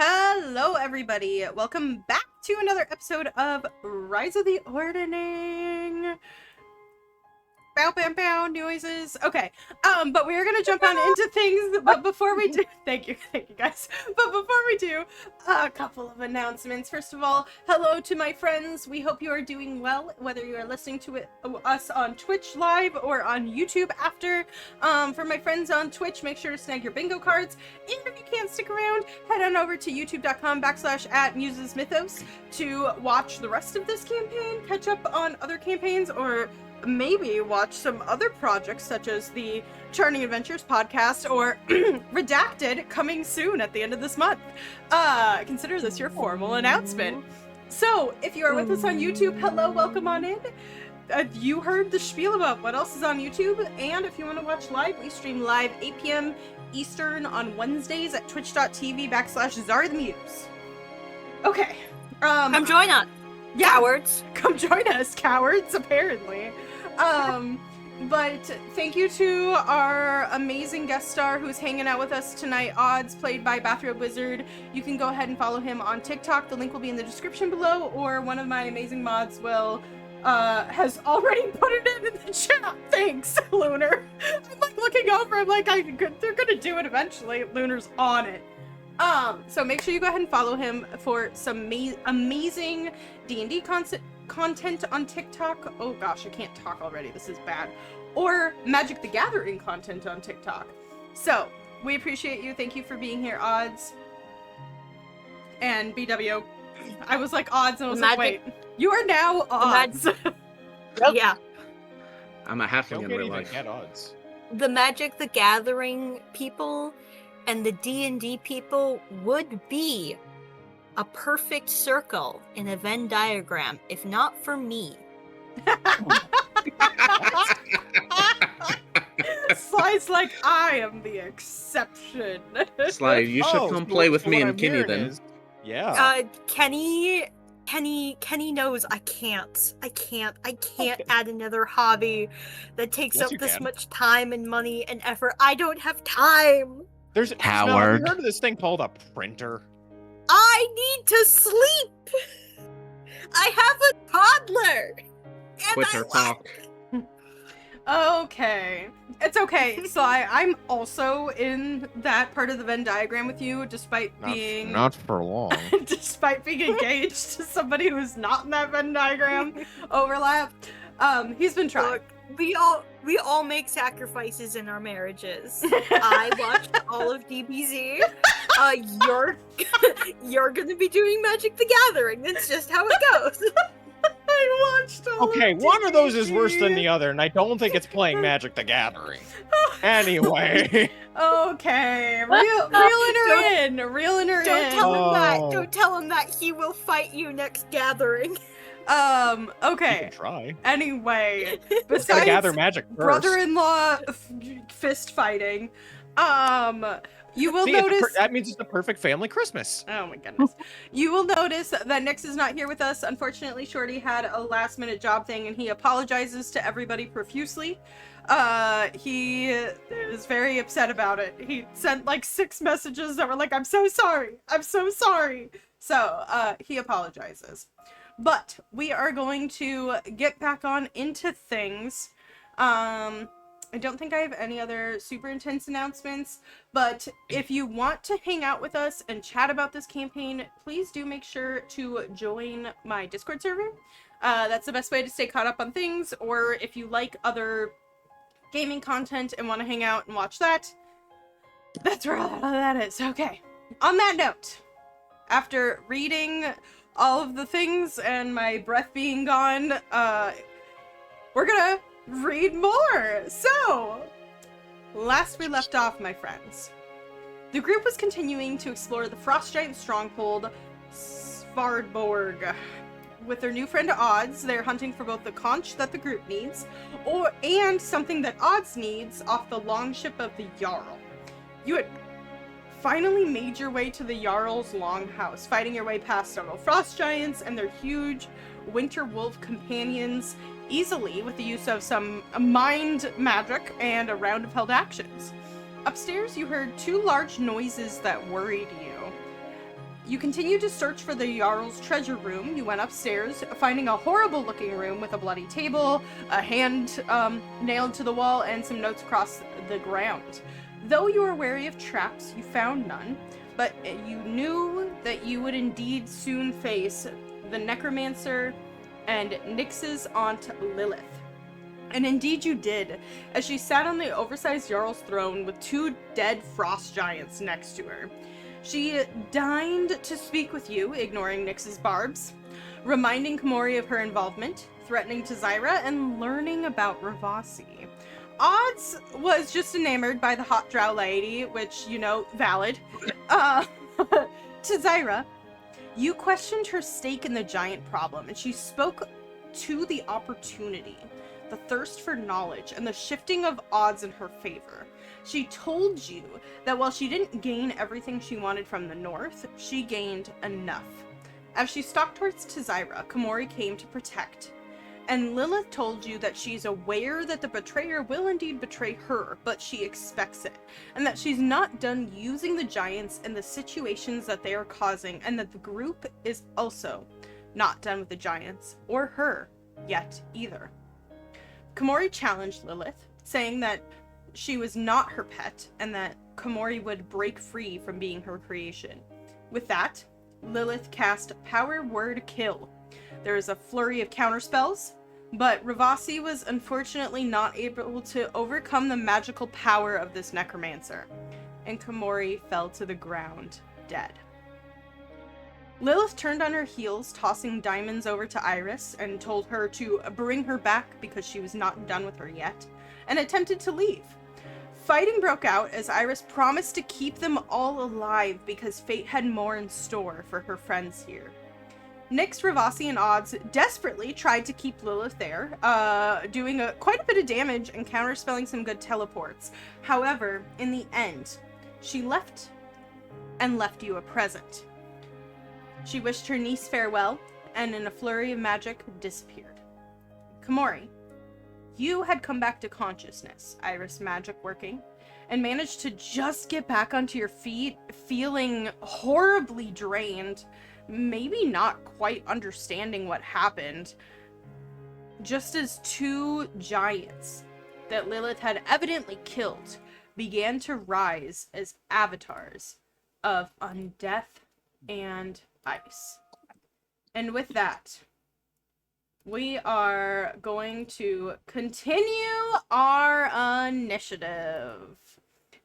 Hello, everybody. Welcome back to another episode of Rise of the Ordning. Bow, bam, bow, noises. Okay, but we're gonna jump on into things, but before we do, thank you guys. But before we do, a couple of announcements. First of all, hello to my friends. We hope you are doing well, whether you are listening to us on Twitch live or on YouTube after. For my friends on Twitch, make sure to snag your bingo cards. And if you can't stick around, head on over to youtube.com/@Muses Mythos to watch the rest of this campaign, catch up on other campaigns, or maybe watch some other projects such as the Charting Adventures podcast or Redacted coming soon at the end of this month. Consider this your formal announcement. So, if you are with us on YouTube, hello, welcome on in. You heard the spiel about what else is on YouTube, and if you want to watch live, we stream live 8 p.m. Eastern on Wednesdays at twitch.tv/Zari the Muse. Okay. Come join us. Yeah, cowards. Come join us, cowards, apparently. But thank you to our amazing guest star who's hanging out with us tonight, Odds, played by Bathrobe Wizard. You can go ahead and follow him on TikTok. The link will be in the description below, or one of my amazing mods will, has already put it in the chat. Thanks, Lunar. I'm like looking over, I'm like, they're gonna do it eventually. Lunar's on it. So make sure you go ahead and follow him for some amazing D&D content on TikTok. Oh gosh, I can't talk already. This is bad. Or Magic the Gathering content on TikTok. So, we appreciate you. Thank you for being here, Odds. And BW. I was like Odds, and I was like, wait. You are now Odds. Yeah. I'm a halfling Don't in get real even life. get odds. The Magic the Gathering people and the D&D people would be a perfect circle in a Venn diagram, if not for me. Sly's like, I am the exception. Sly, you should come play with me and Kenny then. Yeah. Kenny knows I can't add another hobby that takes Yes, up you this can. much time and money and effort. I don't have time. There's Howard. Have you heard of this thing called a printer? I need to sleep. I have a toddler. And Twitter talk. Okay. It's okay. Sly, I'm also in that part of the Venn diagram with you, despite being Not for long. despite being engaged to somebody who's not in that Venn diagram overlap. He's been trying. Look, we all make sacrifices in our marriages. I watched all of DBZ. You're gonna be doing Magic the Gathering. That's just how it goes. I watched all Okay, of one of those is worse than DBZ. the other, and I don't think it's playing Magic the Gathering. Anyway. Okay, reeling her in. Don't tell him that. Don't tell him that. He will fight you next gathering. You Okay. can try. Anyway, Let's gotta besides gather magic first. brother-in-law fist fighting, you will See, notice. that means it's the perfect family Christmas. Oh my goodness. You will notice that Nyx is not here with us. Unfortunately, Shorty had a last-minute job thing, and he apologizes to everybody profusely. He is very upset about it. He sent like 6 messages that were like, I'm so sorry. I'm so sorry. So, he apologizes. But we are going to get back on into things. I don't think I have any other super intense announcements, but if you want to hang out with us and chat about this campaign, please do make sure to join my Discord server. That's the best way to stay caught up on things, or if you like other gaming content and want to hang out and watch that, that's where all that is. Okay. On that note, after reading all of the things and my breath being gone, we're gonna read more. So, last we left off, my friends, the group was continuing to explore the frost giant stronghold Svardborg. With their new friend Odds, they're hunting for both the conch that the group needs, and something that Odds needs off the longship of the Jarl. You had finally made your way to the Jarl's longhouse, fighting your way past several frost giants and their huge winter wolf companions easily with the use of some mind magic and a round of held actions. Upstairs, you heard 2 large noises that worried you. You continued to search for the Jarl's treasure room. You went upstairs, finding a horrible looking room with a bloody table, a hand nailed to the wall, and some notes across the ground. Though you were wary of traps, you found none, but you knew that you would indeed soon face the necromancer and Nyx's aunt Lilith. And indeed you did, as she sat on the oversized Jarl's throne with 2 dead frost giants next to her. She deigned to speak with you, ignoring Nyx's barbs, reminding Komori of her involvement, threatening to Zyra, and learning about Ravasi. Odds was just enamored by the hot drow lady, which, valid. To Zyra, you questioned her stake in the giant problem, and she spoke to the opportunity, the thirst for knowledge, and the shifting of odds in her favor. She told you that while she didn't gain everything she wanted from the north, she gained enough. As she stalked towards Zyra, Komori came to protect. And Lilith told you that she's aware that the betrayer will indeed betray her, but she expects it. And that she's not done using the giants and the situations that they are causing, and that the group is also not done with the giants, or her, yet either. Komori challenged Lilith, saying that she was not her pet, and that Komori would break free from being her creation. With that, Lilith cast Power Word Kill. There is a flurry of counterspells, but Ravasi was unfortunately not able to overcome the magical power of this necromancer, and Komori fell to the ground, dead. Lilith turned on her heels, tossing diamonds over to Iris, and told her to bring her back because she was not done with her yet, and attempted to leave. Fighting broke out as Iris promised to keep them all alive because fate had more in store for her friends here. Nyx, Ravasi, and Odds desperately tried to keep Lilith there, doing quite a bit of damage and counterspelling some good teleports. However, in the end, she left and left you a present. She wished her niece farewell, and in a flurry of magic, disappeared. Komori, you had come back to consciousness, Iris magic working, and managed to just get back onto your feet, feeling horribly drained, maybe not quite understanding what happened, just as 2 giants that Lilith had evidently killed began to rise as avatars of undeath and ice. And with that, we are going to continue our initiative.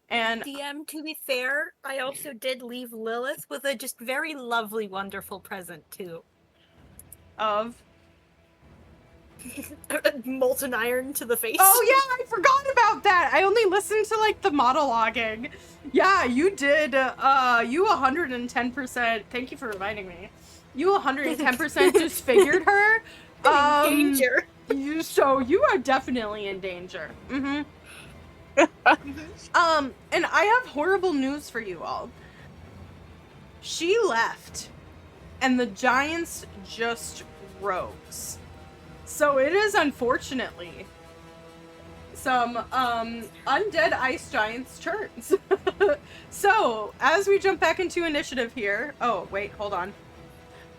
And DM, to be fair, I also did leave Lilith with a just very lovely, wonderful present, too. Of? Molten iron to the face. Oh yeah, I forgot about that! I only listened to, the monologuing. Yeah, you did, you 110%, thank you for reminding me. You 110% disfigured her. Danger. So you are definitely in danger. Mm-hmm. And I have horrible news for you all. She left, and the giants just rose. So it is unfortunately some undead ice giants' turns. So as we jump back into initiative here, oh wait, hold on.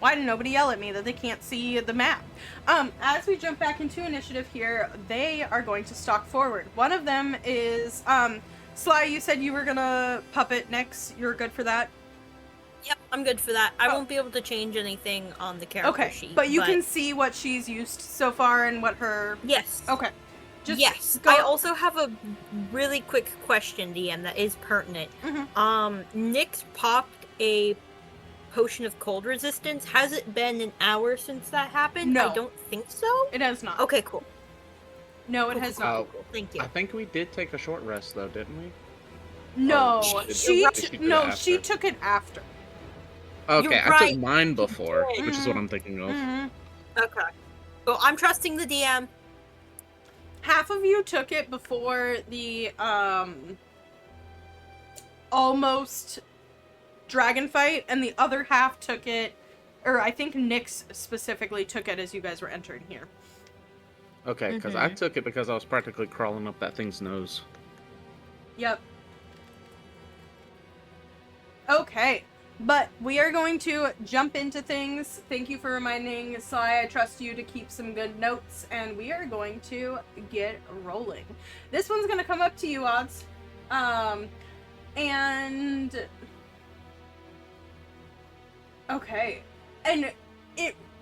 Why did nobody yell at me that they can't see the map? As we jump back into initiative here, they are going to stalk forward. One of them is, Sly, you said you were gonna puppet Nyx. You're good for that? Yep, I'm good for that. I won't be able to change anything on the character sheet. But you can see what she's used so far and what her... Yes. Okay. Just yes. go... I also have a really quick question, DM, that is pertinent. Mm-hmm. Nyx popped a potion of cold resistance. Has it been an hour since that happened? No. I don't think so. It has not. Okay, cool. No, it has not. Cool. Thank you. I think we did take a short rest, though, didn't we? No, she took it after. Okay, You're I right. took mine before, Right. which is what I'm thinking of. Mm-hmm. Okay. Well, I'm trusting the DM. Half of you took it before the almost dragon fight, and the other half took it, or I think Nyx specifically took it as you guys were entering here. Okay, because I took it because I was practically crawling up that thing's nose. Yep. Okay. But we are going to jump into things. Thank you for reminding Sly. I trust you to keep some good notes, and we are going to get rolling. This one's going to come up to you, Odds. And okay. And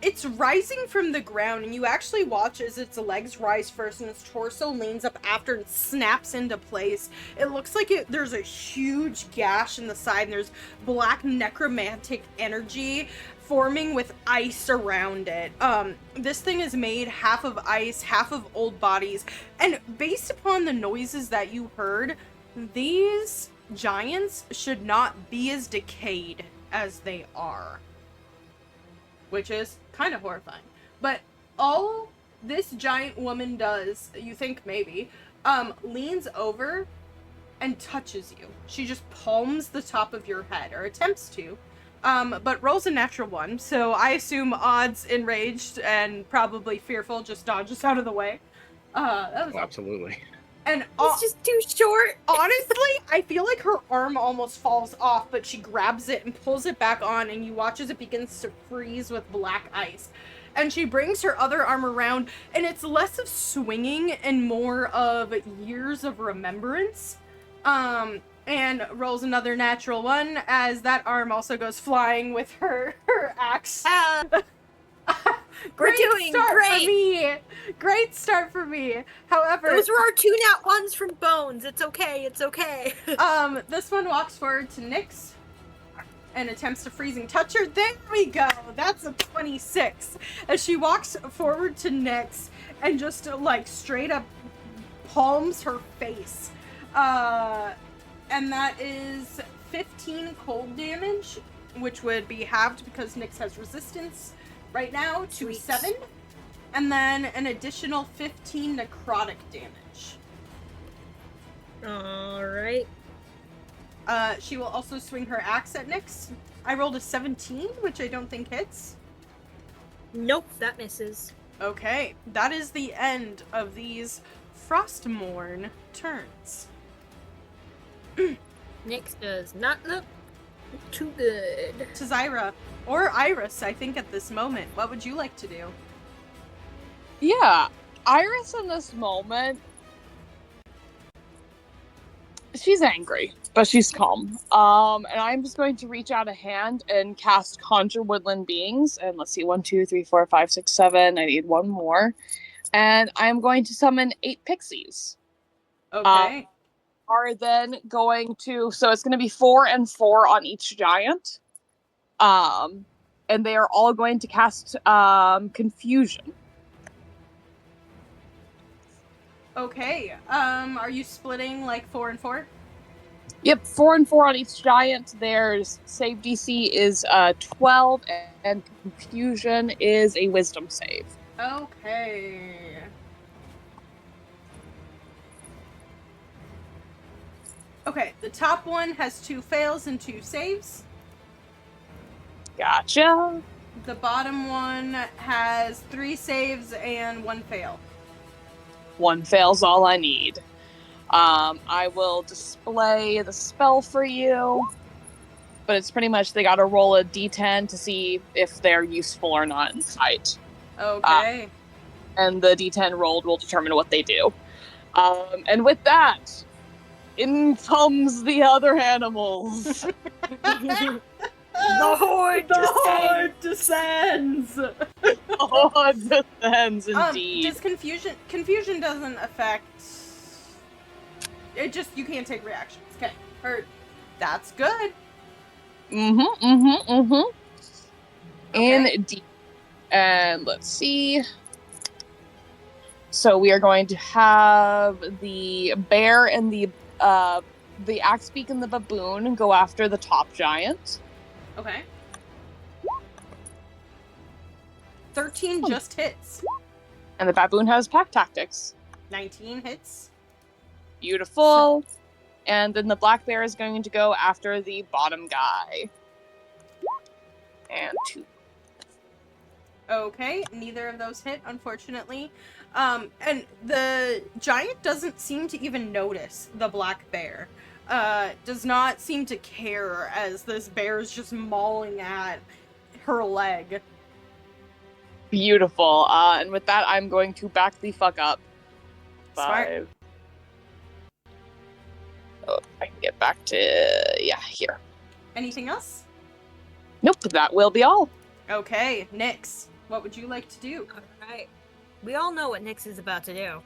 it's rising from the ground, and you actually watch as its legs rise first and its torso leans up after and snaps into place. It looks like there's a huge gash in the side, and there's black necromantic energy forming with ice around it. This thing is made half of ice, half of old bodies, and based upon the noises that you heard, these giants should not be as decayed as they are. Which is kind of horrifying. But all this giant woman does, you think maybe, leans over and touches you. She just palms the top of your head, or attempts to, but rolls a natural 1, so I assume Odds, enraged and probably fearful, just dodges out of the way. That was Absolutely. And It's just too short. honestly, I feel like her arm almost falls off, but she grabs it and pulls it back on, and you watch as it begins to freeze with black ice. And she brings her other arm around, and it's less of swinging and more of years of remembrance. And rolls another natural 1 as that arm also goes flying with her axe. We're doing start great. for me. Great start for me. However, Those were our 2 nat 1s from Bones. It's okay. It's okay. This one walks forward to Nyx and attempts to freezing touch her. There we go. That's a 26. As she walks forward to Nyx and just like straight up palms her face. And that is 15 cold damage, which would be halved because Nyx has resistance right now to Sweet. 7. And then an additional 15 necrotic damage. Alright. She will also swing her axe at Nyx. I rolled a 17, which I don't think hits. Nope, that misses. Okay, that is the end of these Frostmourne turns. Nyx does not look too good. To Zyra, or Iris, I think at this moment. What would you like to do? Yeah, Iris in this moment, she's angry, but she's calm. And I'm just going to reach out a hand and cast Conjure Woodland Beings. And let's see, 1, 2, 3, 4, 5, 6, 7. I need 1 more. And I'm going to summon 8 pixies. Okay. Are then going to, so it's going to be 4 and 4 on each giant. And they are all going to cast Confusion. Okay, are you splitting like 4 and 4? Yep, 4 and 4 on each giant. Their save DC is 12, and Confusion is a Wisdom save. Okay. Okay, the top one has 2 fails and 2 saves. Gotcha. The bottom one has 3 saves and 1 fail. 1 fail's all I need. I will display the spell for you, but it's pretty much they gotta roll a d10 to see if they're useful or not in fight. Okay. And the d10 rolled will determine what they do. And with that, in comes the other animals. The horde descends! Oh, it descends indeed. Does confusion doesn't affect... It just, you can't take reactions. Okay, heard. That's good. Okay. Indeed. And let's see. So we are going to have the bear and the axebeak and the baboon go after the top giant. Okay. 13 just hits. And the baboon has pack tactics. 19 hits. Beautiful. And then the black bear is going to go after the bottom guy. And 2. Okay, neither of those hit, unfortunately. And the giant doesn't seem to even notice the black bear. does not seem to care as this bear is just mauling at her leg. Beautiful. And with that, I'm going to back the fuck up. Smart. 5. Oh, I can get back to here. Anything else? Nope, that will be all. Okay, Nyx, what would you like to do? Alright. We all know what Nyx is about to do.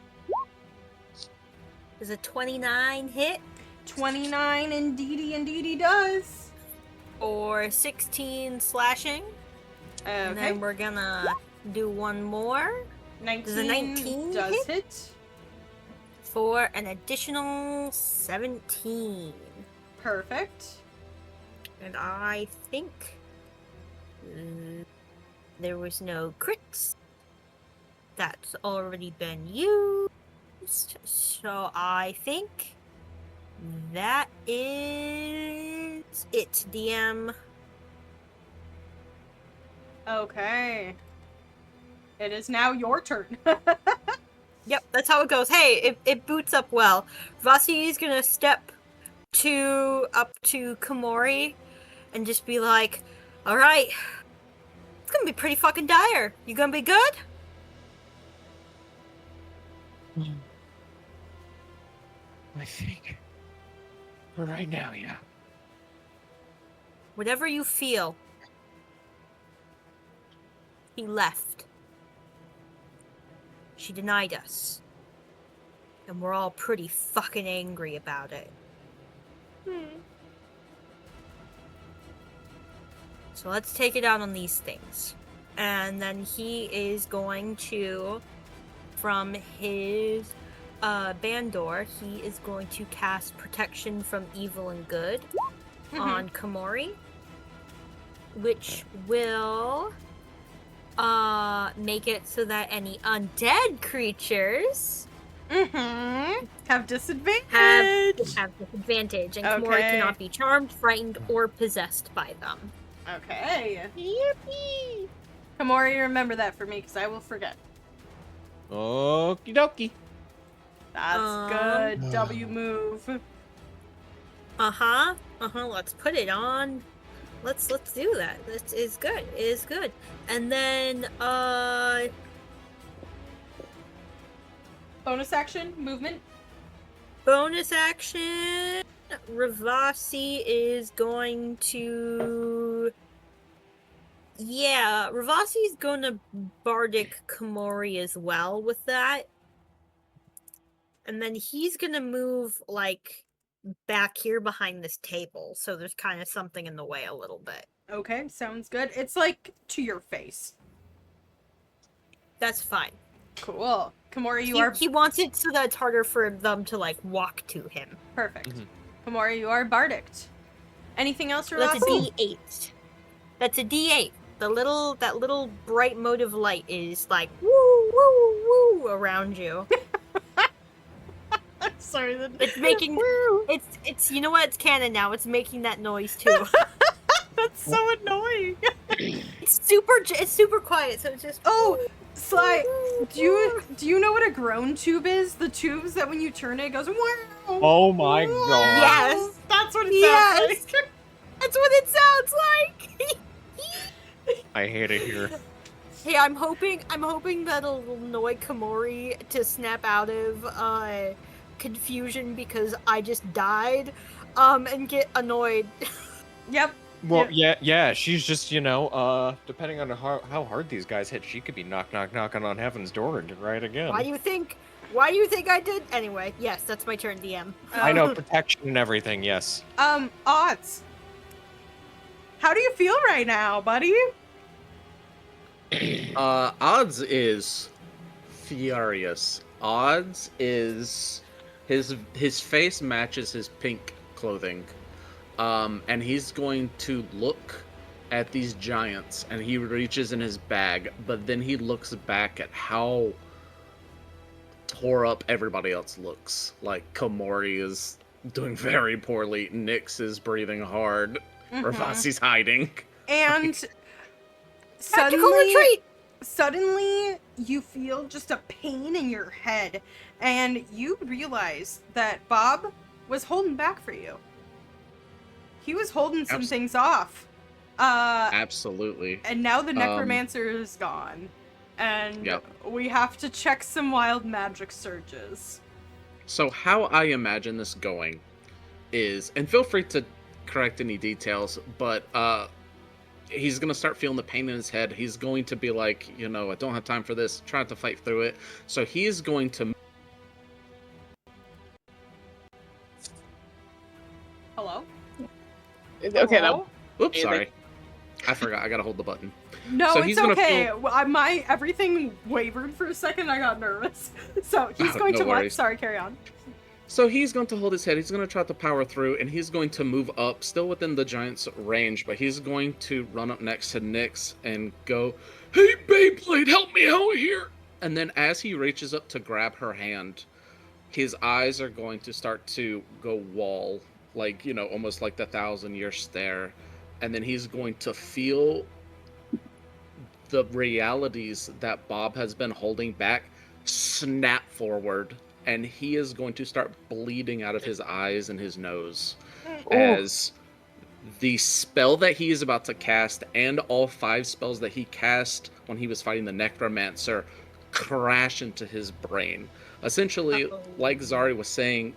Does a 29 hit? 29 indeedy does. Or 16 slashing? And Okay, then we're gonna do one more 19, does a 19 does hit? hit. for an additional 17. Perfect. And I think there was no crits. That's already been used. So I think that is it, DM. Okay. It is now your turn. Yep, that's how it goes. Hey, it boots up well. Vasi is gonna step up to Komori and just be like, alright, it's gonna be pretty fucking dire. You gonna be good? I think. For right now, yeah. Whatever you feel. He left. She denied us. And we're all pretty fucking angry about it. So let's take it out on these things. And then he is going to, from his Bandor, he is going to cast Protection from Evil and Good on Komori, which will make it so that any undead creatures Have disadvantage. have disadvantage, and Komori Okay. cannot be charmed, frightened, or possessed by them. Okay. Yippee! Komori, remember that for me, because I will forget. Okie dokie. That's good. W move. Let's put it on. Let's do that. This is good. It is good. And then Bonus action, movement. bonus action. Ravasi is going to. Yeah, Ravasi's going to Bardic Komori as well with that. And then he's going to move, like, back here behind this table. So there's kind of something in the way a little bit. Okay, sounds good. It's like to your face. That's fine. Cool. Komori, He wants it so that it's harder for them to, like, walk to him. perfect. Mhm. Komori, you are bardicked. Anything else, So that's a Rossi? D8. That's a D8. That little bright motive light is like woo woo woo around you. I'm sorry. It's making it's you know what? It's canon now. It's making that noise too. That's so annoying. It's super quiet. So it's just Oh, Sly, do you know what a groan tube is? The tubes that when you turn it goes. Oh my god. Yes. That's what it Yes. sounds like. That's what it sounds like. I hate it here. Hey, I'm hoping that'll annoy Komori to snap out of confusion because I just died, and get annoyed. Yep. Well, yeah, she's just, depending on how hard these guys hit, she could be knocking on heaven's door and right again. Why do you think I did? Anyway, yes, that's my turn, DM. I know, protection and everything, yes. Odds. How do you feel right now, buddy? Odds is furious. Odds is his face matches his pink clothing. And he's going to look at these giants and he reaches in his bag, but then he looks back at how tore up everybody else looks. Like Komori is doing very poorly, Nyx is breathing hard, Ravasi's hiding. And Tactical retreat! suddenly you feel just a pain in your head, and you realize that Bob, was holding back for you. He was holding some Abs- things off. Absolutely. And now the necromancer is gone. And Yep. we have to check some wild magic surges. So how I imagine this going is, and feel free to correct any details, but he's going to start feeling the pain in his head. He's going to be like, I don't have time for this, trying to fight through it. So he's going to... Hello? Okay, Hello? Oops, sorry. I forgot. I got to hold the button. No, So it's he's gonna okay. feel- My everything wavered for a second. I got nervous. So he's Oh, going no to what? worries. Sorry, carry on. So he's going to hold his head. He's going to try to power through, and he's going to move up, still within the giant's range, but he's going to run up next to Nyx and go, "Hey, Beyblade, help me out here!" And then as he reaches up to grab her hand, his eyes are going to start to go wall, like, almost like the 1,000-year stare. And then he's going to feel the realities that Bob has been holding back snap forward. And he is going to start bleeding out of his eyes and his nose as the spell that he is about to cast and all 5 spells that he cast when he was fighting the necromancer crash into his brain. Essentially, like Zari was saying,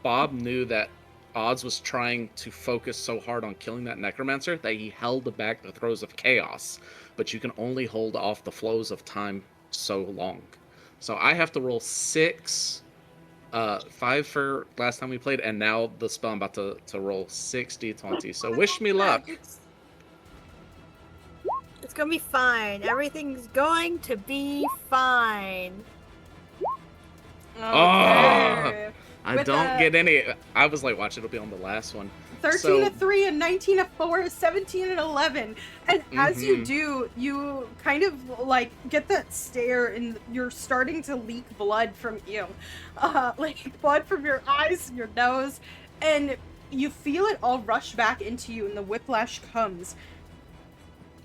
Bob knew that Odds was trying to focus so hard on killing that necromancer that he held back the throes of chaos. But you can only hold off the flows of time so long. So I have to roll 6... 5 for last time we played, and now the spell I'm about to roll 6d20. So wish me luck. It's gonna be fine. Everything's going to be fine. Okay. I With don't a- get any. I was like, watch, it'll be on the last one. 13 So- to 3 and 19 to 4 is 17 and 11. And as you Mhm. do, you kind of like get that stare and you're starting to leak blood from you. Like blood from your eyes and your nose. And you feel it all rush back into you and the whiplash comes.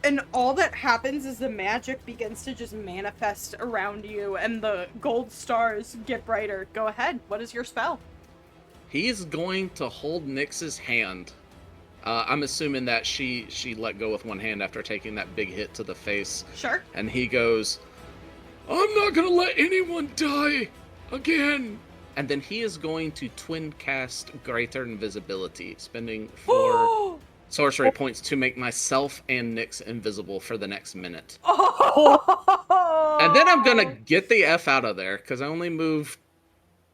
And all that happens is the magic begins to just manifest around you and the gold stars get brighter. Go ahead. What is your spell? He's going to hold Nyx's hand. I'm assuming that she let go with one hand after taking that big hit to the face. Sure. And he goes, "I'm not going to let anyone die again." And then he is going to twin cast Greater Invisibility, spending 4 sorcery points to make myself and Nyx invisible for the next minute. And then I'm going to get the F out of there, because I only moved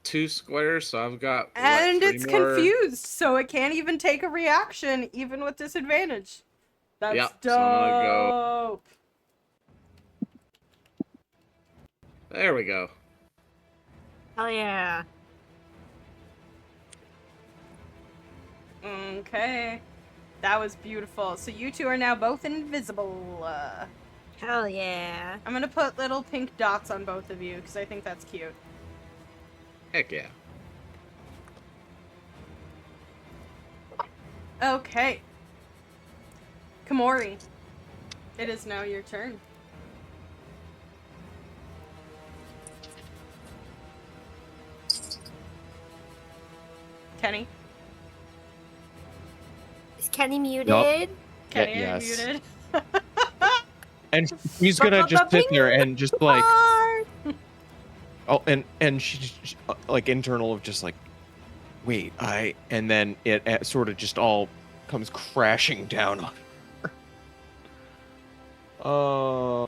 2 squares, so I've got, And 3 it's more? confused, so it can't even take a reaction, even with disadvantage. That's Yep, dope. so I'm gonna go- There we go. Hell yeah. Okay. That was beautiful. So you two are now both invisible. Hell yeah. I'm gonna put little pink dots on both of you, because I think that's cute. Heck yeah. Okay. Komori. It is now your turn. Kenny. Is Kenny muted? Kenny, Yeah, are you yes. muted? And she's gonna just sit there and just like, Bye. and she's like internal of just like, wait, and then it sort of just all comes crashing down on her.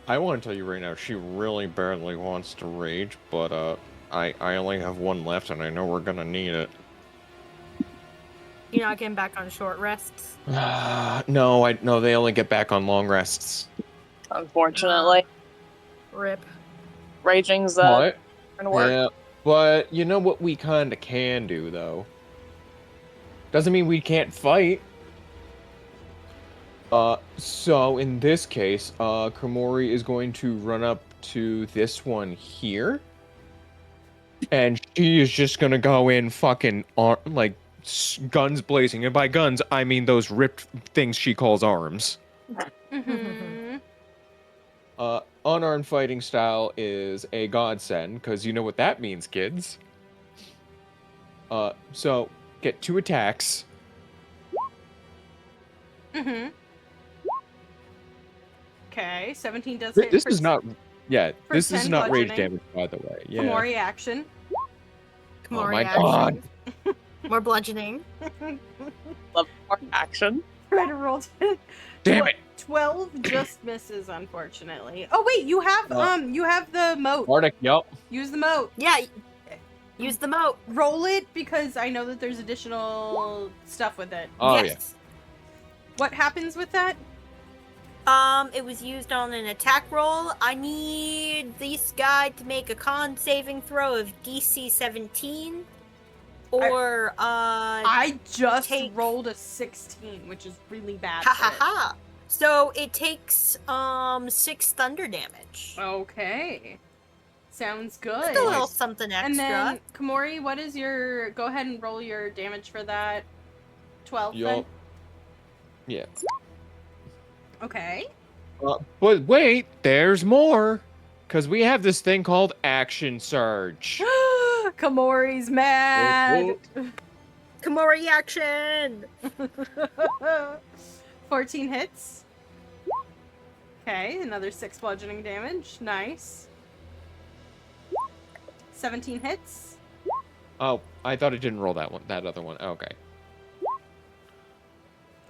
I want to tell you right now, she really badly wants to rage, but I only have 1 left, and I know we're gonna need it. You're not getting back on short rests? No, they only get back on long rests. Unfortunately, Rip. raging's What? gonna work. Yeah, but you know what we kind of can do, though? Doesn't mean we can't fight. So in this case, Komori is going to run up to this one here. And she is just gonna go in fucking, like, guns blazing. And by guns, I mean those ripped things she calls arms. Mm-hmm. Unarmed fighting style is a godsend, because you know what that means, kids. So get 2 attacks. Mm-hmm. Okay, 17 does hit. This for is not. Yeah, for this is 10 not rage bludgeoning. damage, by the way. Yeah. Komori action. Oh More my reaction. More bludgeoning. Love more action. Try to roll. Damn it! 12 just misses, unfortunately. Oh wait, you have the moat. Bardic, yup. Use the moat. Yeah. Use the moat. Roll it because I know that there's additional stuff with it. Oh Yes. What happens with that? It was used on an attack roll. I need this guy to make a con saving throw of DC 17. Or, I just take- rolled a 16, which is really bad. ha for ha it. ha. So it takes, 6 thunder damage. Okay. Sounds good. Just a little something extra. And then, Komori, what is your... Go ahead and roll your damage for that. 12 then? Yup. Yeah. Okay. But wait, there's more. Because we have this thing called Action Surge. Komori's mad. Komori action! 14 hits. Okay, another 6 bludgeoning damage. Nice. 17 hits. Oh, I thought it didn't roll that one. That other one. Okay.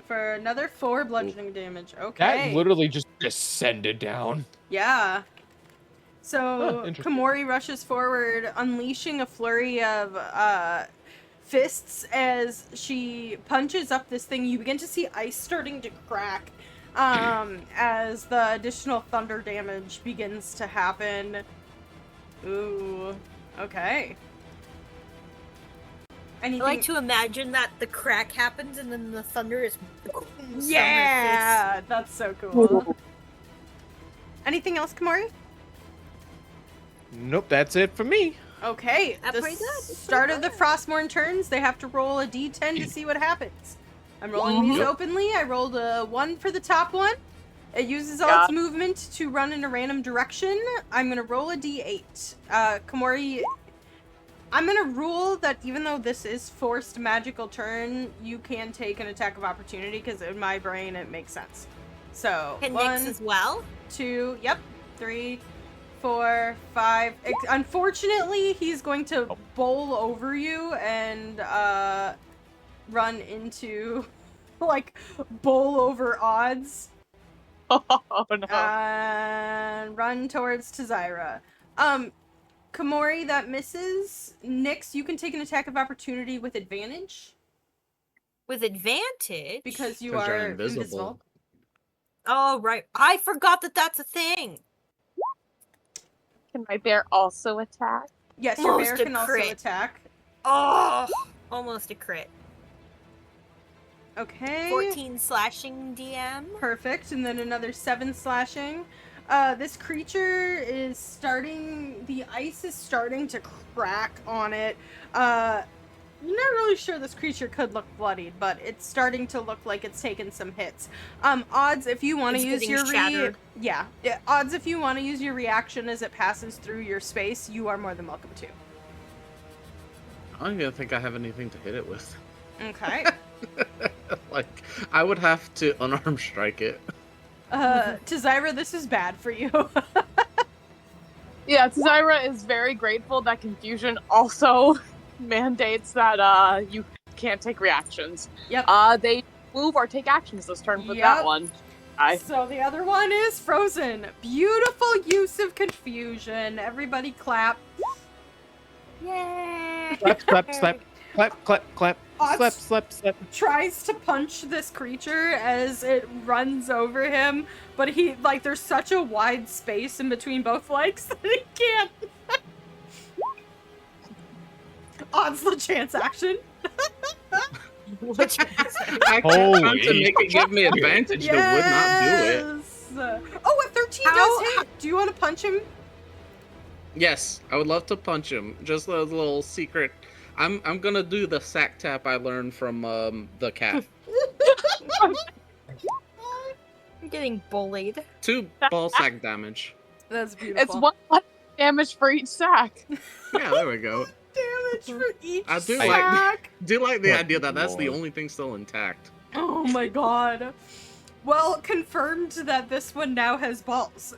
For another 4 bludgeoning damage. That Okay. literally just descended down. Yeah. So Huh, interesting. Komori rushes forward, unleashing a flurry of fists as she punches up this thing. You begin to see ice starting to crack as the additional thunder damage begins to happen. Ooh. Okay. I Anything? like to imagine that the crack happens and then the thunder is... Yeah! That's so cool. Anything else, Komori? Nope, that's it for me. Okay, That's the pretty good, that's pretty start of the good. Frostmourne turns, they have to roll a d10 to see what happens. I'm rolling these Yep. openly. I rolled a 1 for the top one. It uses all Got its movement to run in a random direction. I'm going to roll a d8. Komori, I'm going to rule that even though this is forced magical turn, you can take an attack of opportunity because in my brain it makes sense. So, Can 1, Nyx as well? 2, yep, 3, 4, 5. Unfortunately, he's going to bowl over you and run into like bowl over odds Oh no. and run towards Tazira. Komori, that misses. Nyx, you can take an attack of opportunity with advantage With advantage? because you 'Cause you're are invisible. invisible. Oh, right. I forgot that that's a thing. Can my bear also attack? Yes, your bear Almost a can also crit. attack. Oh, almost a crit. Okay. 14 slashing DM. Perfect, and then another 7 slashing. This creature is starting... The ice is starting to crack on it. You're not really sure this creature could look bloodied, but it's starting to look like it's taken some hits. Odds if you want to It's use getting your shattered. Yeah, odds if you want to use your reaction as it passes through your space, you are more than welcome to. I don't even think I have anything to hit it with. Okay. Like, I would have to unarmed strike it. Tazira, this is bad for you. Yeah, Tazira is very grateful that confusion also mandates that you can't take reactions. Yep. They move or take actions this turn for Yep. that one. So the other one is frozen. Beautiful use of confusion. Everybody clap. Yay! Clap, clap, slap. Clap, clap, clap. Odds- Slap, slap, slap. Tries to punch this creature as it runs over him, but he, like, there's such a wide space in between both legs that he can't. Odds the chance action. Which I kept Holy trying to make it give me advantage, but would not do it. Oh, a 13 How- does hit. Do you want to punch him? Yes, I would love to punch him. Just a little secret. I'm gonna do the sack tap I learned from the cat. I'm getting bullied. 2 ball sack damage. That's beautiful. It's 1 damage for each sack. Yeah, there we go. Damn damage for each I do sack. like the Good idea that that's the lord. only thing still intact. Oh my god. Well, confirmed that this one now has balls.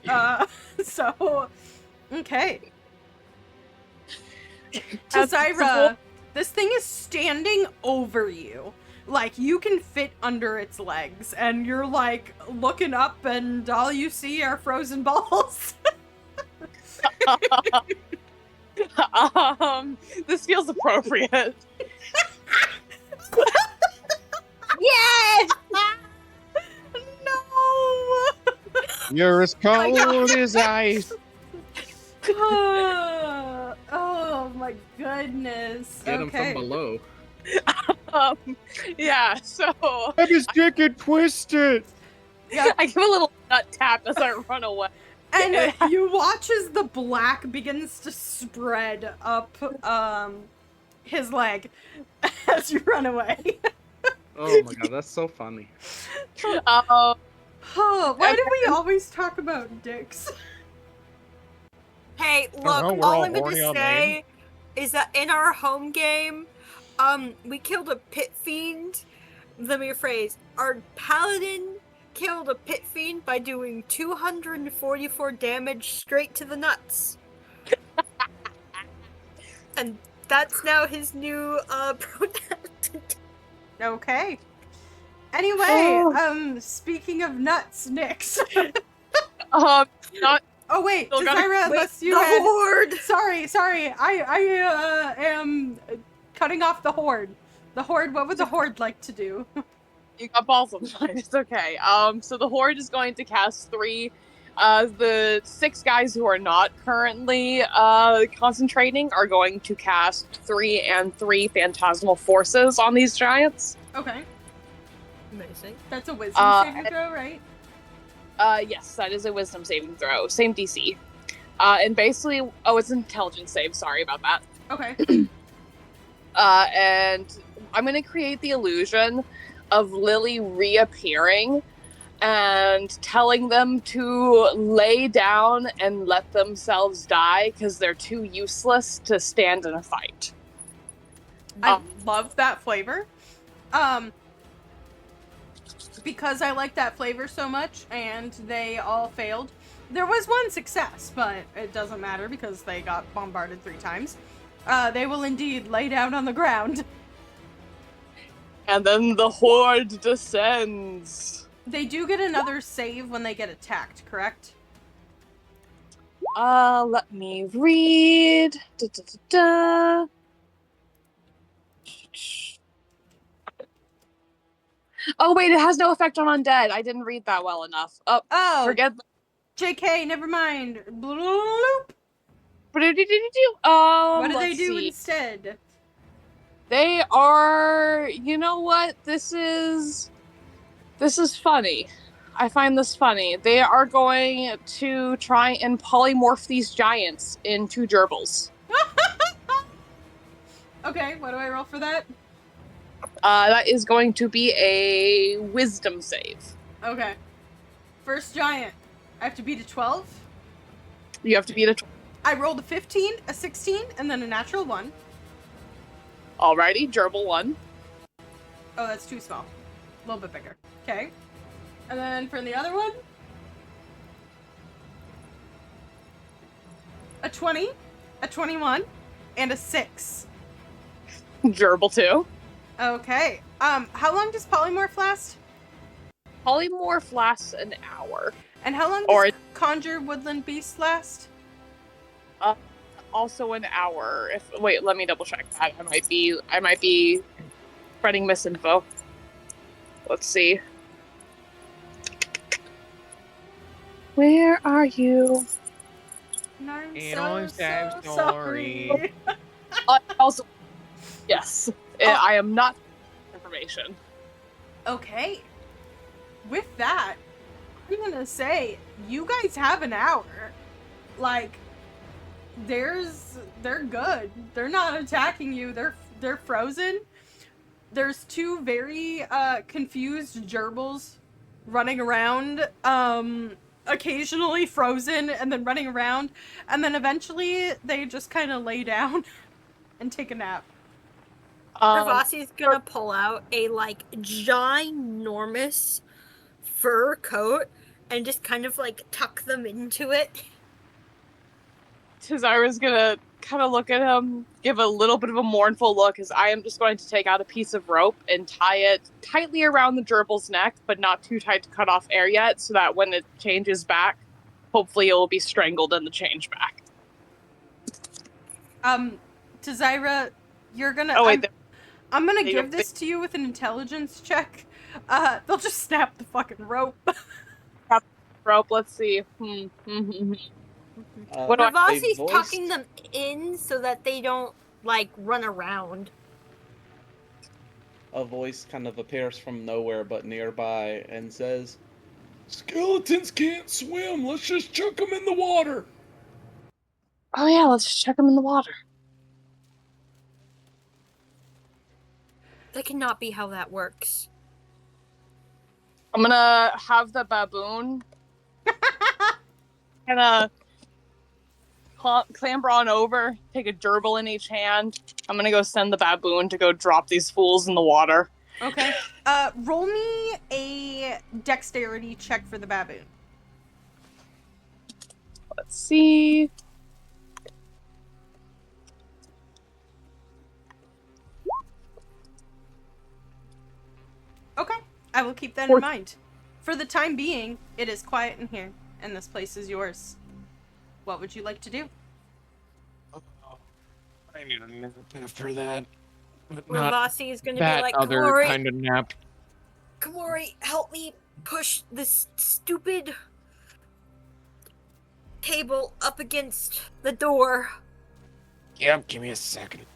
So, okay. That's Tazira, this thing is standing over you. Like, you can fit under its legs, and you're, like, looking up, and all you see are frozen balls. This feels appropriate. Yes! No! You're as cold as ice. Oh my goodness. Get him Okay. from below. Yeah, so Have his dick and twist it. Yeah. I give a little nut tap as I run away. And you watch as the black begins to spread up his leg as you run away. Oh my god, that's so funny. Oh, why do we always talk about dicks? Hey, know, look, we're all all I'm gonna horny on say is that in our home game, we killed a pit fiend. Let me rephrase. Our paladin killed a pit fiend by doing 244 damage straight to the nuts. And that's now his new pronoun. Okay. Anyway, speaking of nuts, Nyx. Not Oh wait, Still gotta- Tazira, Wait, unless you the had... horde! Sorry. I am cutting off the horde. The horde, what would the horde like to do? you got balls on mine. It's okay. So the horde is going to cast 3. The 6 guys who are not currently concentrating are going to cast 3 and 3 phantasmal forces on these giants. Okay, Amazing. that's a wisdom saving throw, right? Yes, that is a wisdom saving throw. Same DC. And basically, it's an intelligence save. Sorry about that. Okay. And I'm going to create the illusion of Lily reappearing and telling them to lay down and let themselves die because they're too useless to stand in a fight. I love that flavor. Because I like that flavor so much, and they all failed. There was one success, but it doesn't matter because they got bombarded 3 times. They will indeed lay down on the ground. And then the horde descends. They do get another save when they get attacked, correct? Let me read. Oh wait, it has no effect on undead. I didn't read that well enough. Oh, Forget. JK, never mind. Bloop. What do What they do instead? They are. You know what? This is funny. I find this funny. They are going to try and polymorph these giants into gerbils. Okay, what do I roll for that? That is going to be a wisdom save. Okay. First giant. I have to beat a 12. You have to beat a I rolled a 15, a 16, and then a natural 1. Alrighty, gerbil 1. Oh, that's too small. A little bit bigger. Okay. And then for the other one, a 20, a 21, and a 6. Gerbil 2. Okay. How long does polymorph last? Polymorph lasts an hour. And how long Or- does conjure woodland beast last? Also an hour. Wait, let me double check that. I might be spreading misinfo. Let's see. Where are you? And I'm And so, I'm so so sorry. Also, yes, I am not information. Okay. With that, I'm gonna say you guys have an hour. Like, they're good. They're not attacking you. They're frozen. There's 2 very confused gerbils running around, occasionally frozen and then running around, and then eventually they just kind of lay down and take a nap. Ravasi's gonna pull out a like ginormous fur coat and just kind of like tuck them into it. Tizira's gonna kind of look at him, give a little bit of a mournful look, as I am just going to take out a piece of rope and tie it tightly around the gerbil's neck, but not too tight to cut off air yet, so that when it changes back, hopefully it will be strangled in the change back. Tizira, you're gonna. Oh, wait, I'm gonna give this to you with an intelligence check. They'll just snap the fucking rope. rope, let's see. What do Ravasi's tucking them in so that they don't, like, run around. A voice kind of appears from nowhere but nearby and says, "Skeletons can't swim. Let's just chuck them in the water." Oh yeah, let's chuck them in the water. That cannot be how that works. I'm gonna have the baboon kind of clamber on over, take a gerbil in each hand. I'm gonna go send the baboon to go drop these fools in the water. Okay. Roll me a dexterity check for the baboon. Let's see. Okay. I will keep that in mind. For the time being, it is quiet in here, and this place is yours. What would you like to do? I need a nap after that. But Ravasi is going to be that like, other Kamori, kind of nap. Kamori, help me push this stupid table up against the door. Yep, give me a second.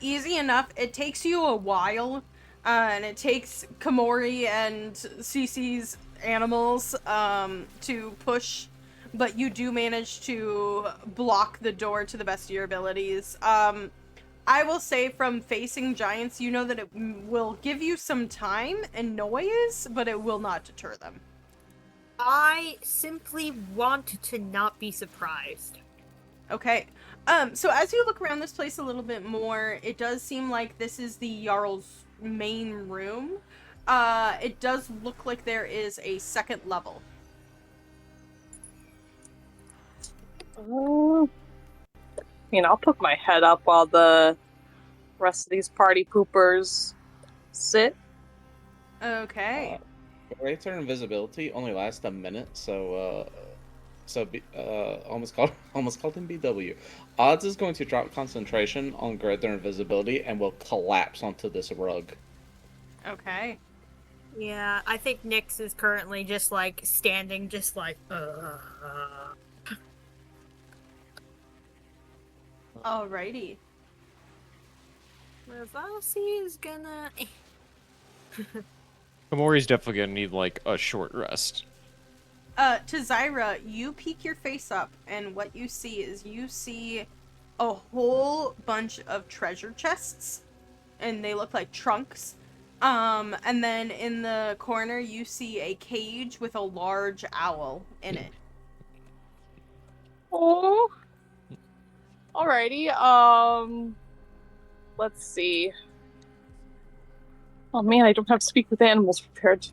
Easy enough. It takes you a while, and it takes Kamori and Cece's animals, to push, but you do manage to block the door to the best of your abilities. I will say from facing giants, you know that it will give you some time and noise, but it will not deter them. I simply want to not be surprised. Okay. So as you look around this place a little bit more, it does seem like this is the Jarl's main room. It does look like there is a second level. I'll poke my head up while the rest of these party poopers sit. Okay. Greater invisibility only lasts a minute, so almost called him BW. Odds is going to drop concentration on greater invisibility and will collapse onto this rug. Okay. Yeah, I think Nyx is currently just like standing, just like, Alrighty. Ravasi is gonna. Kamori's definitely gonna need like a short rest. Tizira, you peek your face up, and what you see is a whole bunch of treasure chests, and they look like trunks. And then in the corner, you see a cage with a large owl in it. Oh. Alrighty, let's see. Oh man, I don't have speak with animals prepared.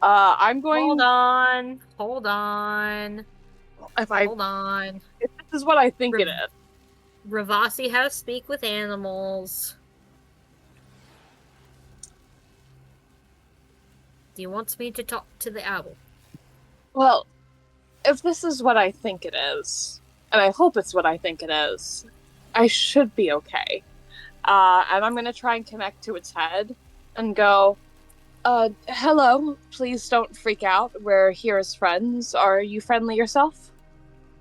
I'm going... Hold on. If this is what I think it is. Ravasi has speak with animals. Do you want me to talk to the owl? Well, if this is what I think it is, and I hope it's what I think it is, I should be okay. And I'm gonna try and connect to its head and go, hello, please don't freak out. We're here as friends. Are you friendly yourself?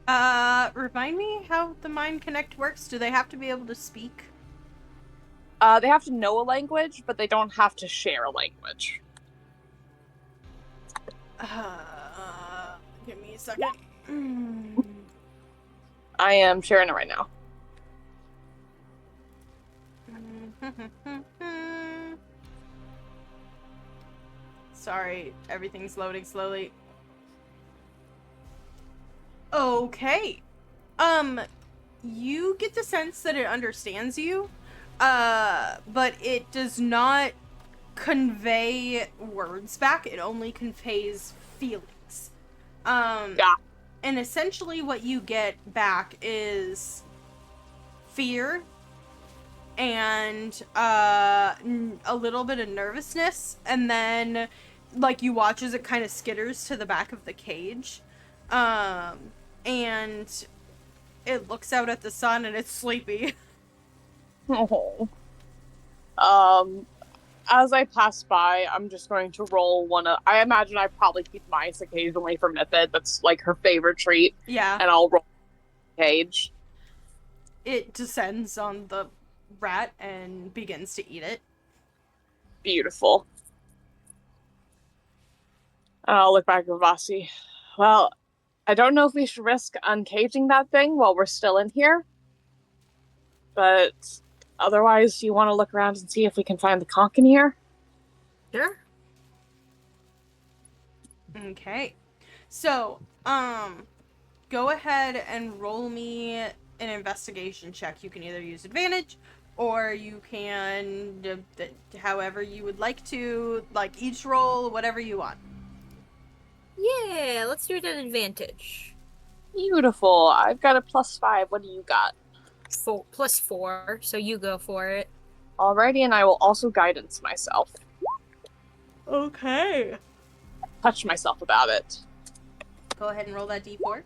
Remind me how the Mind Connect works. Do they have to be able to speak? They have to know a language, but they don't have to share a language. Give me a second. I am sharing it right now. Sorry, everything's loading slowly. Okay. you get the sense that it understands you, but it does not convey words back. It only conveys feelings. Yeah. And essentially what you get back is fear and a little bit of nervousness, and then like you watch as it kind of skitters to the back of the cage, and it looks out at the sun and it's sleepy. Oh. As I pass by, I'm just going to roll one of... I imagine I probably keep mice occasionally for Mythos. That's like her favorite treat. Yeah. And I'll roll the cage. It descends on the rat and begins to eat it. Beautiful. And I'll look back at Vasi. Well, I don't know if we should risk uncaging that thing while we're still in here. But otherwise, you want to look around and see if we can find the conch in here? Sure. Okay. So, go ahead and roll me an investigation check. You can either use advantage, or you can, however you would like to, like each roll, whatever you want. Yeah, let's do it at advantage. Beautiful. I've got a +5. What do you got? +4, so you go for it. Alrighty, and I will also guidance myself. Okay. Touch myself about it. Go ahead and roll that d4.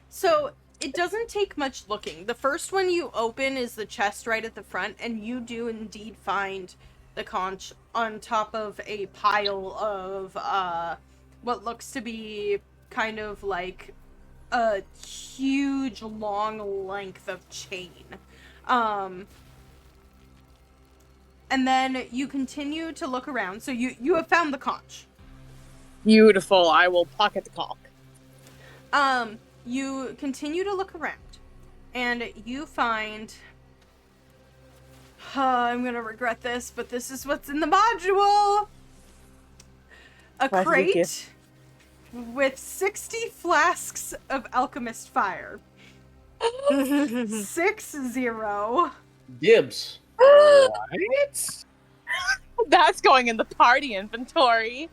So, it doesn't take much looking. The first one you open is the chest right at the front, and you do indeed find the conch on top of a pile of, what looks to be kind of like a huge long length of chain. And then you continue to look around. So you have found the conch. Beautiful. I will pocket the conch. You continue to look around, and you find... I'm gonna regret this, but this is what's in the module! A crate with 60 flasks of alchemist fire. 60. Dibs. What? That's going in the party inventory.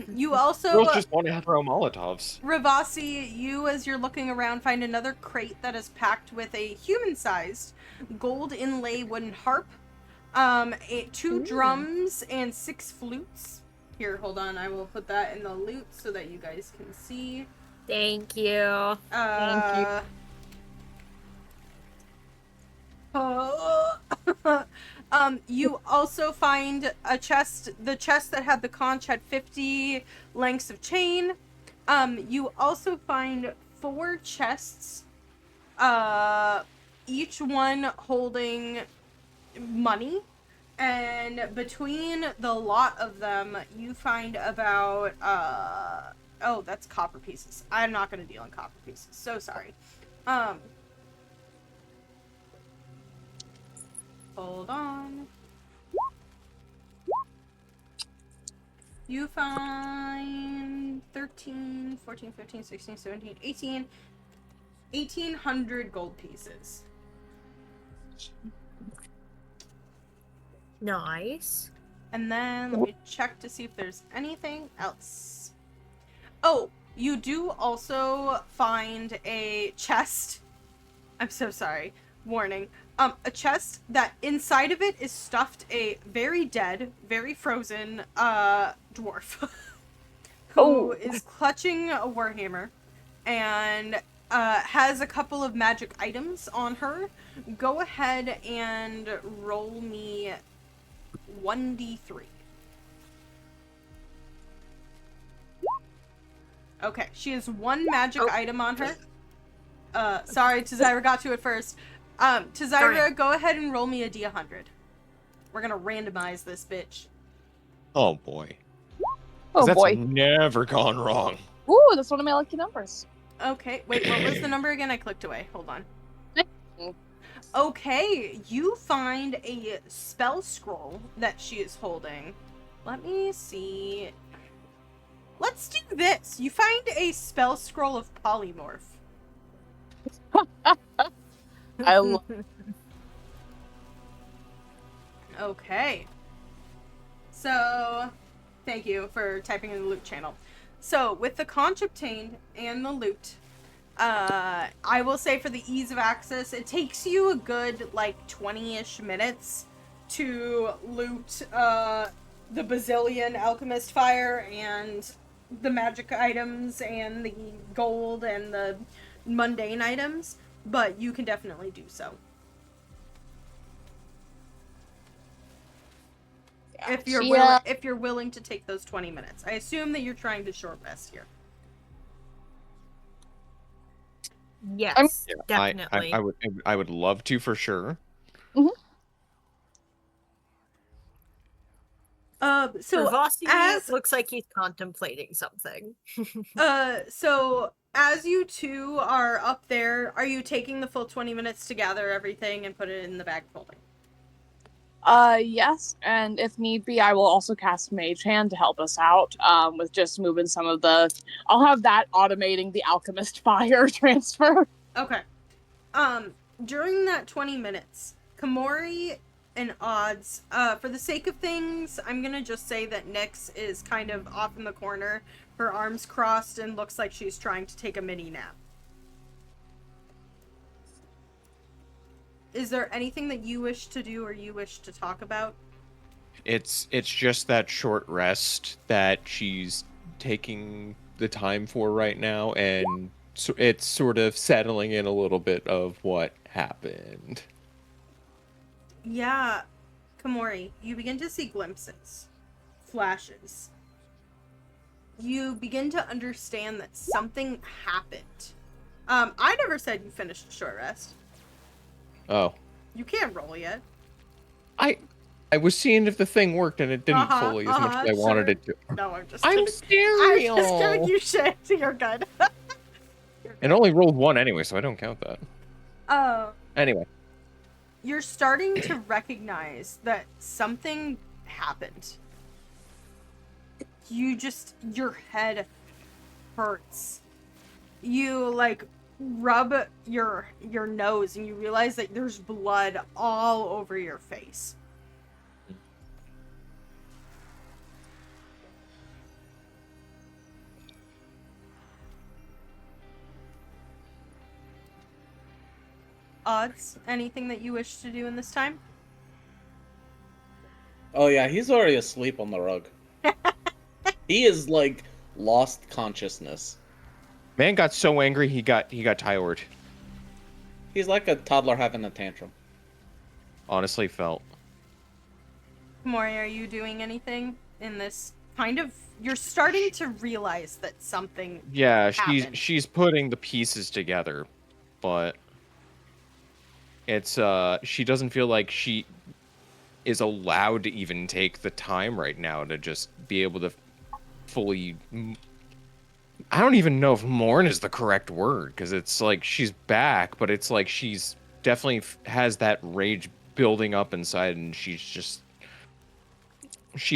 You also... Girls just want to throw Molotovs. Ravasi, you, as you're looking around, find another crate that is packed with a human-sized gold inlay wooden harp, 2 drums, and 6 flutes. Here, hold on, I will put that in the loot so that you guys can see. Thank you. Thank You also find a chest. The chest that had the conch had 50 lengths of chain. You also find 4 chests, each one holding money. And between the lot of them, you find about, oh, that's copper pieces. I'm not going to deal in copper pieces. So sorry. Hold on. You find 13, 14, 15, 16, 17, 18, 1,800 gold pieces. Nice. And then let me check to see if there's anything else. Oh, you do also find a chest. I'm so sorry. Warning. A chest that inside of it is stuffed a very dead, very frozen, dwarf. Who is clutching a warhammer and has a couple of magic items on her. Go ahead and roll me 1d3. Okay, she has 1 magic item on her. Sorry, Tazira got to it first. Tazira, go ahead and roll me a d100. We're gonna randomize this bitch. Oh boy. Oh That's boy. never gone wrong. Ooh, that's one of my lucky numbers. Okay, wait, what was the number again? I clicked away. Hold on. 19. Okay, you find a spell scroll that she is holding. Let me see. Let's do this. You find a spell scroll of polymorph. I love Okay. So, thank you for typing in the loot channel. So, with the conch obtained and the loot, I will say for the ease of access, it takes you a good, like, 20-ish minutes to loot, the bazillion alchemist fire and the magic items and the gold and the mundane items, but you can definitely do so. If you're if you're willing to take those 20 minutes. I assume that you're trying to short rest here. Yes, Yeah, definitely. I would love to for sure. So Ravasi as looks like he's contemplating something. so as you two are up there, are you taking the full 20 minutes to gather everything and put it in the bag of holding? Yes, and if need be, I will also cast Mage Hand to help us out, with just moving some of the... I'll have that automating the Alchemist Fire transfer. Okay. During that 20 minutes, Komori and Odds, for the sake of things, I'm gonna just say that Nyx is kind of off in the corner, her arms crossed, and looks like she's trying to take a mini nap. Is there anything that you wish to do or you wish to talk about? It's just that short rest that she's taking the time for right now, and so it's sort of settling in a little bit of what happened. Yeah, Komori, you begin to see glimpses, flashes. You begin to understand that something happened. I never said you finished a short rest. Oh, You can't roll yet. I was seeing if the thing worked, and it didn't fully as much as I wanted it to. No, I'm just I'm kidding. I'm just giving serial. you shit. You're good. It only rolled one anyway, so I don't count that. Anyway. You're starting to recognize that something happened. Your head hurts. You, like, rub your nose and you realize that there's blood all over your face. Odds, anything that you wish to do in this time? Oh yeah, he's already asleep on the rug. He is like lost consciousness. Man got so angry he got tired. He's like a toddler having a tantrum. Honestly felt. Komori, are you doing anything in this kind of... You're starting to realize that something happened. she's putting the pieces together, but it's she doesn't feel like she is allowed to even take the time right now to just be able to fully... I don't even know if mourn is the correct word, because it's like she's back, but it's like she's definitely has that rage building up inside, and she's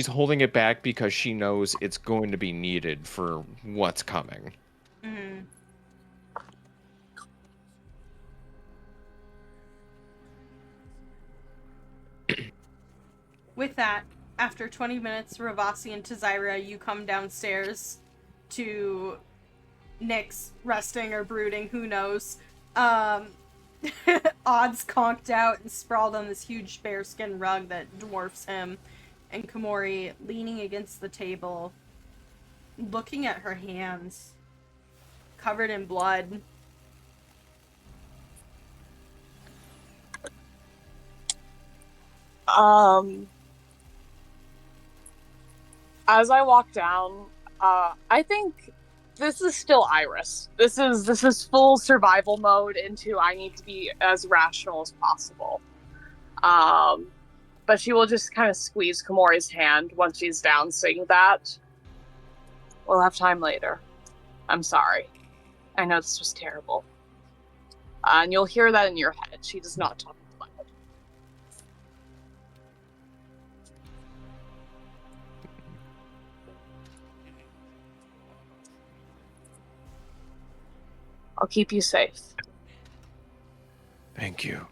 holding it back because she knows it's going to be needed for what's coming. Mm-hmm. With that, after 20 minutes, Ravasi and Tazira, you come downstairs to Nyx resting or brooding, who knows. Odds conked out and sprawled on this huge bearskin rug that dwarfs him, and Komori leaning against the table, looking at her hands, covered in blood. As I walk down, I think this is still Iris. This is full survival mode into I need to be as rational as possible. But she will just kind of squeeze Komori's hand once she's down, saying that we'll have time later. I'm sorry. I know this was terrible. And you'll hear that in your head. She does not talk loud. I'll keep you safe. Thank you.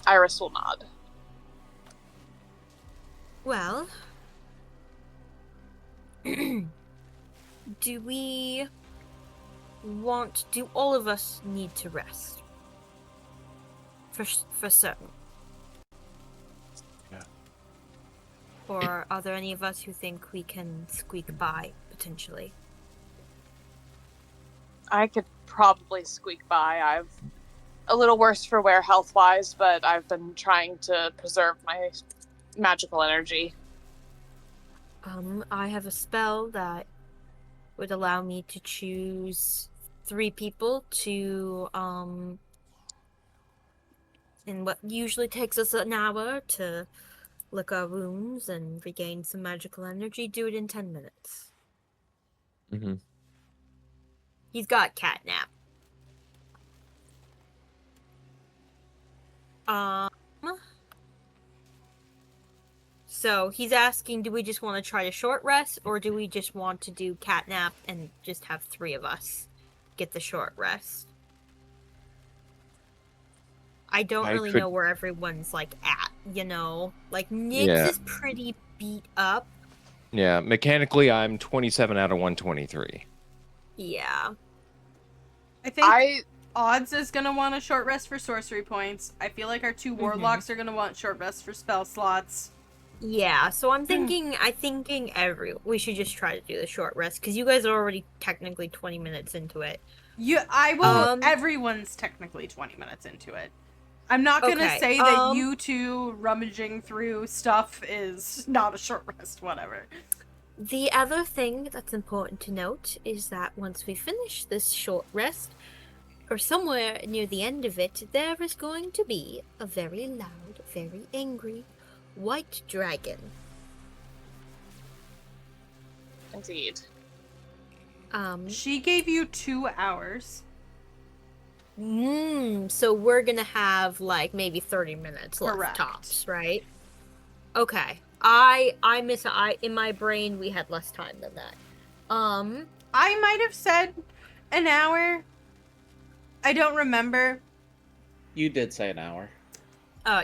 Iris will nod. Well, do all of us need to rest? For certain. Yeah. Or are there any of us who think we can squeak by, potentially? I could probably squeak by. I've a little worse for wear health-wise, but I've been trying to preserve my magical energy. I have a spell that would allow me to choose 3 people to, in what usually takes us an hour to lick our wounds and regain some magical energy, do it in 10 minutes. Mm-hmm. He's got catnap. So he's asking, do we just want to try a short rest, or do we just want to do catnap and just have 3 of us get the short rest? I don't really know where everyone's, like, at, you know? Like, Nyx is pretty beat up. Yeah, mechanically, I'm 27 out of 123. Yeah. I think Odds is gonna want a short rest for sorcery points. I feel like our 2 warlocks are gonna want short rest for spell slots. Yeah, so I'm thinking, we should just try to do the short rest, because you guys are already technically 20 minutes into it. Everyone's technically 20 minutes into it. I'm not gonna say that you 2 rummaging through stuff is not a short rest, whatever. The other thing that's important to note is that once we finish this short rest, or somewhere near the end of it, there is going to be a very loud, very angry white dragon. Indeed. She gave you 2 hours. So we're gonna have, like, maybe 30 minutes left. Correct. Tops, right? Okay. In my brain, we had less time than that. I might have said an hour. I don't remember. You did say an hour.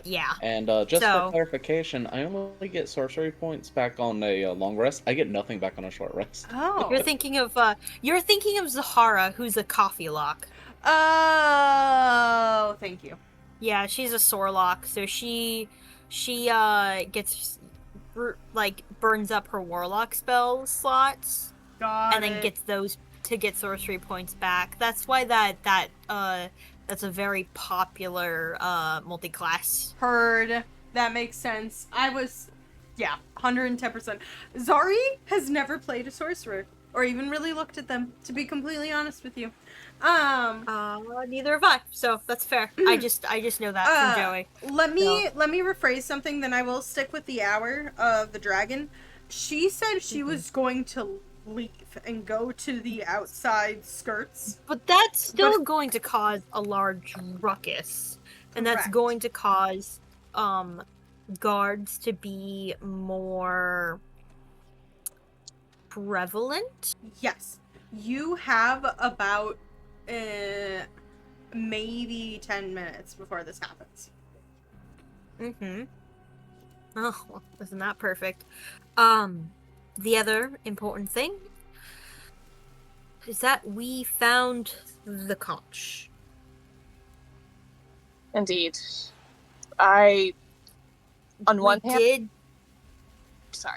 Yeah. And just for clarification, I only get sorcery points back on a long rest. I get nothing back on a short rest. Oh. You're thinking of Zahara, who's a coffee lock. Oh, thank you. Yeah, she's a Sorlock, so she gets burns up her warlock spell slots, and then gets those to get sorcery points back. That's why that's a very popular multi-class. Heard. That makes sense. 110%. Zari has never played a sorcerer or even really looked at them, to be completely honest with you. Neither have I, so that's fair. I just know that from Joey. Let me rephrase something, then I will stick with the hour of the dragon. She said she was going to leave and go to the outside skirts. But that's still going to cause a large ruckus. And that's going to cause guards to be more prevalent. Yes. You have about maybe 10 minutes before this happens. Oh, well, isn't that perfect? The other important thing is that we found the conch. Indeed. Sorry,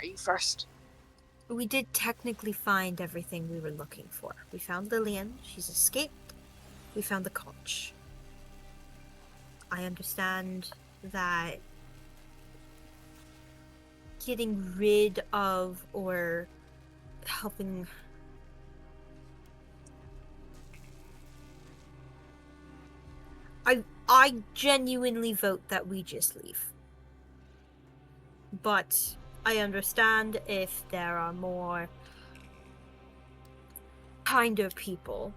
you first. We did technically find everything we were looking for. We found Lillian. She's escaped. We found the conch. I understand that getting rid of or helping... I genuinely vote that we just leave. But I understand if there are more kinder people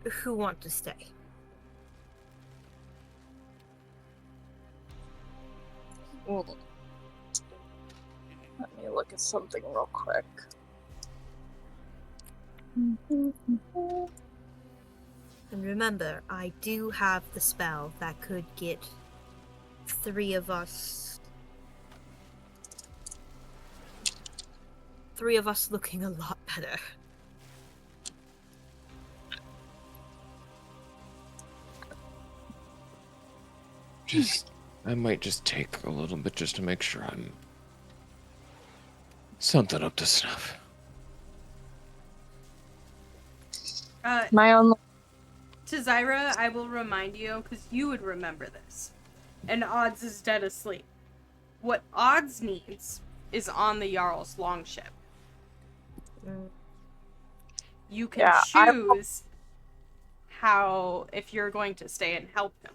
who want to stay. Let me look at something real quick. And remember, I do have the spell that could get 3 of us looking a lot better. I might just take a little bit just to make sure I'm something up to snuff. My own. To Zyra, I will remind you, because you would remember this. And Odds is dead asleep. What Odds needs is on the Jarl's longship. You can Yeah, choose how, if you're going to stay and help him.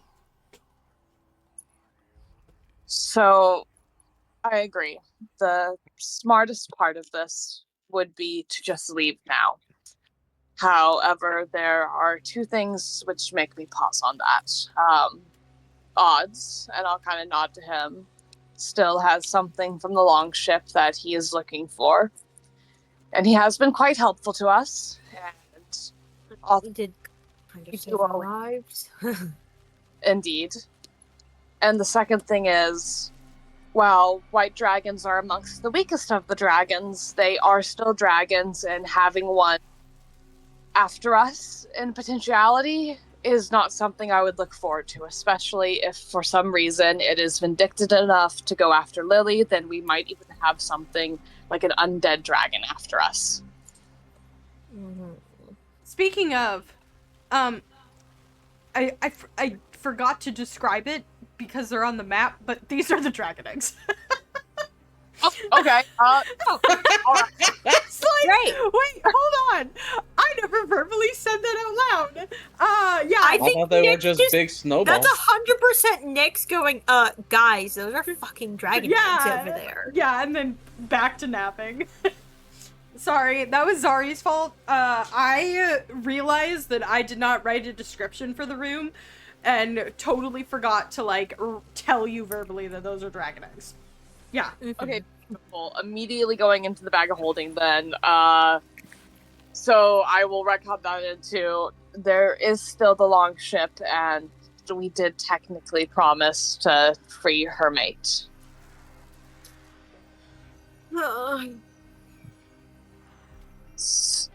So, I agree. The smartest part of this would be to just leave now. However, there are 2 things which make me pause on that. Odds, and I'll kind of nod to him, still has something from the longship that he is looking for. And he has been quite helpful to us. And We did kind of You save do our all- lives. indeed. And the second thing is, while white dragons are amongst the weakest of the dragons, they are still dragons, and having one after us in potentiality is not something I would look forward to, especially if for some reason it is vindictive enough to go after Lily. Then we might even have something like an undead dragon after us. Speaking of, I forgot to describe it because they're on the map, but these are the dragon eggs. Oh, okay. All right. It's like, Right. wait, hold on. I never verbally said that out loud. Yeah. I I think thought they were Nick just just- big snowballs. That's 100% Nick's going, guys, those are fucking dragon eggs over there. Yeah, and then back to napping. Sorry, that was Zari's fault. I realized that I did not write a description for the room and totally forgot to, tell you verbally that those are dragon eggs. Yeah. Okay, cool. Immediately going into the bag of holding then. So I will record that into there is still the long ship, and we did technically promise to free her mate.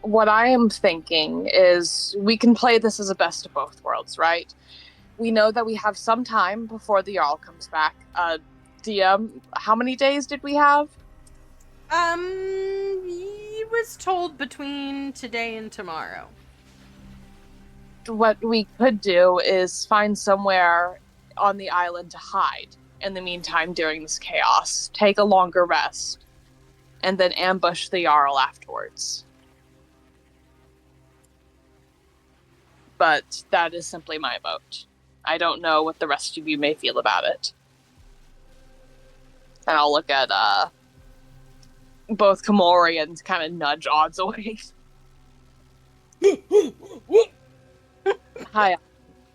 What I am thinking is we can play this as a best of both worlds, right? We know that we have some time before the Jarl comes back. DM, how many days did we have? He was told between today and tomorrow. What we could do is find somewhere on the island to hide in the meantime during this chaos, take a longer rest, and then ambush the Jarl afterwards. But that is simply my vote. I don't know what the rest of you may feel about it. And I'll look at both Komori and kind of nudge Odds away. Hi.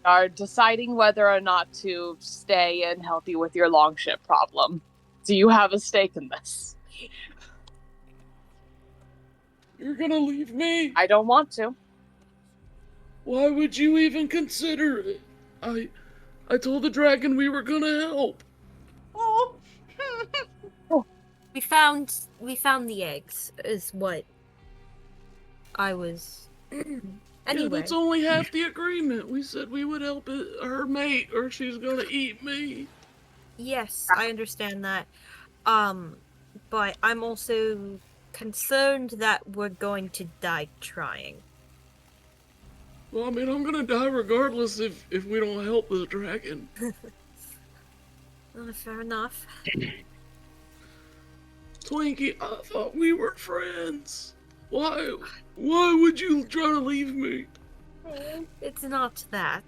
Are deciding whether or not to stay and help you with your longship problem. Do you have a stake in this? You're gonna leave me? I don't want to. Why would you even consider it? I told the dragon we were gonna help. Oh. We found the eggs, is what I was. Anyway. Yeah, that's only half the agreement. We said we would help her mate, or she's gonna eat me. Yes, I understand that. But I'm also concerned that we're going to die trying. Well, I mean, I'm gonna die regardless if we don't help the dragon. Fair enough. Twinkie, I thought we were friends. Why would you try to leave me? It's not that.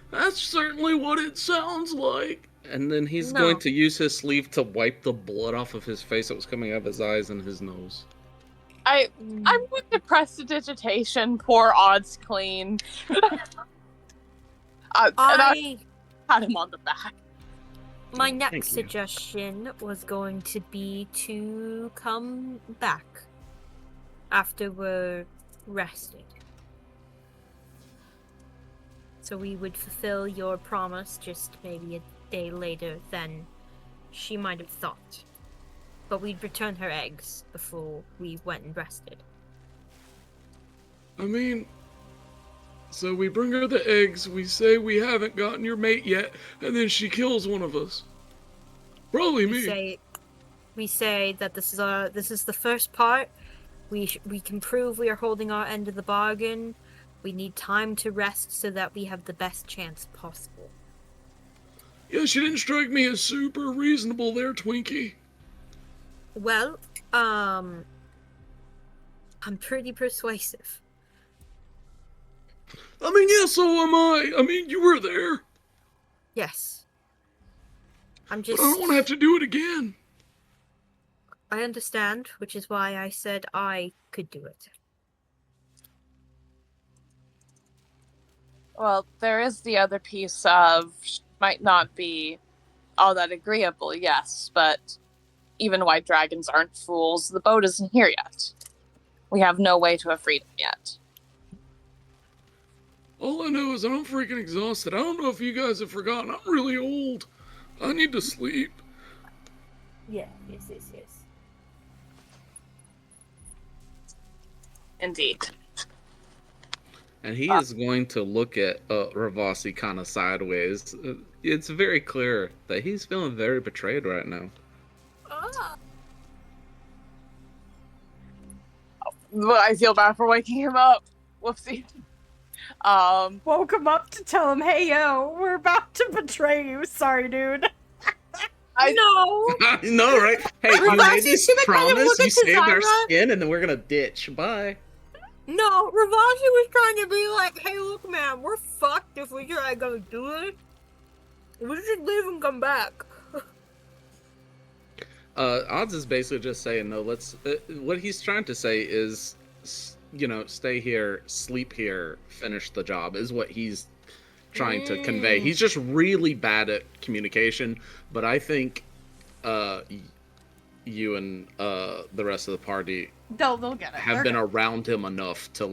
That's certainly what it sounds like. And then he's No. going to use his sleeve to wipe the blood off of his face that was coming out of his eyes and his nose. I'm going to prestidigitation, pour Odds clean. And I pat him on the back. My Thank next you. suggestion was going to be to come back after we're rested. so we would fulfill your promise just maybe a day later than she might have thought. But we'd return her eggs before we went and rested. I mean, so we bring her the eggs, we say we haven't gotten your mate yet, and then she kills one of us. Probably me. We say that this is the first part. We can prove we are holding our end of the bargain. We need time to rest so that we have the best chance possible. Yeah, she didn't strike me as super reasonable there, Twinkie. Well, I'm pretty persuasive. I mean, yeah, so am I. I mean, you were there. Yes. But I don't want to have to do it again. I understand, which is why I said I could do it. Well, there is the other piece of might not be all that agreeable, yes, but even white dragons aren't fools. The boat isn't here yet. We have no way to have freedom yet. All I know is I'm freaking exhausted. I don't know if you guys have forgotten. I'm really old. I need to sleep. Yeah, yes. Indeed. And he is going to look at Ravasi kind of sideways. It's very clear that he's feeling very betrayed right now. I feel bad for waking him up. Whoopsie. Woke him up to tell him, hey, yo, we're about to betray you. Sorry, dude. I know. No, right? Hey, you Ravasi made this should've kind of promise, looked you at saved our Zara. skin, and then we're gonna ditch. Bye. No, Ravasi was trying to be like, hey, look, man, we're fucked if we try to go do it. We should leave and come back. Odds is basically just saying, no, let's... what he's trying to say is, stay here, sleep here, finish the job, is what he's trying to convey. He's just really bad at communication, but I think you and the rest of the party They'll get it. have been around him enough to,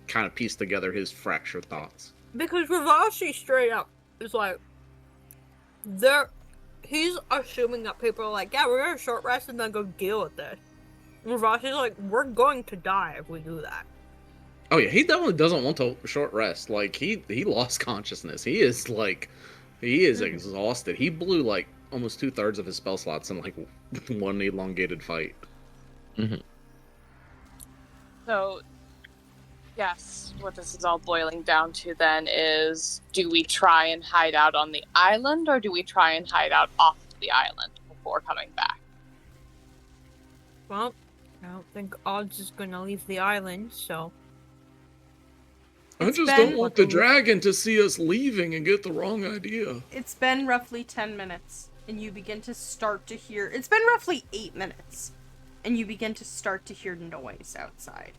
kind of piece together his fractured thoughts. Because Ravasi straight up is like, he's assuming that people are like, yeah, we're gonna short rest and then go deal with this. Ravasi's like, we're going to die if we do that. Oh yeah, he definitely doesn't want to short rest. He lost consciousness. He is exhausted. He blew almost 2/3 of his spell slots in one elongated fight. Mm-hmm. So, yes, what this is all boiling down to then is, do we try and hide out on the island, or do we try and hide out off the island before coming back? Well, I don't think Odds is gonna leave the island, so... I just don't want the dragon to see us leaving and get the wrong idea. It's been roughly 10 minutes, and you begin to start to hear... It's been roughly 8 minutes, and you begin to start to hear noise outside.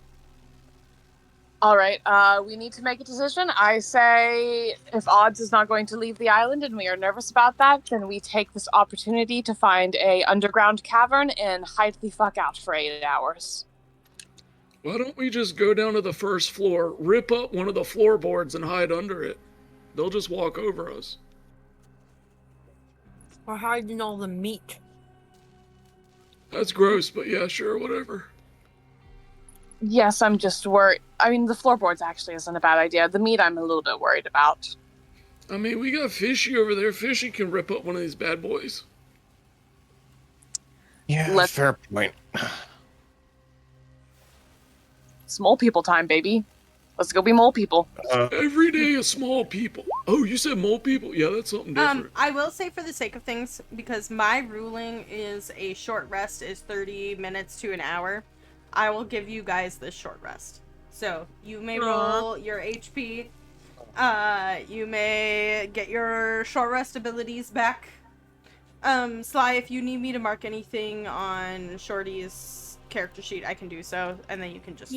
Alright, we need to make a decision. I say, if Odds is not going to leave the island and we are nervous about that, then we take this opportunity to find a underground cavern and hide the fuck out for 8 hours. Why don't we just go down to the first floor, rip up one of the floorboards, and hide under it? They'll just walk over us. We're hiding all the meat. That's gross, but yeah, sure, whatever. Yes, I'm just worried. I mean, the floorboards actually isn't a bad idea. The meat I'm a little bit worried about. I mean, we got Fishy over there. Fishy can rip up one of these bad boys. Yeah, fair point. It's mole people time, baby. Let's go be mole people. Every day is small people. Oh, you said mole people? Yeah, that's something different. I will say, for the sake of things, because my ruling is a short rest is 30 minutes to an hour, I will give you guys this short rest. So, you may roll your HP. You may get your short rest abilities back. Sly, if you need me to mark anything on Shorty's character sheet, I can do so, and then you can just...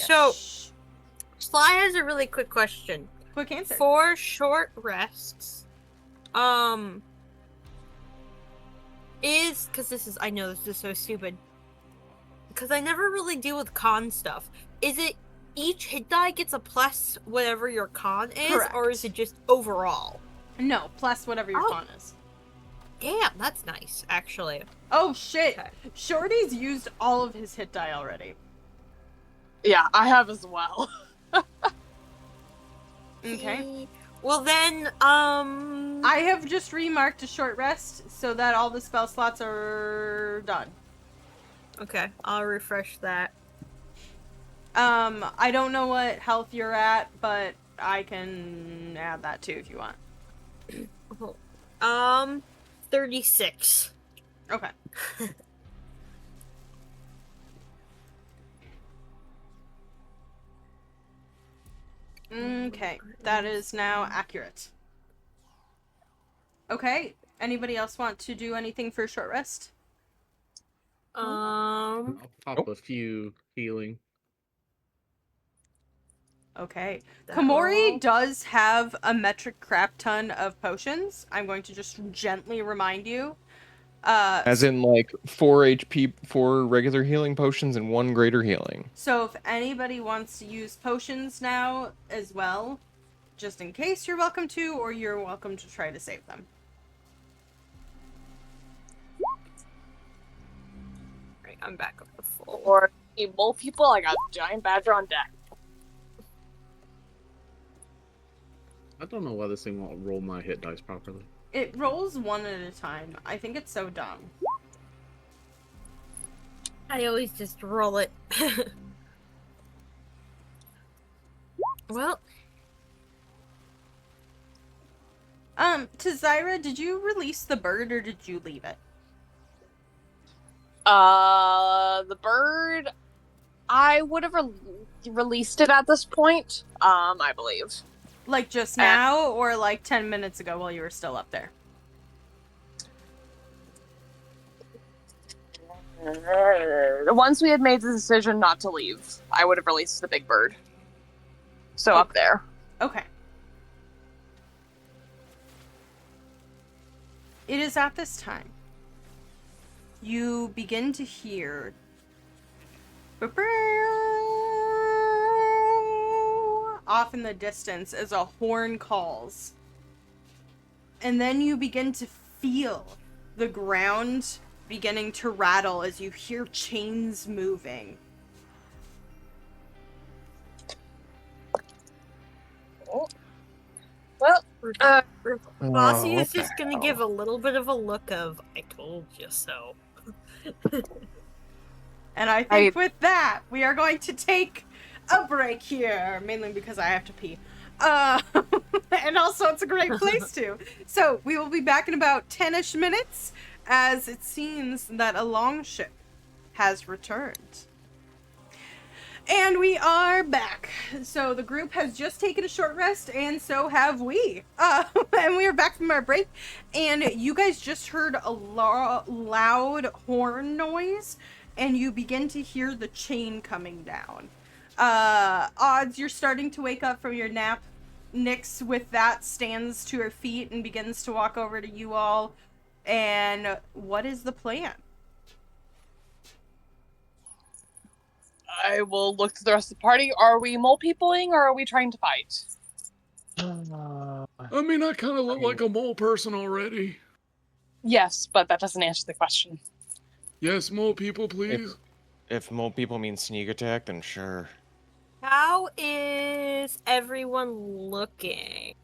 So, Sly has a really quick question. Quick answer. For short rests, because I know this is so stupid, because I never really deal with con stuff. Is it each hit die gets a plus whatever your con is, Correct. or is it just overall? No, plus whatever your Oh. con is. Damn, that's nice, actually. Oh shit! Okay. Shorty's used all of his hit die already. Yeah, I have as well. Okay. Well then, I have just remarked a short rest so that all the spell slots are done. Okay, I'll refresh that. I don't know what health you're at, but I can add that too if you want. 36. Okay. Okay, that is now accurate. Okay, anybody else want to do anything for a short rest? I'll pop a few healing. Okay. that Komori all? does have a metric crap ton of potions. I'm going to just gently remind you. As in, like, 4 HP, 4 regular healing potions, and 1 greater healing. So if anybody wants to use potions now as well, just in case, you're welcome to, or you're welcome to try to save them. Right, I'm back up to full. Or mole people, I got giant badger on deck. I don't know why this thing won't roll my hit dice properly. It rolls one at a time. I think it's so dumb. I always just roll it. Well, To Zyra, did you release the bird or did you leave it? The bird, I would have released it at this point, I believe. Like just now, or like 10 minutes ago while you were still up there? Once we had made the decision not to leave, I would have released the big bird. So up there. Okay. It is at this time you begin to hear off in the distance as a horn calls. And then you begin to feel the ground beginning to rattle as you hear chains moving. Well, Bossy Oh, is just what the gonna give a hell? little bit of a look of, I told you so. And I think with that, we are going to take a break here, mainly because I have to pee. And also it's a great place to. So we will be back in about 10-ish minutes, as it seems that a longship has returned. And we are back. So the group has just taken a short rest, and so have we. And we are back from our break, and you guys just heard a loud horn noise, and you begin to hear the chain coming down. Odds, you're starting to wake up from your nap. Nyx, with that, stands to her feet and begins to walk over to you all. And what is the plan? I will look to the rest of the party. Are we mole peopling or are we trying to fight? I mean, I kind of look like a mole person already. Yes, but that doesn't answer the question. Yes, mole people, please. If mole people mean sneak attack, then sure. How is everyone looking?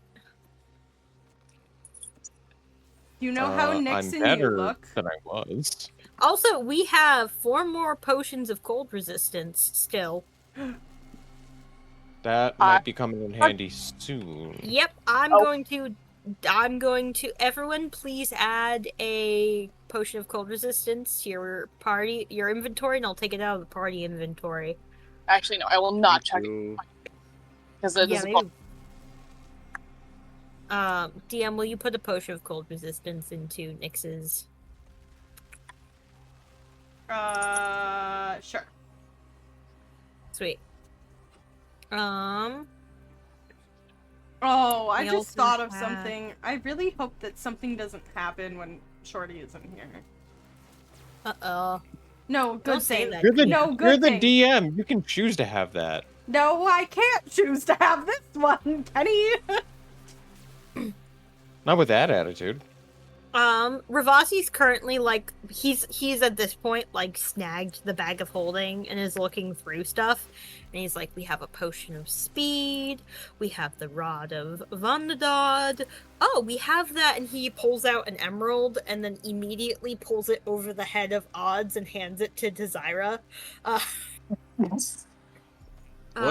You know how Nyx I'm and you better look? than I was. Also, we have 4 more potions of cold resistance still. That might be coming in handy soon. Yep, I'm going to everyone please add a potion of cold resistance to your inventory, and I'll take it out of the party inventory. Actually, no, I will not check it. Because it is DM, will you put a potion of cold resistance into Nyx's? Sure. Sweet. Oh, I We just also thought of have- something. I really hope that something doesn't happen when Shorty isn't here. Uh-oh. No, good Don't say thing. that. You're the, No, you're good the thing. DM. You can choose to have that. No, I can't choose to have this one, Kenny. Not with that attitude. Ravasi's currently like he's at this point like snagged the bag of holding and is looking through stuff, and he's like, we have a potion of speed, we have the rod of Vandadad. Oh, we have that, and he pulls out an emerald and then immediately pulls it over the head of Odds and hands it to Desira. What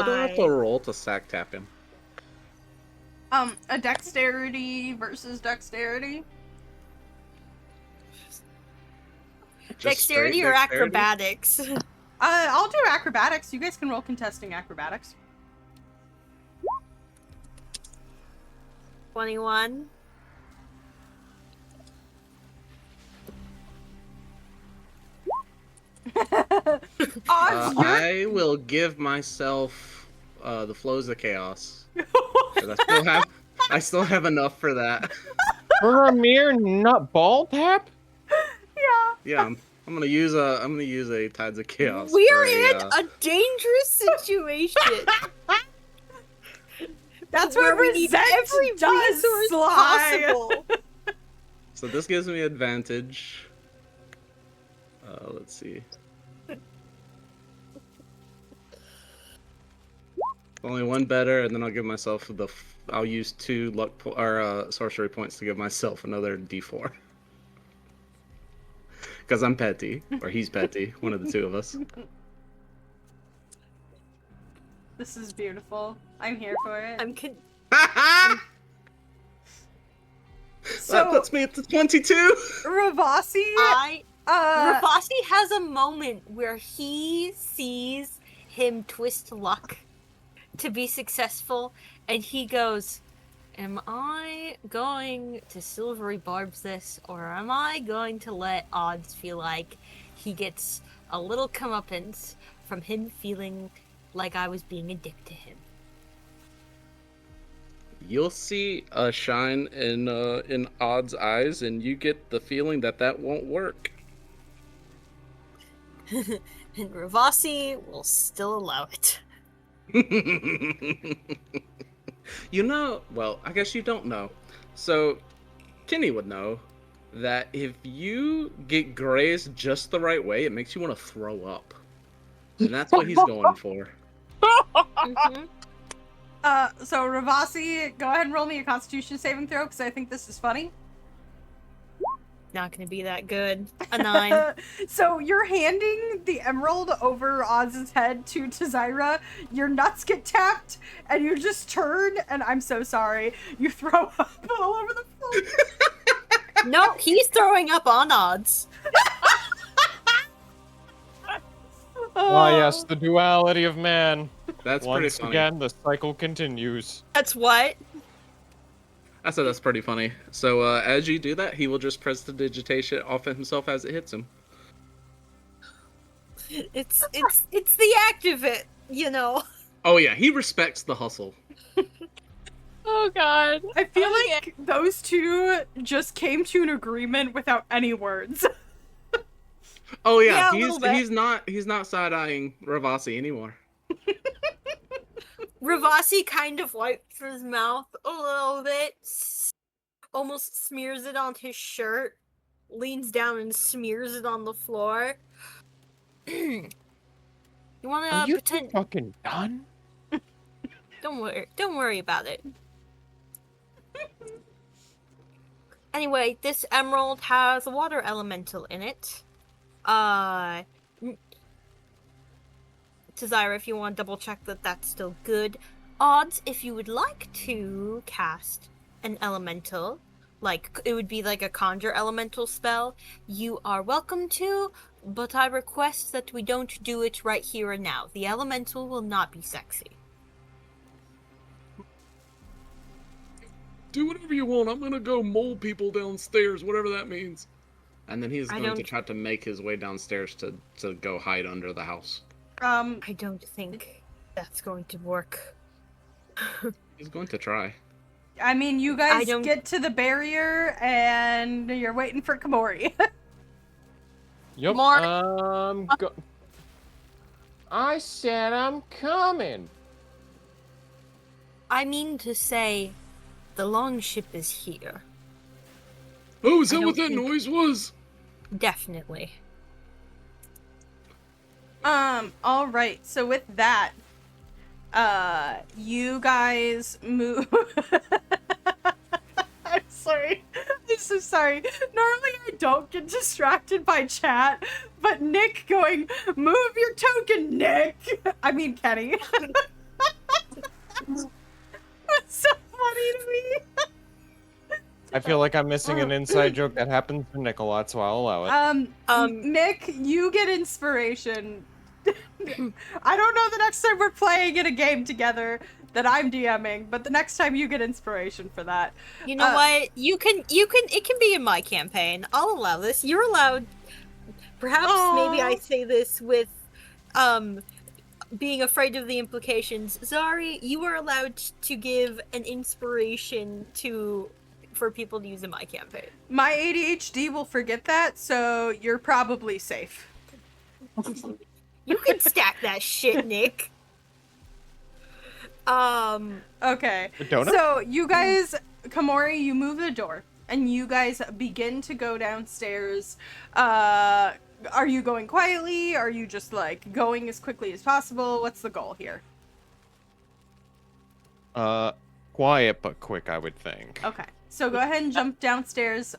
do I have to roll to sack tap him? A dexterity versus dexterity. Just Dexterity straight or dexterity? acrobatics? I'll do acrobatics. You guys can roll contesting acrobatics. 21. Odds, I will give myself the flows of chaos. 'Cause I still have enough for that. For a mere nut ball tap? yeah. Yeah, I'm gonna use a tides of chaos. We're for in a dangerous situation. That's where where we need resent every does resource slide. possible. So this gives me advantage. Let's see. Only one better, and then I'll give myself I'll use 2 luck or sorcery points to give myself another D4. Because I'm petty, or he's petty, one of the two of us. This is beautiful. I'm here for it. That So, puts me at the 22. Ravasi, Rafasi has a moment where he sees him twist luck to be successful, and he goes, am I going to silvery barbs this, or am I going to let Odds feel like he gets a little comeuppance from him feeling like I was being a dick to him? You'll see a shine in Odd's eyes, and you get the feeling that won't work. And Ravasi will still allow it. You know, well, I guess you don't know. So, Kenny would know that if you get grazed just the right way, it makes you want to throw up. And that's what he's going for. Mhm. So Ravasi, go ahead and roll me a Constitution saving throw, because I think this is funny. Not gonna be that good. A 9. So you're handing the emerald over Oz's head to Tazira, your nuts get tapped, and you just turn, and I'm so sorry, you throw up all over the floor. No, he's throwing up on Odds. Ah, yes, the duality of man. That's pretty Once funny. again, the cycle continues. That's what? I said that's pretty funny. So as you do that, he will just prestidigitation off of himself as it hits him. It's the act of it, you know. Oh yeah, he respects the hustle. Oh god. I feel like those two just came to an agreement without any words. Oh yeah, Yeah, a little bit. he's not side-eyeing Ravasi anymore. Ravasi kind of wipes his mouth a little bit, almost smears it on his shirt, leans down and smears it on the floor. You wanna Are you pretend? fucking done? Don't worry about it. Anyway, this emerald has a water elemental in it. Tazira, if you want to double check that that's still good. Odds, if you would like to cast an elemental, like it would be like a conjure elemental spell, you are welcome to, but I request that we don't do it right here and now. The elemental will not be sexy. Do whatever you want. I'm gonna go mole people downstairs, whatever that means. And then he's I going to don't- try to make his way downstairs to go hide under the house. I don't think that's going to work. He's going to try. I mean, you I guys don't- get to the barrier, and you're waiting for Kamori. Yup. More- I said I'm coming. I mean to say, the longship is here. Oh, is I that what don't that think- noise was? Definitely. All right. So with that, you guys move. I'm sorry. I'm so sorry. Normally I don't get distracted by chat, but Nick going, move your token, Nick. I mean, Kenny. That's so funny to me. I feel like I'm missing an inside joke that happens to Nick a lot, so I'll allow it. Nick, you get inspiration. I don't know the next time we're playing in a game together that I'm DMing, but the next time you get inspiration for that. You know what? You can, it can be in my campaign. I'll allow this. You're allowed. Perhaps maybe I say this with, being afraid of the implications. Zari, you are allowed to give an inspiration for people to use in my campaign. My ADHD will forget that, so you're probably safe. You can stack that shit, Nick. Okay. Donut? So you guys, Komori, you move the door, and you guys begin to go downstairs. Are you going quietly? Are you just like going as quickly as possible? What's the goal here? Quiet but quick, I would think. Okay. So go ahead and jump downstairs.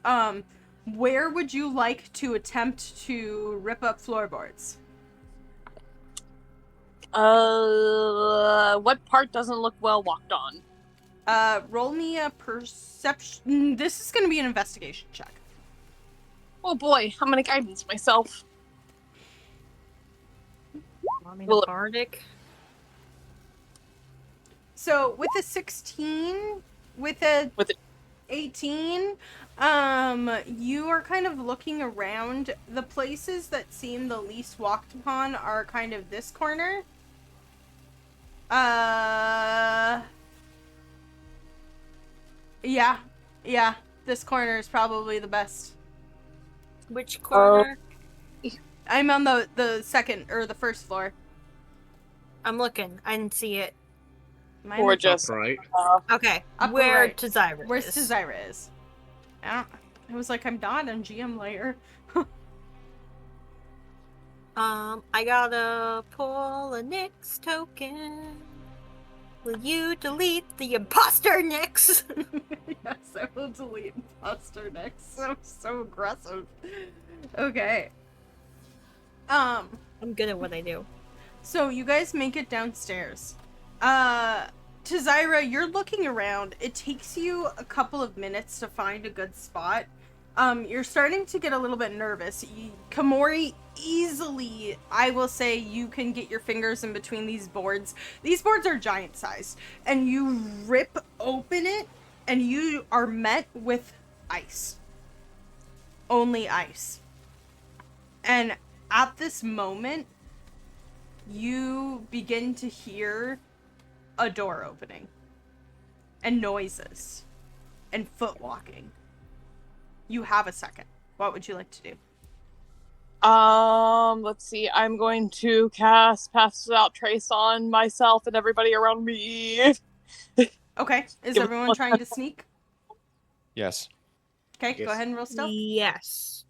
Where would you like to attempt to rip up floorboards? What part doesn't look well walked on? Roll me a perception. This is going to be an investigation check. Oh boy, I'm gonna guidance myself. Want me Well- to bardic? So with a 16, with a With a- 18, you are kind of looking around. The places that seem the least walked upon are kind of this corner. Yeah, this corner is probably the best. Which corner? I'm on the second or the first floor. I'm looking. I didn't see it. Mine Or is just Right. Okay. Upper Where right. Tizira where's is. Tizira is. I was like, I'm not on GM layer. I gotta pull a Nyx token. Will you delete the imposter Nyx? Yes, I will delete imposter next. So aggressive. Okay. I'm good at what I do. So you guys make it downstairs. Tizira, you're looking around. It takes you a couple of minutes to find a good spot. You're starting to get a little bit nervous. Komori, easily, I will say you can get your fingers in between these boards. These boards are giant sized. And you rip open it, and you are met with ice. Only ice. And at this moment, you begin to hear a door opening. And noises. And foot walking. You have a second. What would you like to do? Let's see. I'm going to cast Pass Without Trace on myself and everybody around me. Okay. Is Give it everyone one trying to sneak? Yes. Okay, Yes. go ahead and roll stealth. Yes.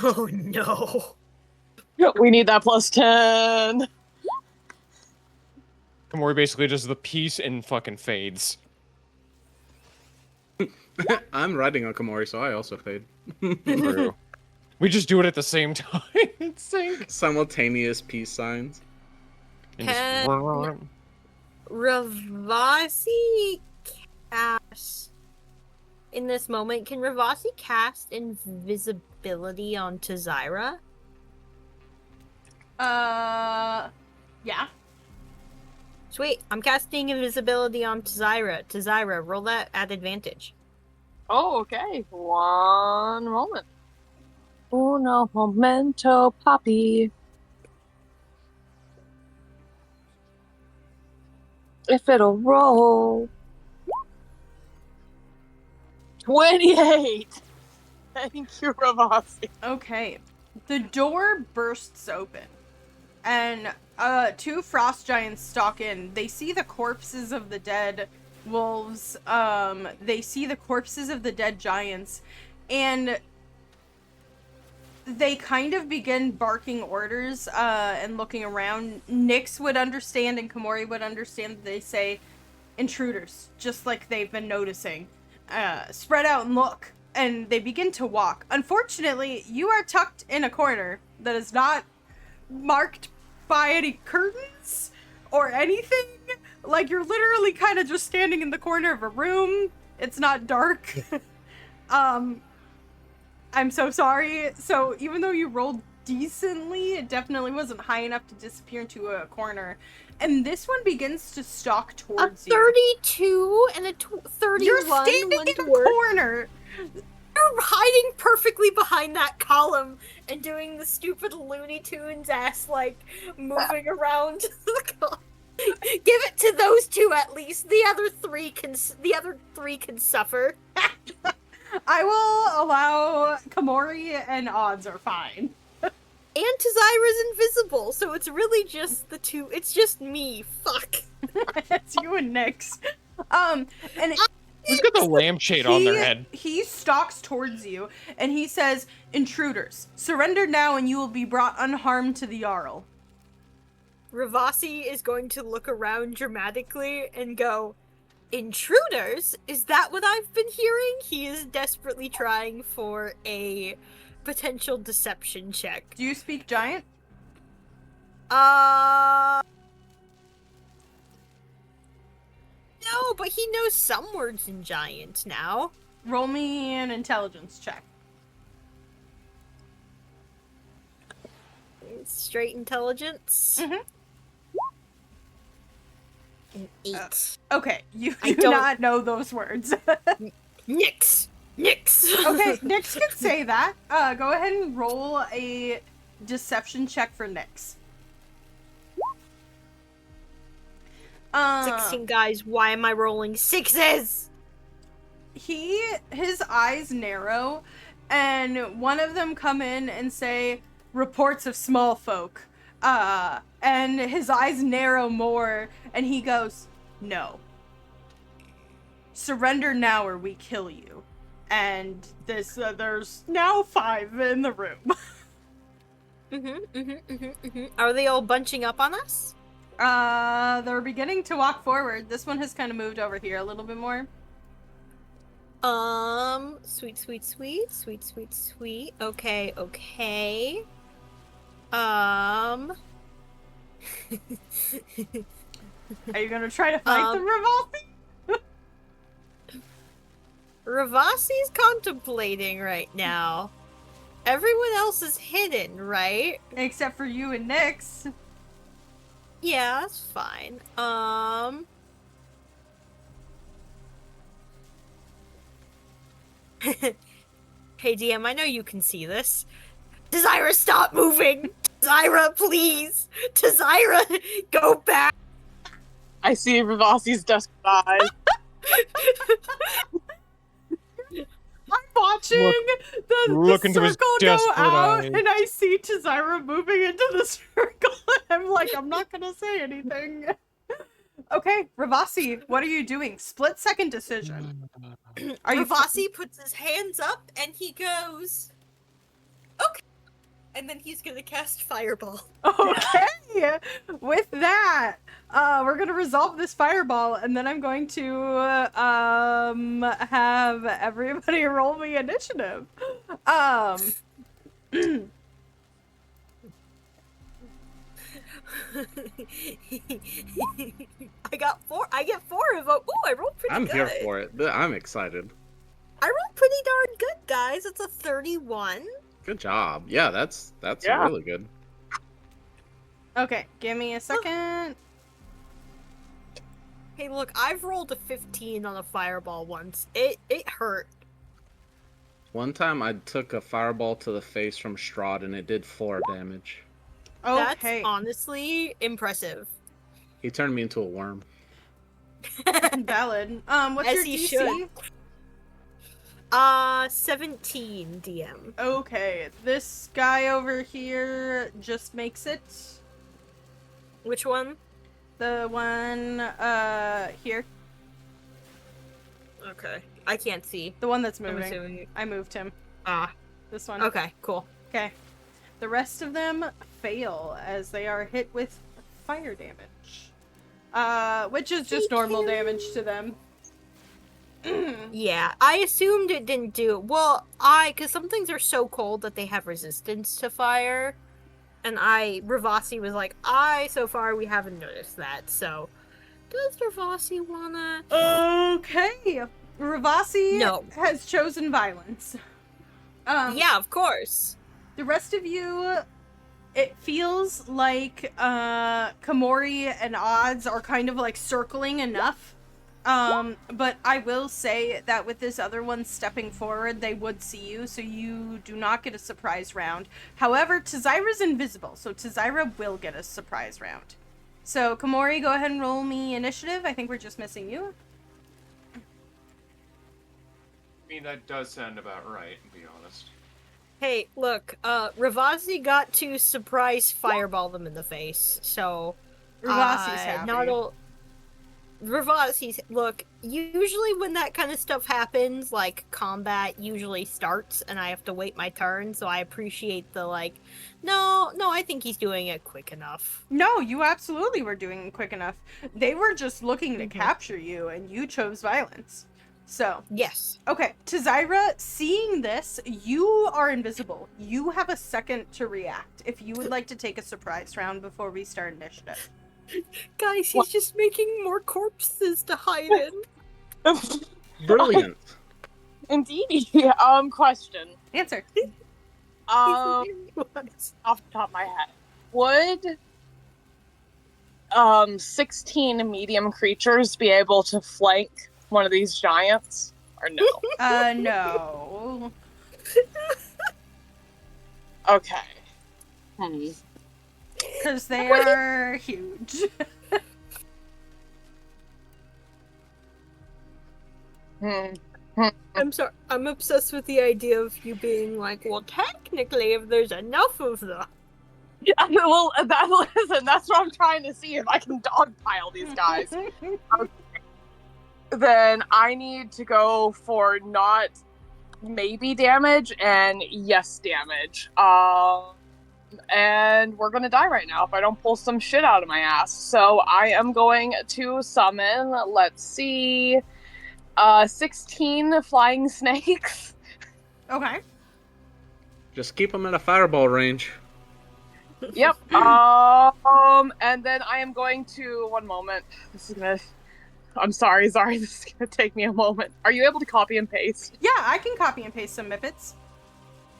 Oh no. We need that plus 10. Komori basically does the piece and fucking fades. I'm riding on Komori, so I also fade. True. We just do it at the same time. It's sync. Simultaneous peace signs. And just Can- run. Ravasi cast in this moment. Can Ravasi cast invisibility on Tizira? Yeah. Sweet. I'm casting invisibility on Tizira. Tizira, roll that at advantage. Oh, okay. One moment. Uno momento, Poppy. If it'll roll. 28! Thank you, Ravasi. Okay. The door bursts open. And two frost giants stalk in. They see the corpses of the dead wolves. They see the corpses of the dead giants, and they kind of begin barking orders and looking around. Nyx would understand and Komori would understand that they say intruders, just like they've been noticing. Spread out and look. And they begin to walk. Unfortunately, you are tucked in a corner that is not marked by any curtains or anything. Like, you're literally kind of just standing in the corner of a room. It's not dark. I'm so sorry. So even though you rolled decently, it definitely wasn't high enough to disappear into a corner. And this one begins to stalk towards you. 32 and a 31. You're standing in a corner. You're hiding perfectly behind that column and doing the stupid Looney Tunes ass, like, moving around the column. Give it to those two at least. The other three can suffer. I will allow Komori and Odds are fine. And Tazira's invisible, so it's really just the two. It's just me. Fuck. It's you and Nyx. And Who's got the lampshade on their head? He stalks towards you, and he says, "Intruders, surrender now and you will be brought unharmed to the Jarl." Ravasi is going to look around dramatically and go, "Intruders? Is that what I've been hearing?" He is desperately trying for a potential deception check. Do you speak giant? No, but he knows some words in giant now. Roll me an intelligence check. Straight intelligence. Mhm. An 8. Okay, you I do don't- not know those words. Nyx! Okay, Nyx can say that. Go ahead and roll a deception check for Nyx. 16 guys, why am I rolling 6s? His eyes narrow, and one of them come in and say, "Reports of small folk." And his eyes narrow more, and he goes, "No. Surrender now or we kill you." And there's now 5 in the room. Are they all bunching up on us? They're beginning to walk forward. This one has kind of moved over here a little bit more. Sweet. Okay. Are you gonna try to fight them, Revolting? Ravasi's contemplating right now. Everyone else is hidden, right? Except for you and Nyx. Yeah, that's fine. Hey DM, I know you can see this. Tazira, stop moving! Tazira, please! Tazira, go back! I see Ravasi's desperate eyes. I'm watching look the into his circle go desperate out, eyes. and I see Tazira moving into the circle, and I'm like, I'm not gonna say anything. Okay, Ravasi, what are you doing? Split second decision. Are you Ravasi puts his hands up and he goes, okay. And then he's gonna cast Fireball. Okay! With that, we're gonna resolve this fireball, and then I'm going to have everybody roll me initiative. I get 4 of them. Ooh, I rolled pretty I'm good. here for it. I'm excited. I rolled pretty darn good, guys. It's a 31. Good job. Yeah, that's Yeah. really good. Okay, give me a second. Hey, look, I've rolled a 15 on a fireball once. It hurt. One time I took a fireball to the face from Strahd and it did 4 damage. That's Okay. honestly impressive. He turned me into a worm. Valid. What's As your he DC? should. 17 DM. Okay, this guy over here just makes it. Which one? The one, here. Okay. I can't see. The one that's I'm moving. assuming. I moved him. Ah. This one. Okay, cool. Okay. The rest of them fail as they are hit with fire damage. Which is just normal damage to them. Yeah, I assumed it didn't do it. Well, because some things are so cold that they have resistance to fire. And Ravasi was like, so far we haven't noticed that, so. Does Ravasi wanna? Okay. Ravasi No. has chosen violence. Yeah, of course. The rest of you, it feels like Komori and Odds are kind of like circling enough. But I will say that with this other one stepping forward, they would see you, so you do not get a surprise round. However, Tazira's invisible, so Tazira will get a surprise round. So, Komori, go ahead and roll me initiative. I think we're just missing you. I mean, that does sound about right, to be honest. Hey, look, Ravasi got to surprise fireball them in the face, so... Ravasi's happy. Ravasi's... Look, usually when that kind of stuff happens, like, combat usually starts, and I have to wait my turn, so I appreciate the, like, no, I think he's doing it quick enough. No, you absolutely were doing it quick enough. They were just looking to capture you, and you chose violence. So. Yes. Okay, Tazira, seeing this, you are invisible. You have a second to react if you would like to take a surprise round before we start initiative. Guys, he's just making more corpses to hide in. Brilliant. Indeed. Question. Answer. Off the top of my head, would 16 medium creatures be able to flank one of these giants, or no? No. Okay. Because they are huge. I'm sorry. I'm obsessed with the idea of you being like, well, technically, if there's enough of them. Yeah, well, listen, that's what I'm trying to see if I can dogpile these guys. Okay. Then I need to go for not maybe damage and yes damage. And we're gonna die right now if I don't pull some shit out of my ass. So I am going to summon, let's see, 16 flying snakes. Okay. Just keep them in a fireball range. Yep. And then I am going to, one moment. I'm sorry, Zari, this is gonna take me a moment. Are you able to copy and paste? Yeah, I can copy and paste some Mippets.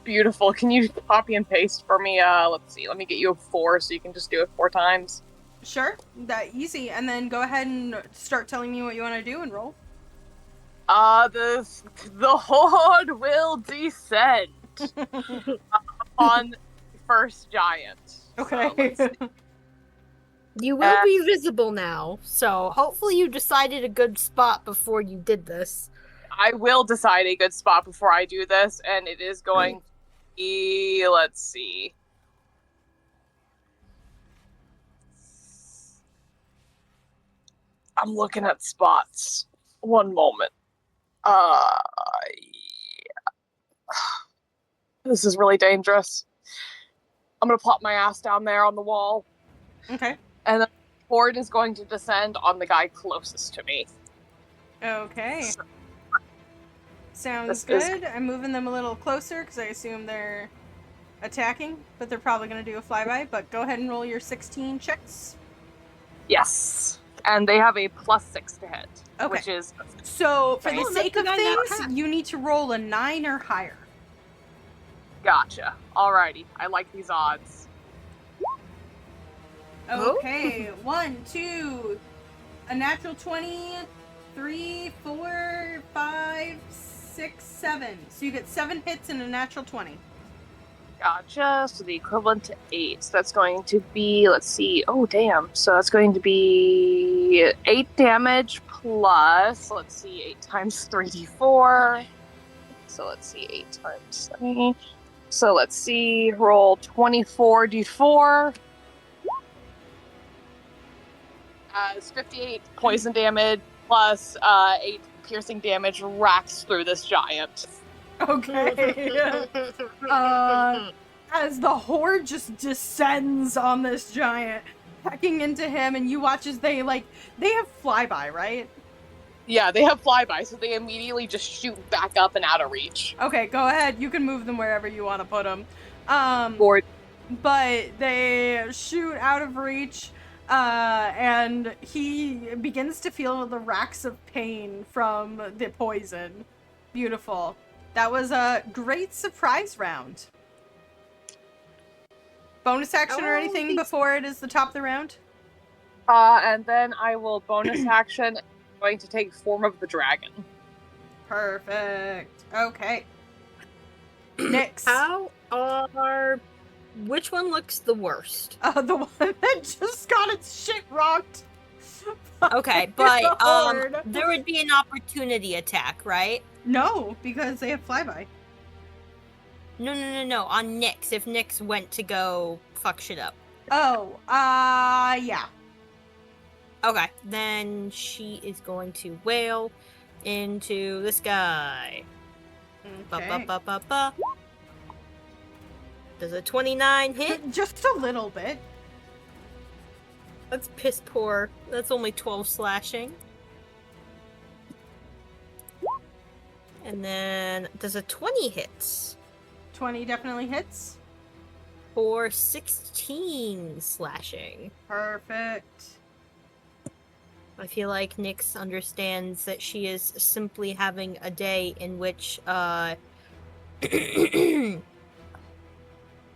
Beautiful. Can you copy and paste for me? Let's see. Let me get you a 4 so you can just do it 4 times. Sure, that easy. And then go ahead and start telling me what you want to do and roll. The horde will descend upon the first giant. Okay. So You will be visible now, so hopefully you decided a good spot before you did this. I will decide a good spot before I do this, and it is going to be, let's see. I'm looking at spots. One moment. Yeah. This is really dangerous. I'm gonna plop my ass down there on the wall. Okay. And the horde is going to descend on the guy closest to me. Okay. Sounds This good. I'm moving them a little closer because I assume they're attacking, but they're probably going to do a flyby. But go ahead and roll your 16 checks. Yes. And they have a +6 to hit. Okay. Which is... So, for the Oh, sake of that's the guy that things, passed. you need to roll a 9 or higher. Gotcha. Alrighty. I like these odds. Okay. 1, 2, a natural 20, 3, 4, 5, 6, 7. So you get 7 hits and a natural 20. Gotcha. So the equivalent to 8. So that's going to be, let's see. Oh, damn. So that's going to be 8 damage plus, let's see, 8 times 3d4. So let's see, 8 times 3. So let's see, roll 24d4. as 58 poison damage plus 8 piercing damage racks through this giant. Okay. As the horde just descends on this giant, hacking into him, and you watch as they have flyby, right? Yeah, they have flyby, so they immediately just shoot back up and out of reach. Okay, go ahead. You can move them wherever you want to put them. Board. But they shoot out of reach, and he begins to feel the racks of pain from the poison. Beautiful. That was a great surprise round. Bonus action or anything before it is the top of the round? And then I will bonus action, going to take form of the dragon. Perfect. Okay. Next. Which one looks the worst? The one that just got its shit rocked. Okay, but there would be an opportunity attack, right? No, because they have flyby. No. On Nyx, if Nyx went to go fuck shit up. Oh, yeah. Okay, then she is going to wail into this guy. Okay. Ba. Does a 29 hit? Just a little bit. That's piss poor. That's only 12 slashing. And then does a 20 hits? 20 definitely hits. For 16 slashing. Perfect. I feel like Nyx understands that she is simply having a day in which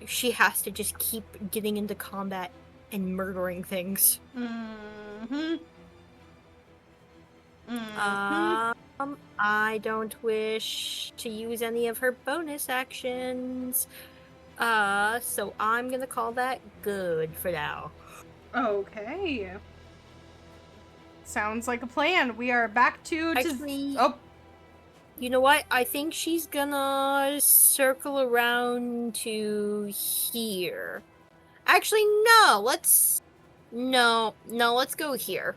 she has to just keep getting into combat and murdering things. I don't wish to use any of her bonus actions. So I'm gonna call that good for now. Okay. Sounds like a plan. We are back to... Actually, Oh, you know what? I think she's gonna circle around to here. Actually, no. Let's go here.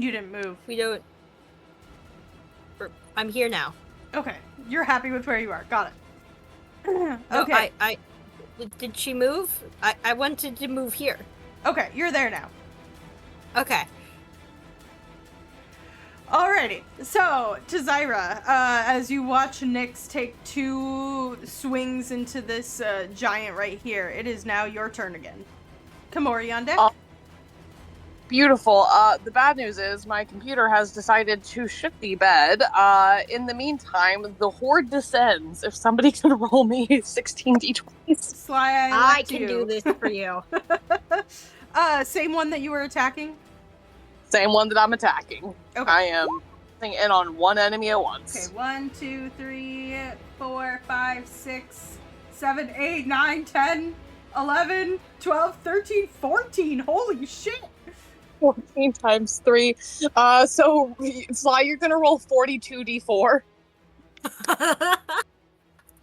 you didn't move. We don't. I'm here now. Okay. You're happy with where you are. Got it. No, Okay. I did she move? I wanted to move here. Okay, you're there now. Okay. Alrighty, so to Zyra, as you watch Nyx take 2 swings into this giant right here, it is now your turn again. Komori on deck. Beautiful. The bad news is my computer has decided to shit the bed. In the meantime, the horde descends. If somebody could roll me 16 d20s. Sly, I can do this for you. Same one that you were attacking? Same one that I'm attacking. Okay. I am focusing in on one enemy at once. Okay, 1, 2, 3, 4, 5, 6, 7, 8, 9, 10, 11, 12, 13, 14. Holy shit! 14 times 3. So, Sly, you're gonna roll 42 d4. And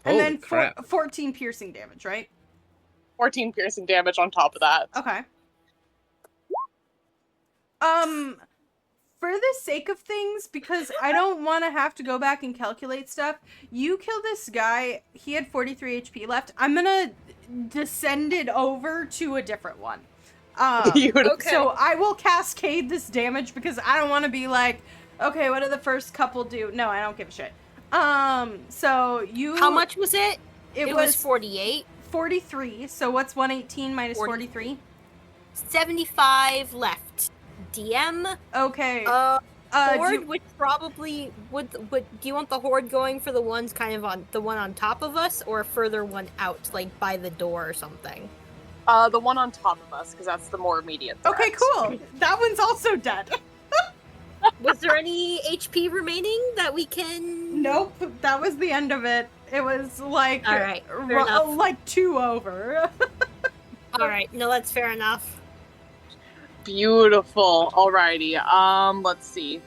Holy then crap. 14 piercing damage, right? 14 piercing damage on top of that. Okay. For the sake of things, because I don't want to have to go back and calculate stuff, you kill this guy, he had 43 HP left. I'm gonna descend it over to a different one. Okay. So I will cascade this damage because I don't want to be like, okay, what do the first couple do? No, I don't give a shit. So you... How much was it? It was 48. 43, so what's 118 minus 43? 75 left. DM. Okay. Horde would probably would do you want the horde going for the ones kind of on the one on top of us or a further one out, like by the door or something? The one on top of us, because that's the more immediate threat. Okay, cool. That one's also dead. Was there any HP remaining that we can? Nope, that was the end of it. It was like, All right, fair enough. like 2 over. All right, no, that's fair enough. Beautiful. Alrighty. Let's see.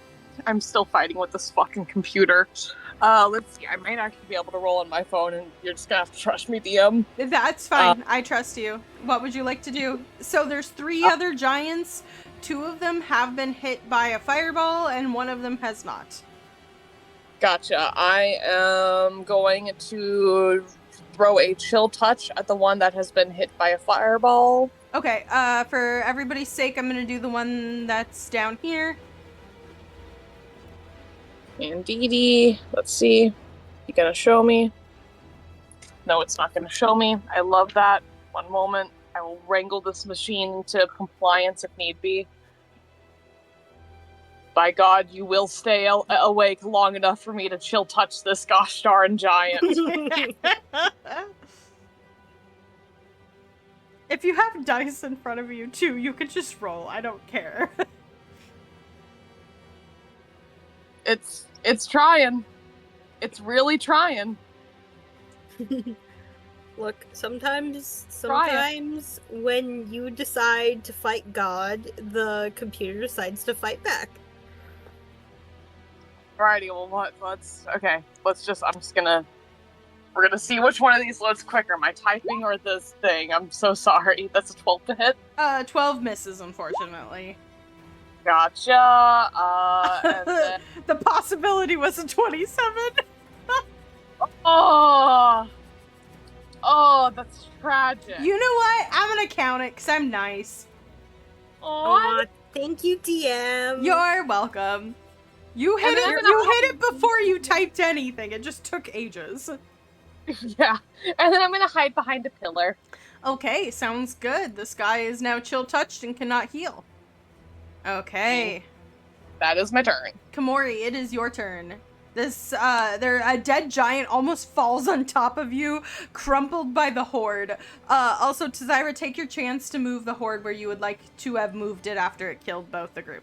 I'm still fighting with this fucking computer. Let's see. I might actually be able to roll on my phone, and you're just gonna have to trust me, DM. That's fine. I trust you. What would you like to do? So there's 3 other giants. 2 of them have been hit by a fireball, and 1 of them has not. Gotcha. I am going to throw a chill touch at the one that has been hit by a fireball. Okay, for everybody's sake, I'm gonna do the one that's down here. Indeedy. Let's see. You gonna show me? No, it's not gonna show me. I love that. One moment. I will wrangle this machine into compliance if need be. By God, you will stay awake long enough for me to chill touch this gosh darn giant. If you have dice in front of you too, you could just roll. I don't care. It's trying. It's really trying. Look, sometimes when you decide to fight God, the computer decides to fight back. Alrighty, well, we're gonna see which one of these loads quicker, my typing or this thing. I'm so sorry. That's a 12 to hit. 12 misses, unfortunately. Gotcha. And then... The possibility was a 27. Oh, that's tragic. You know what? I'm gonna count it, because I'm nice. Aw, Thank you, DM. You're welcome. You hit it before you typed anything. It just took ages. yeah. And then I'm gonna hide behind a pillar. Okay, sounds good. This guy is now chill touched and cannot heal. Okay. That is my turn. Komori, it is your turn. This, a dead giant almost falls on top of you, crumpled by the horde. Also, Zari, take your chance to move the horde where you would like to have moved it after it killed both the group.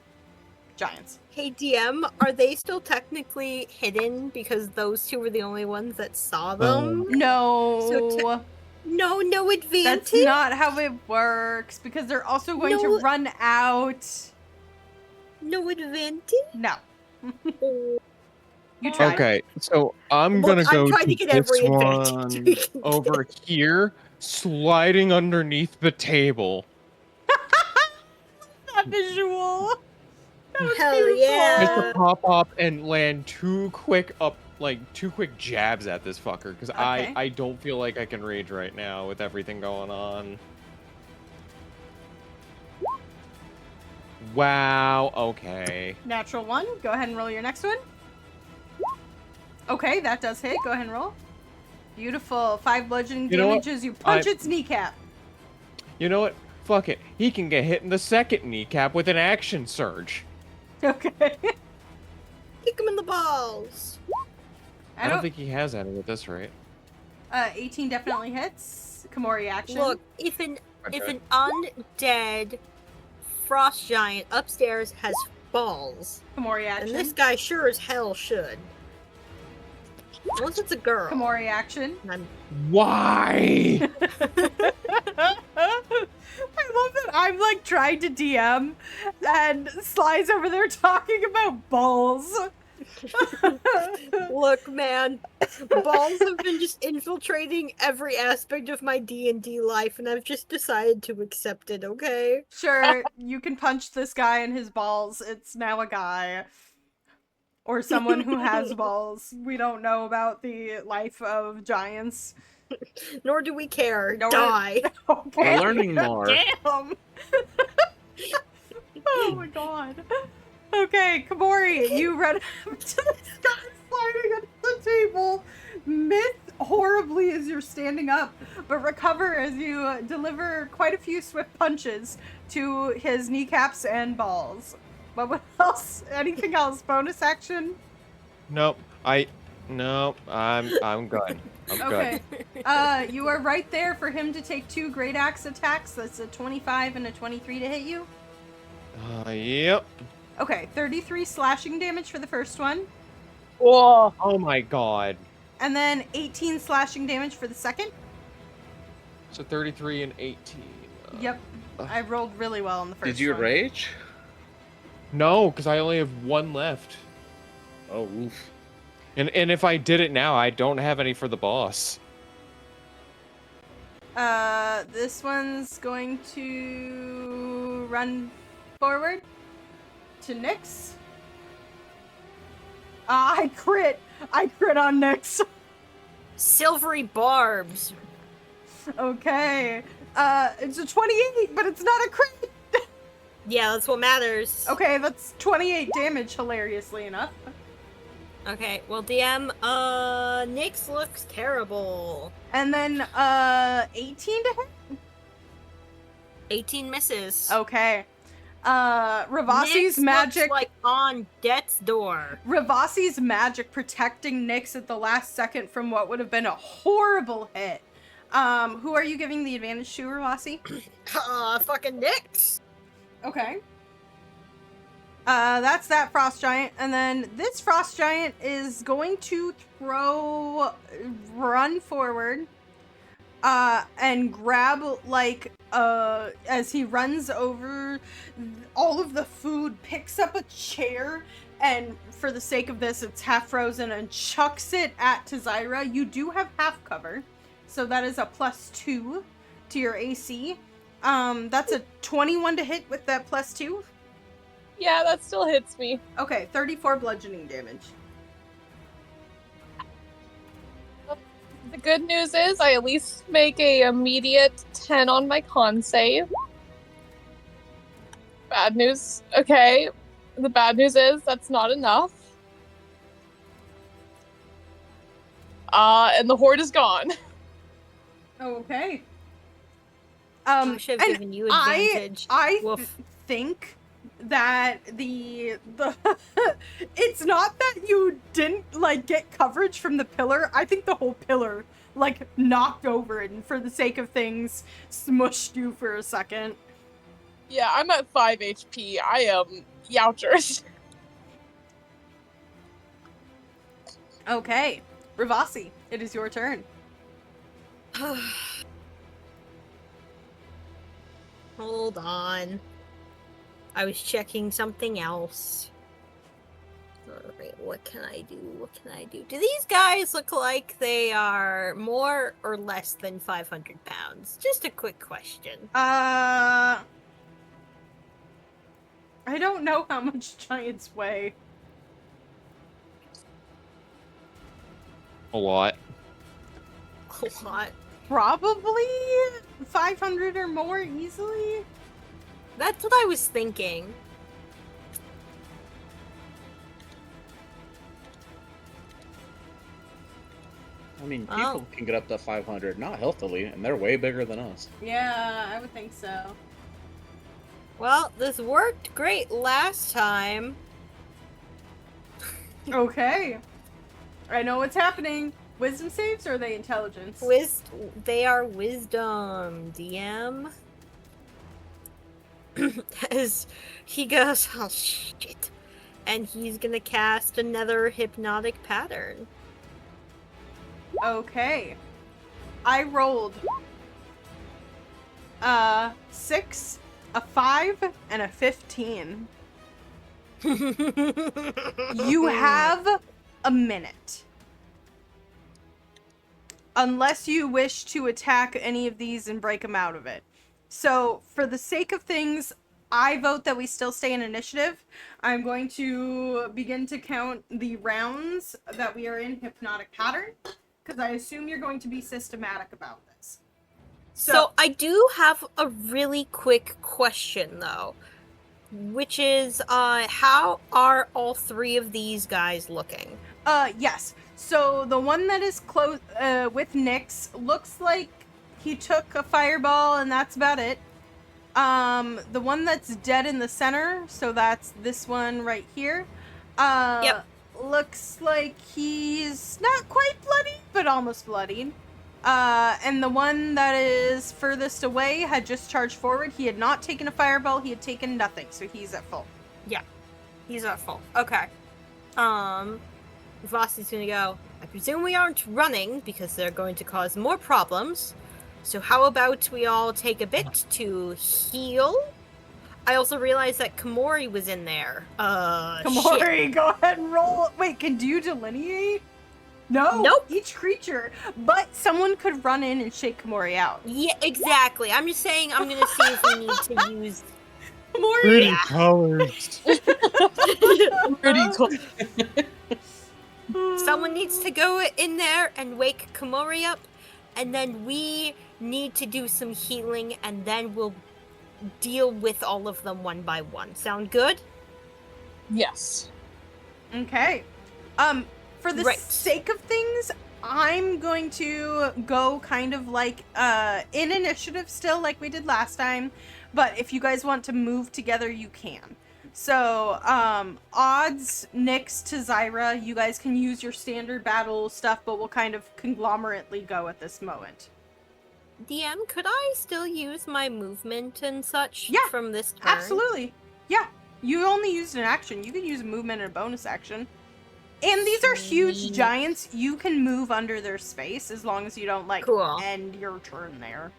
Giants. Hey, DM, are they still technically hidden because those 2 were the only ones that saw them? No. No advantage? That's not how it works, because they're also going to run out. No advantage? No. Oh. You tried. Okay, so I'm gonna go trying to get this every one advantage we can over here, sliding underneath the table. That visual. That was Hell beautiful. yeah. Just to pop up and land 2 quick jabs at this fucker, because Okay. I don't feel like I can rage right now with everything going on. Wow, okay. Natural 1. Go ahead and roll your next one. Okay, that does hit. Go ahead and roll. Beautiful. 5 bludgeoning You know what? damages. You punch its kneecap. You know what? Fuck it. He can get hit in the second kneecap with an action surge. Okay. Kick him in the balls. I don't think he has any at this rate. 18 definitely hits. Komori action. Look, if an undead frost giant upstairs has balls, Komori action. and this guy sure as hell should. Unless it's a girl. Komori action. Why? I love that I'm like trying to DM and Sly's over there talking about balls. Look, man, balls have been just infiltrating every aspect of my D&D life, and I've just decided to accept it, okay? Sure, you can punch this guy in his balls. It's now a guy. Or someone who has balls. We don't know about the life of giants. Nor do we care. Nor- Die. Okay. We're learning more. Damn! Oh my god. Okay, Komori, you run up to this guy sliding under the table. Myth horribly as you're standing up, but recover as you deliver quite a few swift punches to his kneecaps and balls. What else? Anything else? Bonus action? Nope. I'm good. I'm Okay. good. You are right there for him to take 2 great axe attacks. That's a 25 and a 23 to hit you. Yep. Okay, 33 slashing damage for the first one. Whoa. Oh my god. And then 18 slashing damage for the second. So 33 and 18. Yep. I rolled really well on the first Did you one. rage? No, because I only have 1 left. Oh, oof. And if I did it now, I don't have any for the boss. This one's going to run forward to Nyx. I crit on Nyx. Silvery barbs. Okay. It's a 28, but it's not a crit. Yeah, that's what matters. Okay, that's 28 damage, hilariously enough. Okay, well, DM, Nyx looks terrible. And then, 18 to hit? 18 misses. Okay. Ravasi's Nyx magic... looks like on death's door. Ravasi's magic protecting Nyx at the last second from what would have been a horrible hit. Who are you giving the advantage to, Ravasi? Fucking Nyx. Okay. That's that frost giant, and then this frost giant is going to run forward, and grab, like, as he runs over all of the food, picks up a chair, and for the sake of this, it's half frozen, and chucks it at Zari. You do have half cover, so that is a +2 to your AC. That's a 21 to hit with that +2. Yeah, that still hits me. Okay, 34 bludgeoning damage. The good news is I at least make a immediate 10 on my con save. Bad news. Okay. The bad news is that's not enough. And the horde is gone. Okay. I should have and given you advantage. I Woof. think that the it's not that you didn't, like, get coverage from the pillar. I think the whole pillar, like, knocked over and for the sake of things smushed you for a second. Yeah, I'm at 5 HP. I am youchers. Okay. Ravasi, it is your turn. Hold on. I was checking something else. Alright, what can I do? What can I do? Do these guys look like they are more or less than 500 pounds? Just a quick question. I don't know how much giants weigh. A lot. A lot. Probably 500 or more easily. That's what I was thinking. I mean, people can get up to 500, not healthily, and they're way bigger than us. Yeah, I would think so. Well, this worked great last time. Okay. I know what's happening. Wisdom saves, or are they intelligence? They are wisdom, DM. As he goes, oh shit. And he's gonna cast another hypnotic pattern. Okay. I rolled 6, a 5, and a 15. You have a minute. Unless you wish to attack any of these and break them out of it. So, for the sake of things, I vote that we still stay in initiative. I'm going to begin to count the rounds that we are in hypnotic pattern, because I assume you're going to be systematic about this. So I do have a really quick question, though, which is, how are all three of these guys looking? Yes. So the one that is close with Nyx looks like he took a fireball and that's about it. The one that's dead in the center, so that's this one right here. Yep. Looks like he's not quite bloody, but almost bloodied. And the one that is furthest away had just charged forward. He had not taken a fireball, he had taken nothing, so he's at full. Yeah, he's at full. Okay. Vossi's gonna go, I presume we aren't running because they're going to cause more problems. So how about we all take a bit to heal? I also realized that Komori was in there. Shit. Komori, go ahead and roll. Wait, do you delineate? No. Nope. Each creature. But someone could run in and shake Komori out. Yeah, exactly. I'm just saying I'm gonna see if we need to use... Komori! Pretty colors. Pretty cool. Someone needs to go in there and wake Komori up, and then we need to do some healing, and then we'll deal with all of them one by one. Sound good? Yes. Okay. For the Right. sake of things, I'm going to go kind of like in initiative still, like we did last time. But if you guys want to move together, you can. So, odds, Nyx to Zyra, you guys can use your standard battle stuff, but we'll kind of conglomerately go at this moment. DM, could I still use my movement and such Yeah, from this turn? Absolutely. Yeah. You only used an action. You can use a movement and a bonus action. And these are huge Sweet. giants. You can move under their space as long as you don't, like, Cool. end your turn there.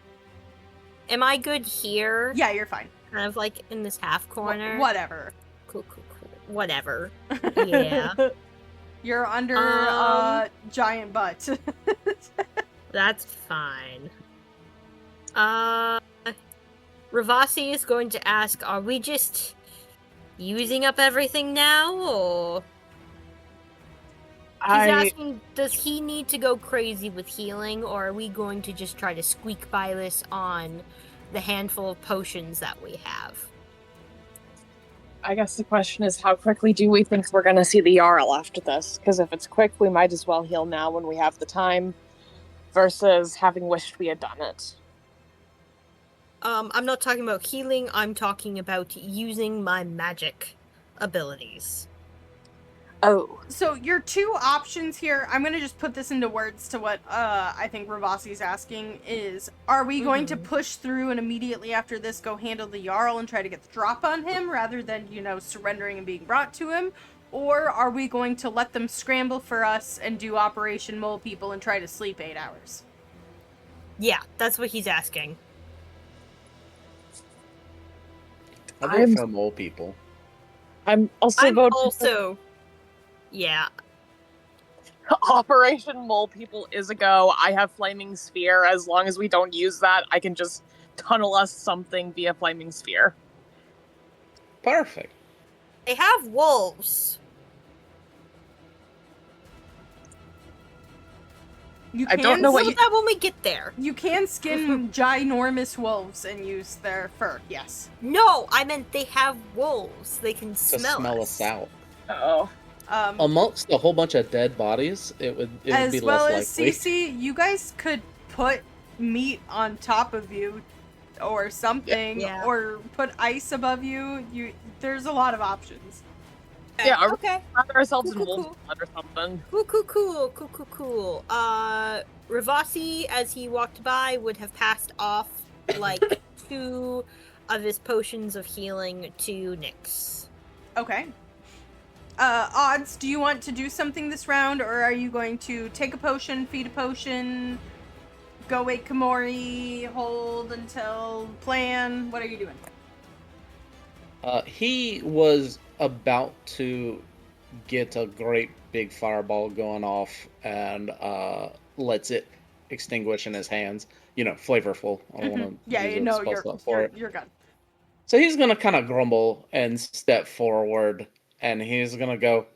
Am I good here? Yeah, you're fine. Kind of like in this half corner? Whatever. Cool. Whatever. Yeah. You're under giant butt. That's fine. Ravasi is going to ask, are we just using up everything now, or... He's asking, does he need to go crazy with healing, or are we going to just try to squeak by this on the handful of potions that we have? I guess the question is, how quickly do we think we're going to see the Jarl after this? Because if it's quick, we might as well heal now when we have the time, versus having wished we had done it. I'm not talking about healing, I'm talking about using my magic abilities. Oh. So your two options here, I'm going to just put this into words to what I think Ravasi's asking is, are we going to push through and immediately after this go handle the Jarl and try to get the drop on him rather than, surrendering and being brought to him? Or are we going to let them scramble for us and do Operation Mole People and try to sleep 8 hours? Yeah, that's what he's asking. I vote for mole people. I'm also I'm voting also... Yeah. Operation Mole People is a go. I have Flaming Sphere. As long as we don't use that, I can just tunnel us something via Flaming Sphere. Perfect. They have wolves. You I don't know What what about that when we get there? You can skin ginormous wolves and use their fur, yes. No, I meant they have wolves. They can To smell smell us out. Oh. Amongst a whole bunch of dead bodies, it would be As well less as likely. Cece, you guys could put meat on top of you or something, Yeah. or put ice above you. There's a lot of options. Yeah, or Okay. wrap ourselves Cool, in cool, wolf's blood or something. Cool. Ravasi, as he walked by, would have passed off, like, 2 of his potions of healing to Nyx. Okay. Odds, do you want to do something this round, or are you going to take a potion, feed a potion, go wake Komori, hold until plan? What are you doing? He was about to get a great big fireball going off and lets it extinguish in his hands. Flavorful. I don't want to Yeah, use a spell slot for it. you're good. So he's gonna kind of grumble and step forward, and he's gonna go,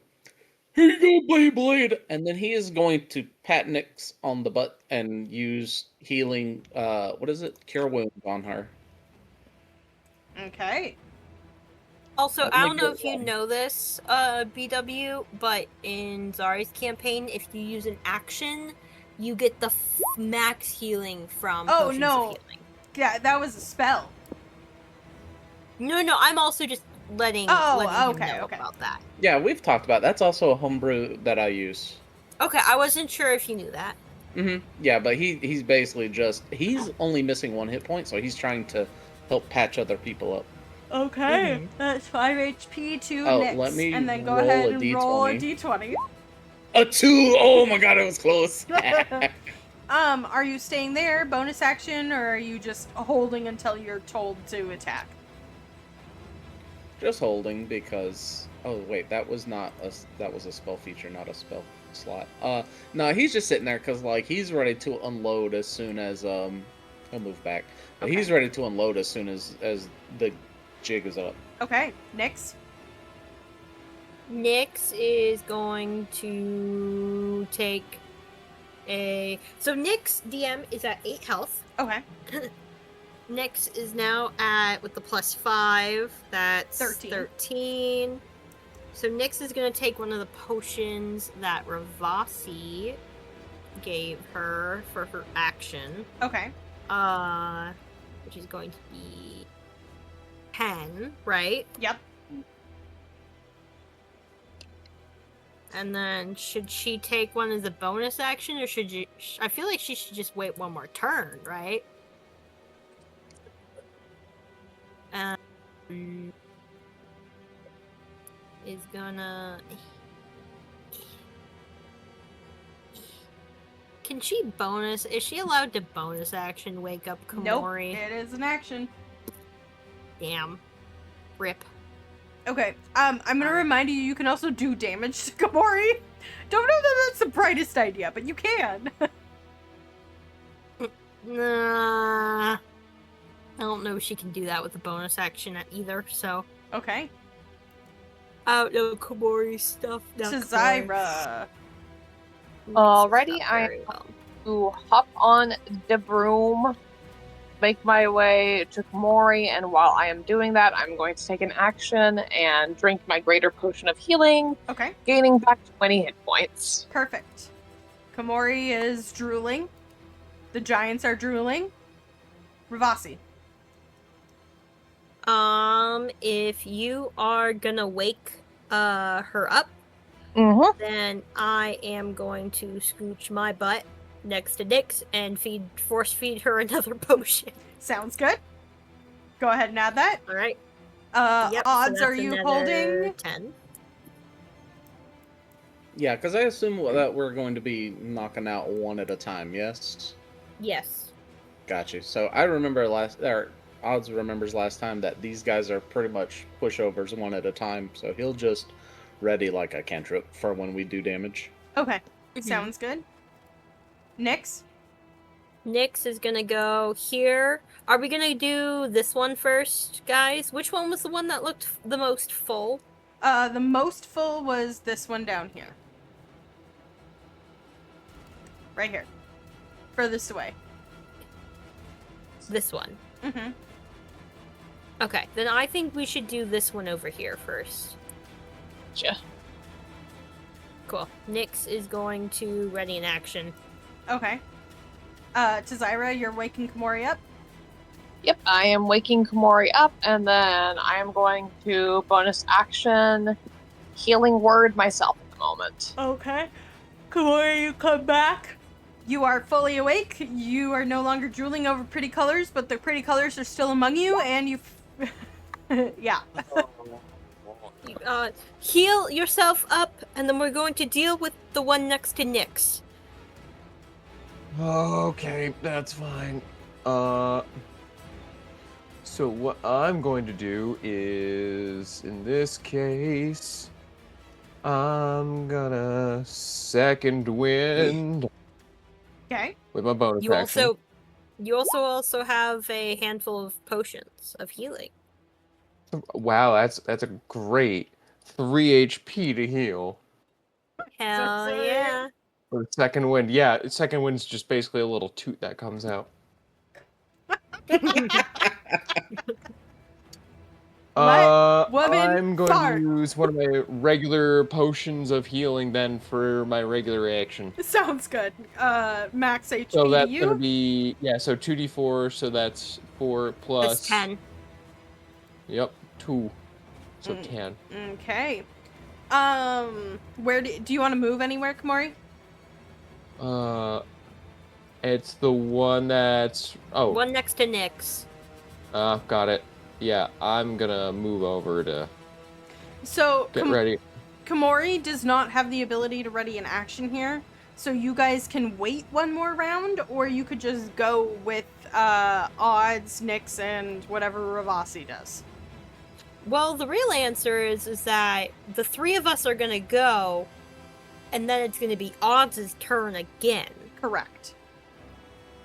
"Here you go, Blade!" And then he is going to pat Nyx on the butt and use healing. What is it? Cure wounds on her. Okay. Also, Let I me don't know go if you on. know this, BW, but in Zari's campaign, if you use an action, you get the max healing from Oh, potions no. of healing. Yeah, that was a spell. No, I'm also just letting Oh, him know okay. about that. Yeah, we've talked about that's also a homebrew that I use. Okay, I wasn't sure if you knew that. Yeah, but he's basically he's only missing 1 hit point, so he's trying to help patch other people up. Okay. That's 5 HP to Oh, Nyx. let me and then go roll ahead a and roll a D20. D20. A 2! Oh my god, it was close. Are you staying there, bonus action, or are you just holding until you're told to attack? Just holding because. Oh wait, that was a spell feature, not a spell slot. No, he's just sitting there because like he's ready to unload as soon as He'll move back, but Okay. he's ready to unload as soon as the jig is up. Okay, Nyx. Nyx is going to take a. So Nyx DM is at 8 health. Okay, Nyx is now at, with the +5, that's 13. 13. So Nyx is going to take one of the potions that Ravasi gave her for her action. okay. Which is going to be 10, right? Yep. And then should she take one as a bonus action, or should you? I feel like she should just wait one more turn, right? Is gonna. Can she bonus? Is she allowed to bonus action wake up Nope, Komori? it is an action. Damn. Rip. Okay, I'm gonna remind you, you can also do damage to Komori. Don't know that that's the brightest idea, but you can. Nah. I don't know if she can do that with a bonus action either, so. Okay, I don't know Komori stuff. to not Zyra. Alrighty, Not I very well. to hop on the broom, make my way to Komori, and while I am doing that, I'm going to take an action and drink my greater potion of healing, Okay, gaining back 20 hit points. perfect. Komori is drooling. The giants are drooling. Ravasi. If you are gonna wake her up, Mm-hmm. then I am going to scooch my butt next to Nyx and force feed her another potion. Sounds good. Go ahead and add that. All right. Odds are you holding? 10. Yeah, because I assume that we're going to be knocking out one at a time. Yes. Yes. Got you. So I remember Odds remembers last time that these guys are pretty much pushovers one at a time. So he'll just ready like a cantrip for when we do damage. Okay, Mhm. sounds good. Nyx? Nyx is gonna go here. Are we gonna do this one first, guys? Which one was the one that looked the most full? The most full was this one down here. Right here. Furthest away. This one. Mm-hmm. Okay, then I think we should do this one over here first. Gotcha. Cool. Nyx is going to ready an action. Okay. To Zyra, you're waking Komori up. Yep, I am waking Komori up, and then I am going to bonus action healing word myself at the moment. Okay. Komori, you come back. You are fully awake. You are no longer drooling over pretty colors, but the pretty colors are still among you, and you... yeah. Heal yourself up, and then we're going to deal with the one next to Nyx. Okay, that's fine. So what I'm going to do is, in this case, I'm gonna second wind Okay. with my bonus You action. also have a handful of potions of healing. Wow, that's a great 3 HP to heal. Hell So yeah. For the second wind, yeah, second wind's just basically a little toot that comes out. woman I'm going fart. to use one of my regular potions of healing then for my regular action. Sounds good. Max HP So that's to you. gonna be so 2d4, so that's 4 plus That's 10. Yep, 2. So Mm. 10. Okay. Where do you want to move anywhere, Komori? It's the one that's One next to Nyx. got it. Yeah, I'm gonna move over to So get ready. Komori does not have the ability to ready an action here, so you guys can wait one more round, or you could just go with Odds, Nyx, and whatever Ravasi does. Well, the real answer is that the three of us are gonna go, and then it's gonna be Odds' turn again. Correct.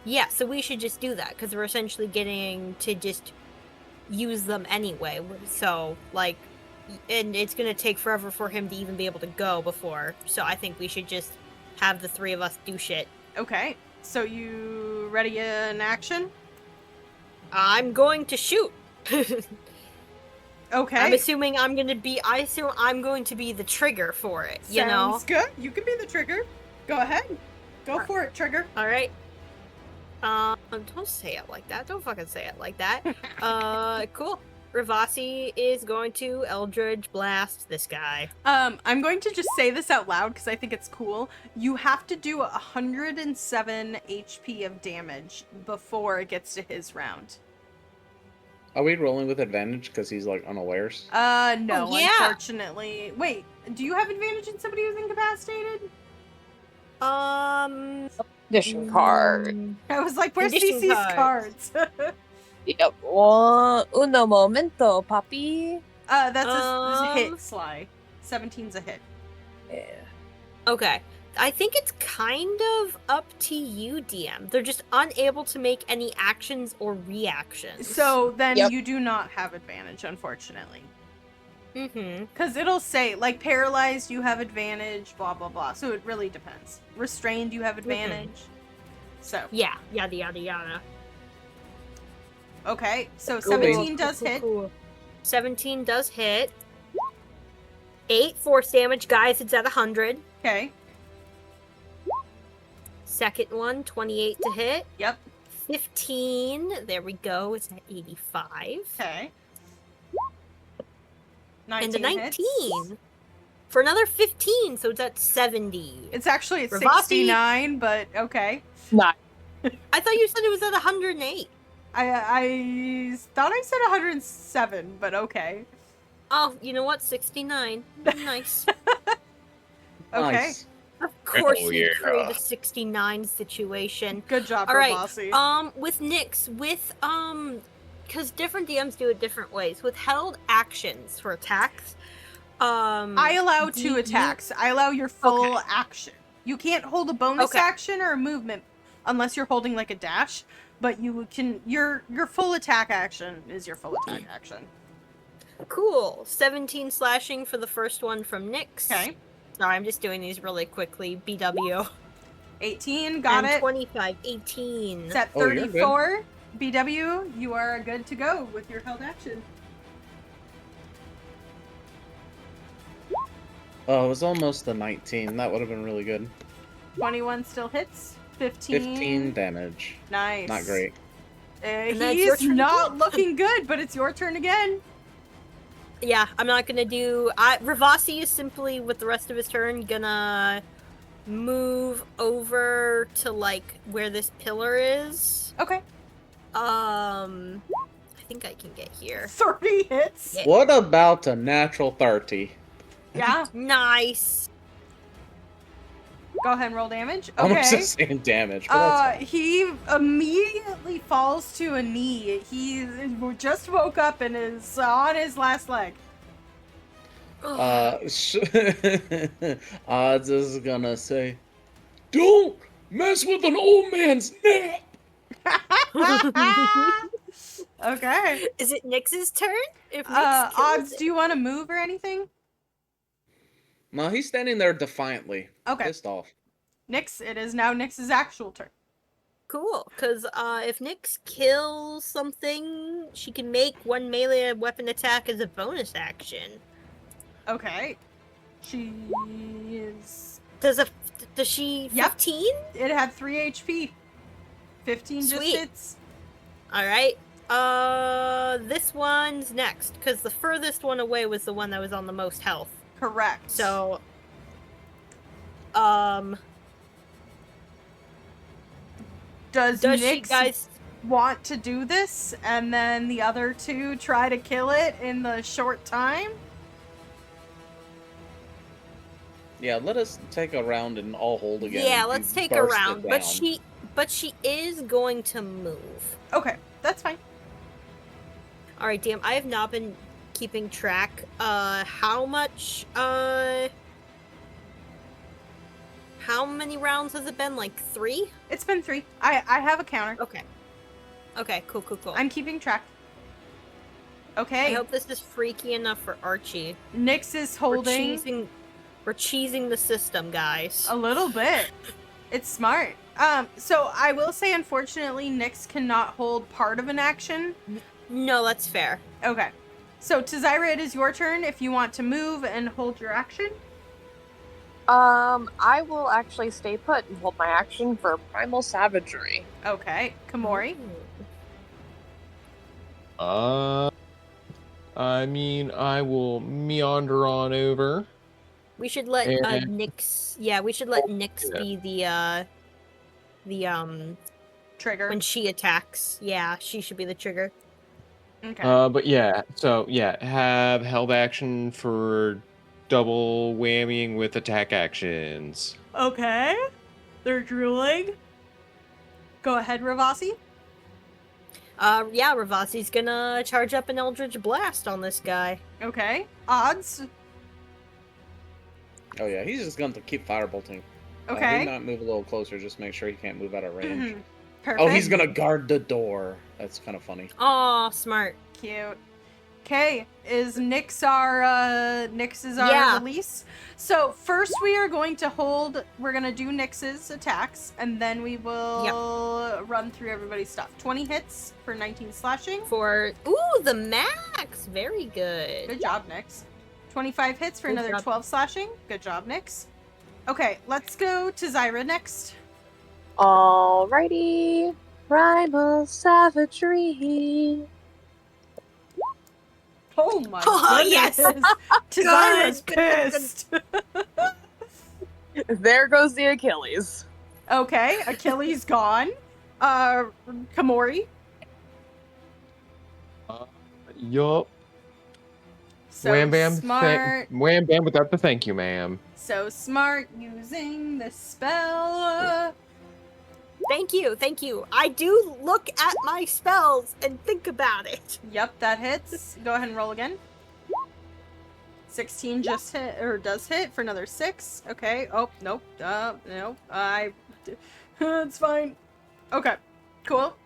Yeah, so we should just do that, because we're essentially getting to just use them anyway. So, like, and it's gonna take forever for him to even be able to go before. So I think we should just have the three of us do shit. Okay. So you ready in action? I'm going to shoot. Okay. I'm assuming I assume I'm going to be the trigger for it, you know? Sounds good. You can be the trigger. Go ahead. Go for it, trigger. Alright. Don't say it like that. Don't fucking say it like that. Cool. Ravasi is going to Eldritch Blast this guy. I'm going to just say this out loud because I think it's cool. You have to do 107 HP of damage before it gets to his round. Are we rolling with advantage because he's like unawares? No, Oh, yeah. unfortunately. Wait, do you have advantage in somebody who's incapacitated? Condition card. I was like, where's Condition CC's cards? Yep. Uno momento, papi. That's a hit, Sly. 17's a hit. Yeah. Okay. I think it's kind of up to you, DM. They're just unable to make any actions or reactions. So then Yep. you do not have advantage, unfortunately. Mm-hmm. Because it'll say, like, paralyzed, you have advantage, blah, blah, blah. So it really depends. Restrained, you have advantage. So, Yeah, yada yada yada. okay. So Cool. 17 does hit. Cool. 17 does hit. 8 force damage, guys, it's at 100. Okay. Second one, 28 to hit. Yep. 15, there we go, it's at 85. Okay. And a 19 hits. for another 15, so it's at 70. It's actually at Ravasi. 69, but okay. Not. I thought you said it was at 108. I thought I said 107, but okay. Oh, you know what? 69. Nice. Okay. Nice. Of course Oh, you yeah. create a 69 situation. Good job, All right. Ravasi. With Nyx, because different DMs do it different ways. With held actions for attacks, I allow do 2 you- attacks. I allow your full Okay. action. You can't hold a bonus Okay. action or a movement unless you're holding like a dash, but you can your full attack action is your full attack action. Cool. 17 slashing for the first one from Nyx. Okay. Sorry, I'm just doing these really quickly. BW. 18, got and it. 25, 18. It's at Oh, you're good. 34. BW, you are good to go with your held action. Oh, it was almost a 19. That would have been really good. 21 still hits. 15. 15 damage. Nice. Not great. And that's your He's turn not again. looking good, but it's your turn again. Yeah, I'm not gonna do. Ravasi is simply, with the rest of his turn, gonna move over to like where this pillar is. Okay. I think I can get here. 30 hits. Yeah. What about a natural 30? Yeah. Nice. Go ahead and roll damage. I'm Okay. just saying damage, but that's fine. He immediately falls to a knee. He just woke up and is on his last leg. Odds is gonna say, "Don't mess with an old man's nap." Okay. Is it Nyx's turn? If Nyx kills Odds, it. do you want to move or anything? No, he's standing there defiantly, Okay. pissed off. Nyx, it is now Nyx's actual turn. Cool, because if Nyx kills something, she can make one melee weapon attack as a bonus action. Okay. She is... Does she Yep. 15? It had 3 HP. 15 just Sweet. hits. Alright. This one's next, because the furthest one away was the one that was on the most health. Correct. So, Does does she, Nyx guys... want to do this, and then the other 2 try to kill it in the short time? Yeah, let us take a round and all hold again. Yeah, and let's take a burst it round. But down. she is going to move. Okay, that's fine. Alright, damn, I have not been keeping track, how many rounds has it been? Like 3? It's been 3. I have a counter. Okay. Okay, cool. I'm keeping track. I Okay. hope this is freaky enough for Archie. Nyx is holding We're cheesing the system, guys. a little bit. It's smart. So I will say, unfortunately, Nyx cannot hold part of an action. No, that's fair. Okay. So, Tazira, it is your turn if you want to move and hold your action. I will actually stay put and hold my action for primal savagery. Okay. Kamori. I mean, I will meander on over. We should let And- Nyx. Yeah, we should let Nyx Yeah. be the Trigger. when she attacks. Yeah, she should be the trigger. Okay. But yeah, so yeah, have held action for double whammying with attack actions. Okay. They're drooling. Go ahead, Ravasi. Yeah, Ravasi's gonna charge up an Eldritch Blast on this guy. Okay. Odds. Oh yeah, he's just going to keep firebolting. He Okay. not move a little closer, just make sure he can't move out of range. Mhm. Perfect. Oh, he's gonna guard the door. That's kind of funny. Aw, smart. Cute. Okay, Nyx is our Yeah. release. So first we are going to hold, we're going to do Nyx's attacks, and then we will run through everybody's stuff. 20 hits for 19 slashing. Ooh, the max! Very good. Good job, Nyx. 25 hits for Good another job. 12 slashing. Good job, Nyx. Okay, let's go to Zyra next. Alrighty. Primal savagery. Oh my Oh, goodness. yes. Zyra's Good. pissed. There goes the Achilles. Okay, Achilles gone. Kamori. Yup. So Wham bam. smart. Wham bam without the thank you, ma'am. So smart using the spell. Thank you. I do look at my spells and think about it. Yep, that hits. Go ahead and roll again. 16 just hit, or does hit for another 6. Okay. Oh, nope. Nope. It's fine. Okay. Cool.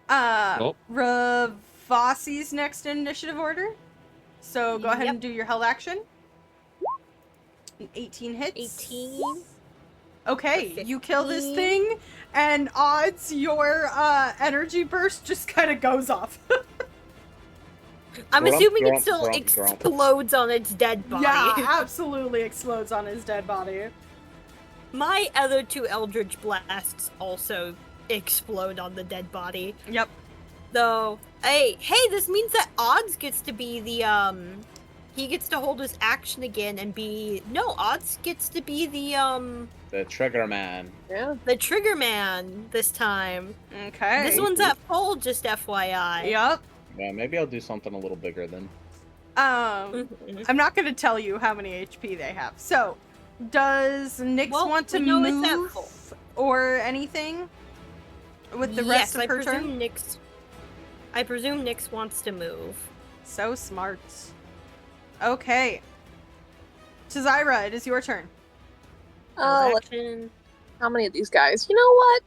Nope. Ravasi's next in initiative order. So go ahead Yep. and do your held action. 18 hits. 18. Okay, you kill this 15. thing, and odds your energy burst just kind of goes off. I'm Grump, assuming grump, it still grump, explodes on its dead body. Yeah, absolutely explodes on his dead body. My other 2 Eldritch Blasts also explode on the dead body. Yep. Though, hey, this means that Odds gets to be the, he gets to hold his action again and be, no, Odds gets to be The trigger man. Yeah. the trigger man this time. Okay. This one's at full, just FYI. Yep. Yeah, maybe I'll do something a little bigger then. Mhm. I'm not gonna tell you how many HP they have. So, does Nyx Well, want to we know it's at move full. or anything with the rest of her turn? I presume Nyx wants to move. So smart. Okay. Tazira, it is your turn. Action. How many of these guys? You know what?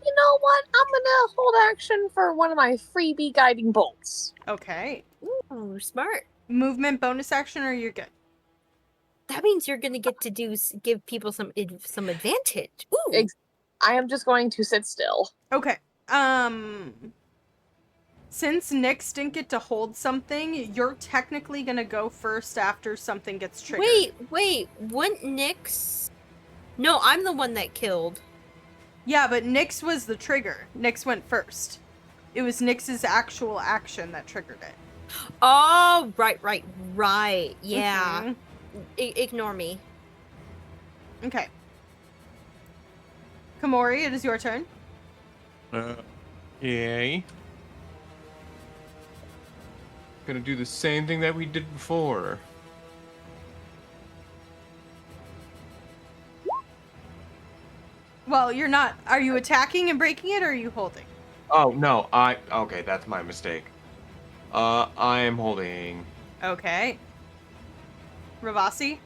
I'm gonna hold action for one of my freebie guiding bolts. Okay. Ooh, smart. Movement bonus action, or you're good. That means you're gonna get to give people some advantage. Ooh. I am just going to sit still. Okay. Since Nyx didn't get to hold something, you're technically gonna go first after something gets triggered. Wait, wouldn't Nyx? No, I'm the one that killed. Yeah, but Nyx was the trigger. Nyx went first. It was Nyx's actual action that triggered it. Oh, right. Yeah. Mhm. Ignore me. Okay. Kamori, it is your turn. Yay. Gonna do the same thing that we did before. Well, you're not. Are you attacking and breaking it, or are you holding? Oh no, okay, that's my mistake. I am holding. Okay. Ravasi?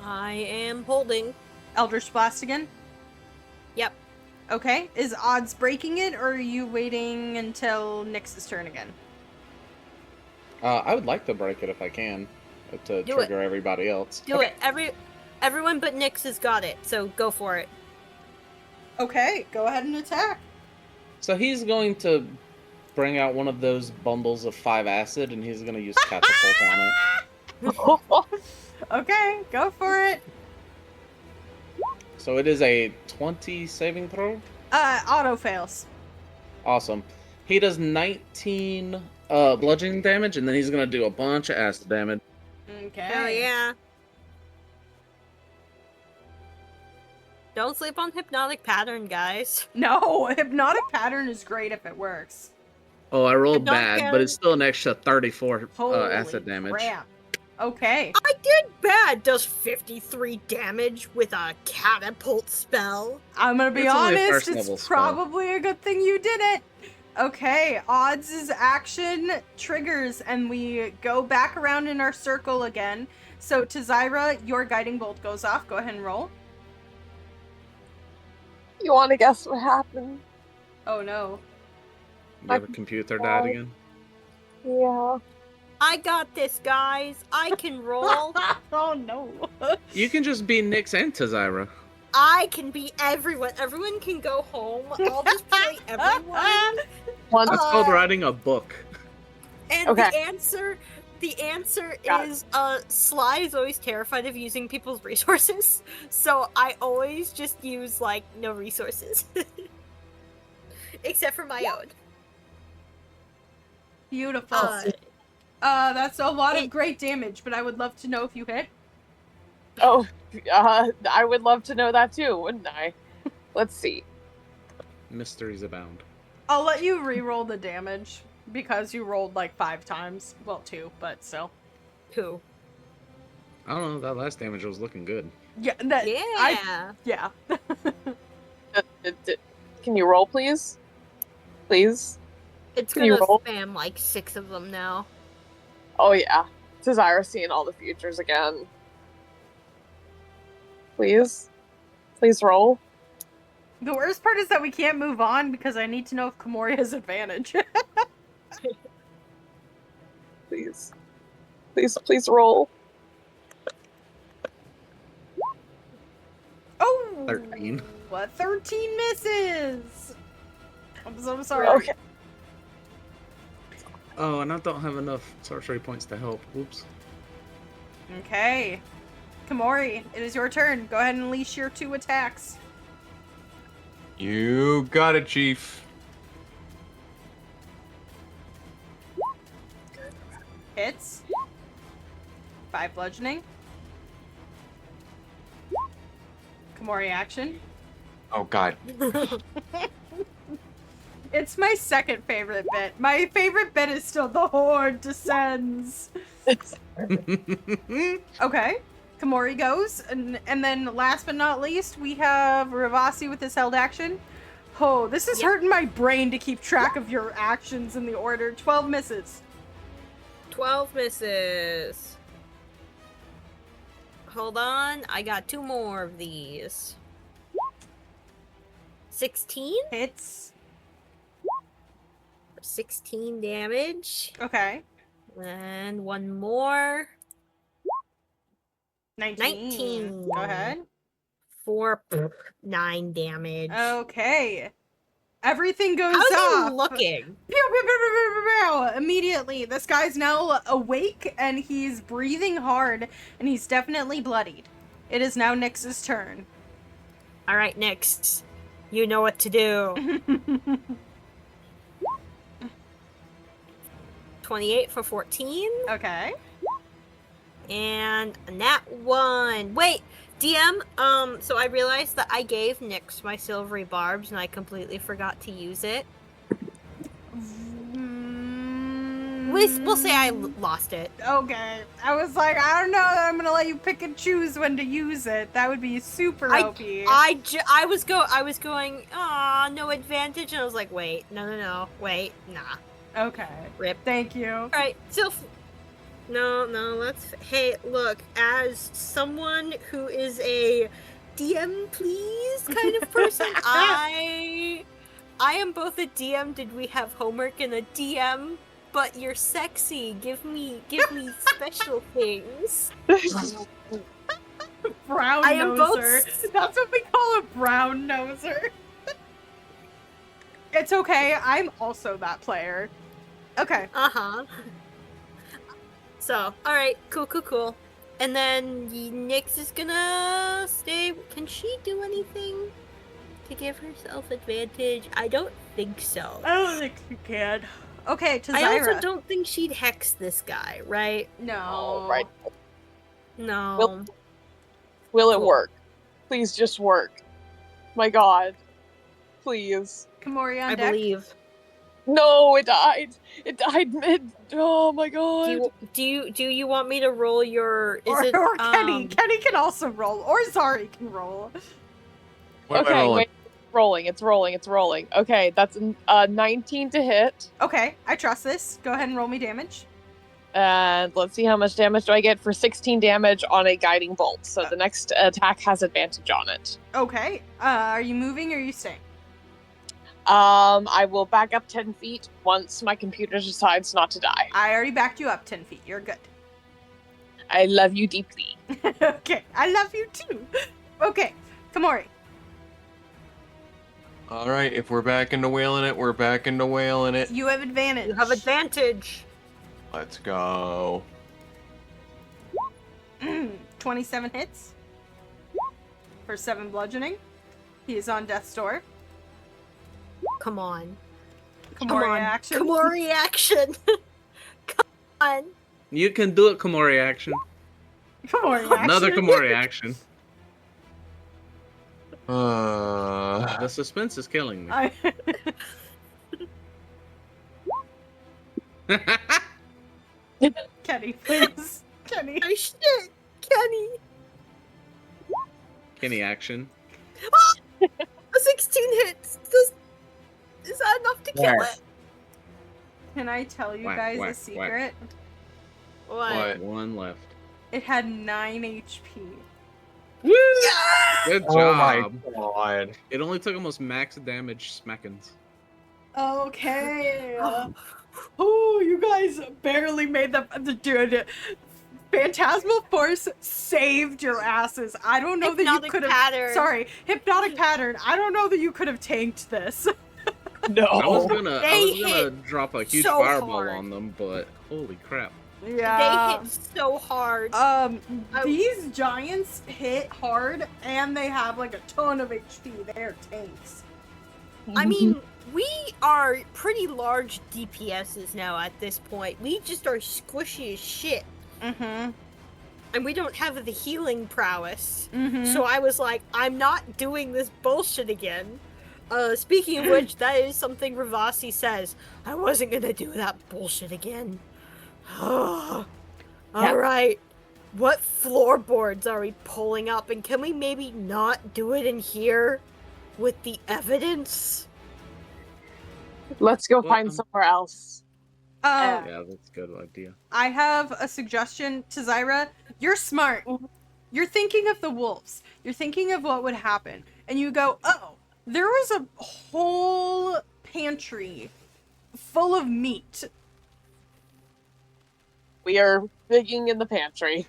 I am holding. Eldritch Blast again? Yep. Okay. Is odds breaking it, or are you waiting until Nyx's turn again? I would like to break it if I can, to Do trigger everybody else. Do Okay. it. Everyone but Nyx has got it, so go for it. Okay, go ahead and attack. So he's going to bring out one of those bundles of 5 acid, and he's going to use catapult on it. Okay, go for it. So it is a 20 saving throw. Auto fails. Awesome. He does 19 bludgeoning damage, and then he's going to do a bunch of acid damage. Okay. Hell yeah. Don't sleep on hypnotic pattern, guys. No, hypnotic pattern is great if it works. Oh, I rolled Hypnotic bad, but it's still an extra 34 Holy acid damage. crap. Okay. I did bad. Does 53 damage with a catapult spell. I'm gonna be It's only a honest, first it's level spell. probably a good thing you did it. Okay, Odds' action triggers, and we go back around in our circle again. So, to Zyra, your guiding bolt goes off. Go ahead and roll. You want to guess what happened? Oh no. Your computer died again? Yeah. I got this, guys. I can roll. Oh no. You can just be Nyx and Tazira. I can be everyone. Everyone can go home. I'll just play everyone. One. That's called writing a book. And Okay. the answer Got is Sly is always terrified of using people's resources. So I always just use like no resources. Except for my own. Beautiful. That's a lot of great damage, but I would love to know if you hit. Oh, I would love to know that too, wouldn't I? Let's see. Mysteries abound. I'll let you re-roll the damage because you rolled like 5 times. Well, 2, but still. Who? I don't know, that last damage was looking good. Yeah. That, Yeah. yeah. Can you roll, please? Please? It's Can you gonna roll? spam like 6 of them now. Oh, yeah. Tazira seeing all the futures again. Please? Please roll. The worst part is that we can't move on because I need to know if Komori has advantage. Please. Please roll. Oh! 13. What? 13 misses! I'm so sorry. Okay. Oh, and I don't have enough sorcery points to help. Whoops. Okay. Komori, it is your turn. Go ahead and unleash your 2 attacks. You got it, Chief. Hits. 5 bludgeoning. Komori action. Oh God. It's my second favorite bit. My favorite bit is still the horde descends. Okay. Komori goes, and then last but not least, we have Ravasi with his held action. Oh, this is hurting my brain to keep track of your actions in the order. 12 misses. 12 misses. Hold on, I got 2 more of these. 16? Hits. 16 damage. Okay. And 1 more. 19. 19. Go ahead. 4, 9 damage. Okay. Everything goes How's off. he looking? Pew, pew, pew, pew, pew, pew, pew. Immediately, this guy's now awake and he's breathing hard and he's definitely bloodied. It is now Nyx's turn. Alright, next. You know what to do. 28 for 14. Okay. And a nat 1. Wait, DM, so I realized that I gave Nyx my silvery barbs and I completely forgot to use it. We'll say I lost it. Okay. I was like, I don't know that I'm gonna let you pick and choose when to use it. That would be super OP. I was going, aw, no advantage, and I was like, wait, no, wait, nah. Okay. Rip. Thank you. Alright, No, let's. Hey, look, as someone who is a DM please kind of person, I am both a DM. Did we have homework and a DM? But you're sexy. Give me special things. Brown I am both noser. That's what we call a brown noser. It's okay. I'm also that player. Okay. Uh-huh. So, alright, cool. And then Nyx is gonna stay. Can she do anything to give herself advantage? I don't think so. I don't think you can. Okay, to Zyra. I also don't think she'd hex this guy, right? No. Oh, right. No. Will it Cool. work? Please just work. My god. Please. Kamori on I deck. believe. No, it died. It died mid. Oh my god. Do you want me to roll your? Or Kenny. Kenny can also roll. Or Zari can roll. What am I Okay, rolling? wait. It's rolling. Okay, that's 19 to hit. Okay, I trust this. Go ahead and roll me damage. And let's see how much damage do I get for 16 damage on a guiding bolt. So the next attack has advantage on it. Okay. Are you moving or are you staying? I will back up 10 feet once my computer decides not to die. I already backed you up 10 feet. You're good. I love you deeply. Okay, I love you too. Okay, Kamori. All right, if we're back into whaling it, we're back into whaling it. You have advantage. You have advantage. Let's go. 27 hits. For 7 bludgeoning. He is on death's door. Come on. Kamori action. Kamori action. Come on. You can do it, Komori action. Kamori action. Another Komori action. Uh, The suspense is killing me. Kenny, please. Kenny. Oh shit, Kenny. Kenny action. A 16 hits. Is that enough to kill it? Can I tell you Whack, guys whack, a whack. secret? What? One left. It had 9 HP. Woo! Good oh my job. god. It only took almost max damage smackins. Okay. Oh, you guys barely made the dude. Phantasmal Force saved your asses. I don't know that you Hypnotic could have. pattern. Sorry, Hypnotic Pattern. I don't know that you could have tanked this. No. I was gonna They drop a huge so fireball hard. on them, but holy crap. Yeah. They hit so hard. These giants hit hard, and they have like a ton of HP. They're tanks. I mean, we are pretty large DPSs now at this point. We just are squishy as shit. Mm-hmm. And we don't have the healing prowess. Mm-hmm. So I was like, I'm not doing this bullshit again. Speaking of which, that is something Ravasi says. I wasn't gonna do that bullshit again. Alright. What floorboards are we pulling up? And can we maybe not do it in here? With the evidence? Let's go Well, find somewhere else. Yeah, that's a good idea. I have a suggestion to Zyra. You're smart. You're thinking of the wolves. You're thinking of what would happen. And you go, oh, there was a whole pantry full of meat. We are digging in the pantry.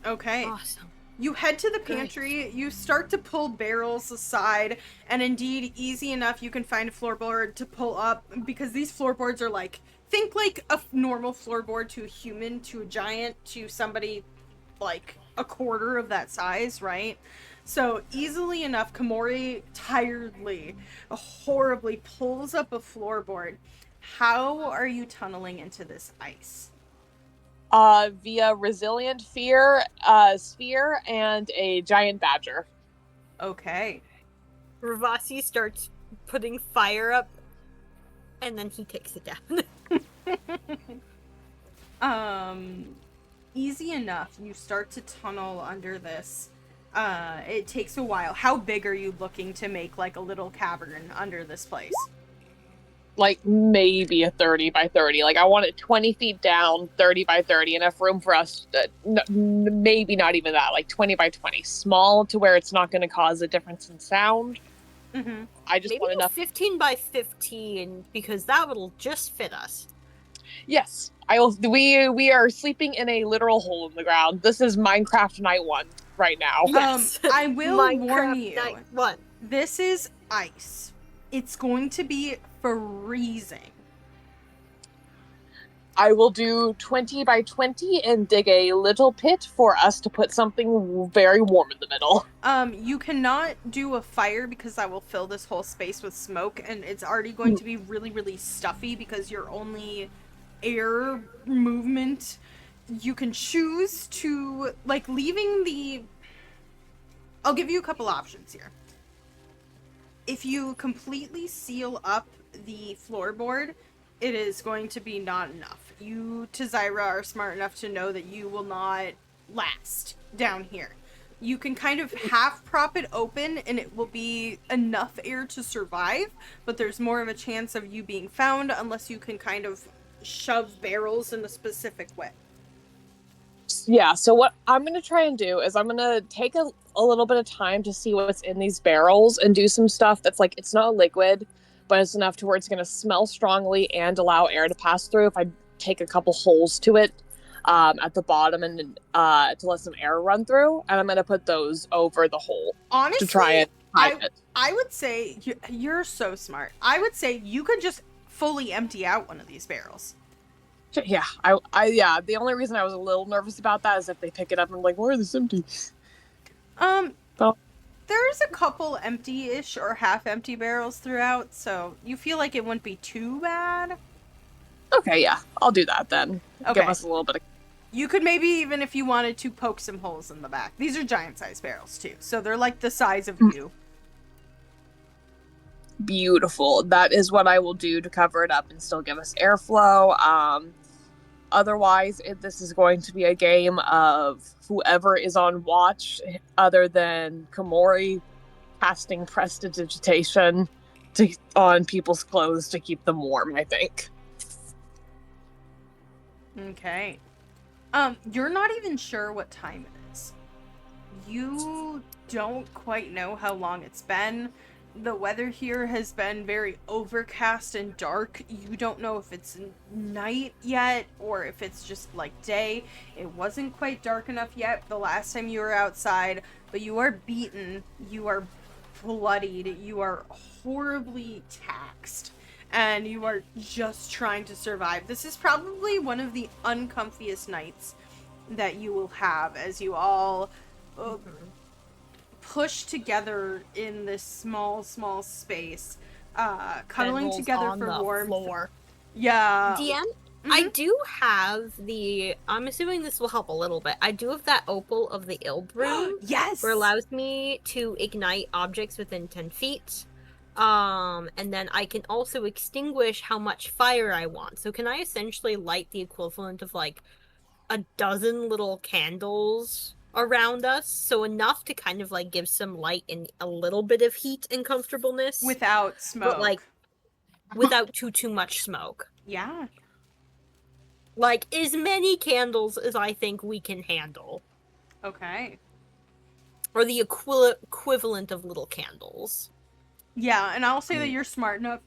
Okay. Awesome. You head to the pantry, you start to pull barrels aside, and indeed, easy enough, you can find a floorboard to pull up, because these floorboards are like, think like a normal floorboard to a human, to a giant, to somebody like a quarter of that size, right? So easily enough, Kamori tiredly, horribly pulls up a floorboard. How are you tunneling into this ice? Via resilient fear, sphere, and a giant badger. Okay. Ravasi starts putting fire up, and then he takes it down. Easy enough. You start to tunnel under this. It takes a while. How big are you looking to make like a little cavern under this place? like maybe a 30 by 30. Like I want it 20 feet down, 30 by 30, enough room for us to, maybe not even that, like 20 by 20. Small to where it's not going to cause a difference in sound. Mm-hmm. I just Maybe want enough. 15 by 15, because that will just fit us. Yes, I will. We are sleeping in a literal hole in the ground. This is Minecraft Night 1 right now. Yes. I will warn Minecraft you. Night 1. This is ice. It's going to be freezing. I will do 20 by 20 and dig a little pit for us to put something very warm in the middle. You cannot do a fire because I will fill this whole space with smoke, and it's already going to be really, really stuffy because your only air movement. You can choose to, like, leaving the... I'll give you a couple options here. If you completely seal up the floorboard, it is going to be not enough. You, to Zyra, are smart enough to know that you will not last down here. You can kind of half prop it open and it will be enough air to survive, but there's more of a chance of you being found unless you can kind of shove barrels in a specific way. Yeah, so what I'm going to try and do is I'm going to take a little bit of time to see what's in these barrels and do some stuff that's like, it's not a liquid, but it's enough to where it's going to smell strongly and allow air to pass through if I take a couple holes to it at the bottom and to let some air run through. And I'm going to put those over the hole Honestly, to try and hide it. I would say, you're so smart. I would say you could just fully empty out one of these barrels. Yeah, yeah. The only reason I was a little nervous about that is if they pick it up and I'm like, why are this empty? Well, There's a couple empty-ish or half-empty barrels throughout, so you feel like it wouldn't be too bad. okay, yeah, I'll do that then. Okay. Give us a little bit of... You could maybe even, if you wanted to, poke some holes in the back. These are giant-sized barrels, too, so they're like the size of you. Beautiful. That is what I will do to cover it up and still give us airflow. Otherwise, this is going to be a game of whoever is on watch, other than Komori, casting prestidigitation on people's clothes to keep them warm, I think. Okay. You're not even sure what time it is. You don't quite know how long it's been. The weather here has been very overcast and dark. You don't know if it's night yet or if it's just like day. It wasn't quite dark enough yet the last time you were outside, but you are beaten, you are bloodied, you are horribly taxed, and you are just trying to survive. This is probably one of the uncomfiest nights that you will have as you all pushed together in this small space, cuddling Pedals together on for the warmth. floor. Yeah. DM, I do have I'm assuming this will help a little bit. I do have that opal of the Ilbrew, Yes. where it allows me to ignite objects within 10 feet. And then I can also extinguish how much fire I want. So can I essentially light the equivalent of like a dozen little candles around us, so enough to kind of like give some light and a little bit of heat and comfortableness Without smoke. but like without too much smoke. Yeah. Like as many candles as I think we can handle, Okay. or the equivalent of little candles. Yeah, and I'll say that you're smart enough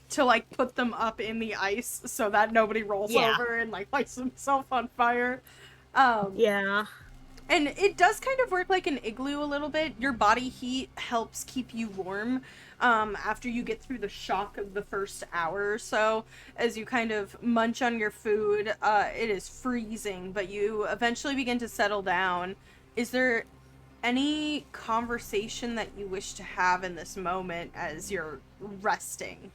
to like put them up in the ice so that nobody rolls over and like lights himself on fire. Yeah. And it does kind of work like an igloo a little bit. Your body heat helps keep you warm after you get through the shock of the first hour or so. As you kind of munch on your food, it is freezing, but you eventually begin to settle down. Is there any conversation that you wish to have in this moment as you're resting?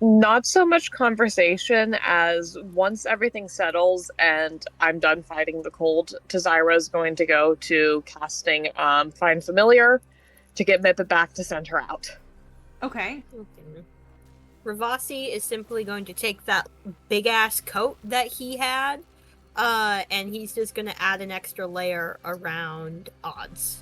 Not so much conversation as once everything settles and I'm done fighting the cold, Tazira is going to go to casting Find Familiar to get Mippa back to send her out. Okay. Ravasi is simply going to take that big ass coat that he had, and he's just going to add an extra layer around odds.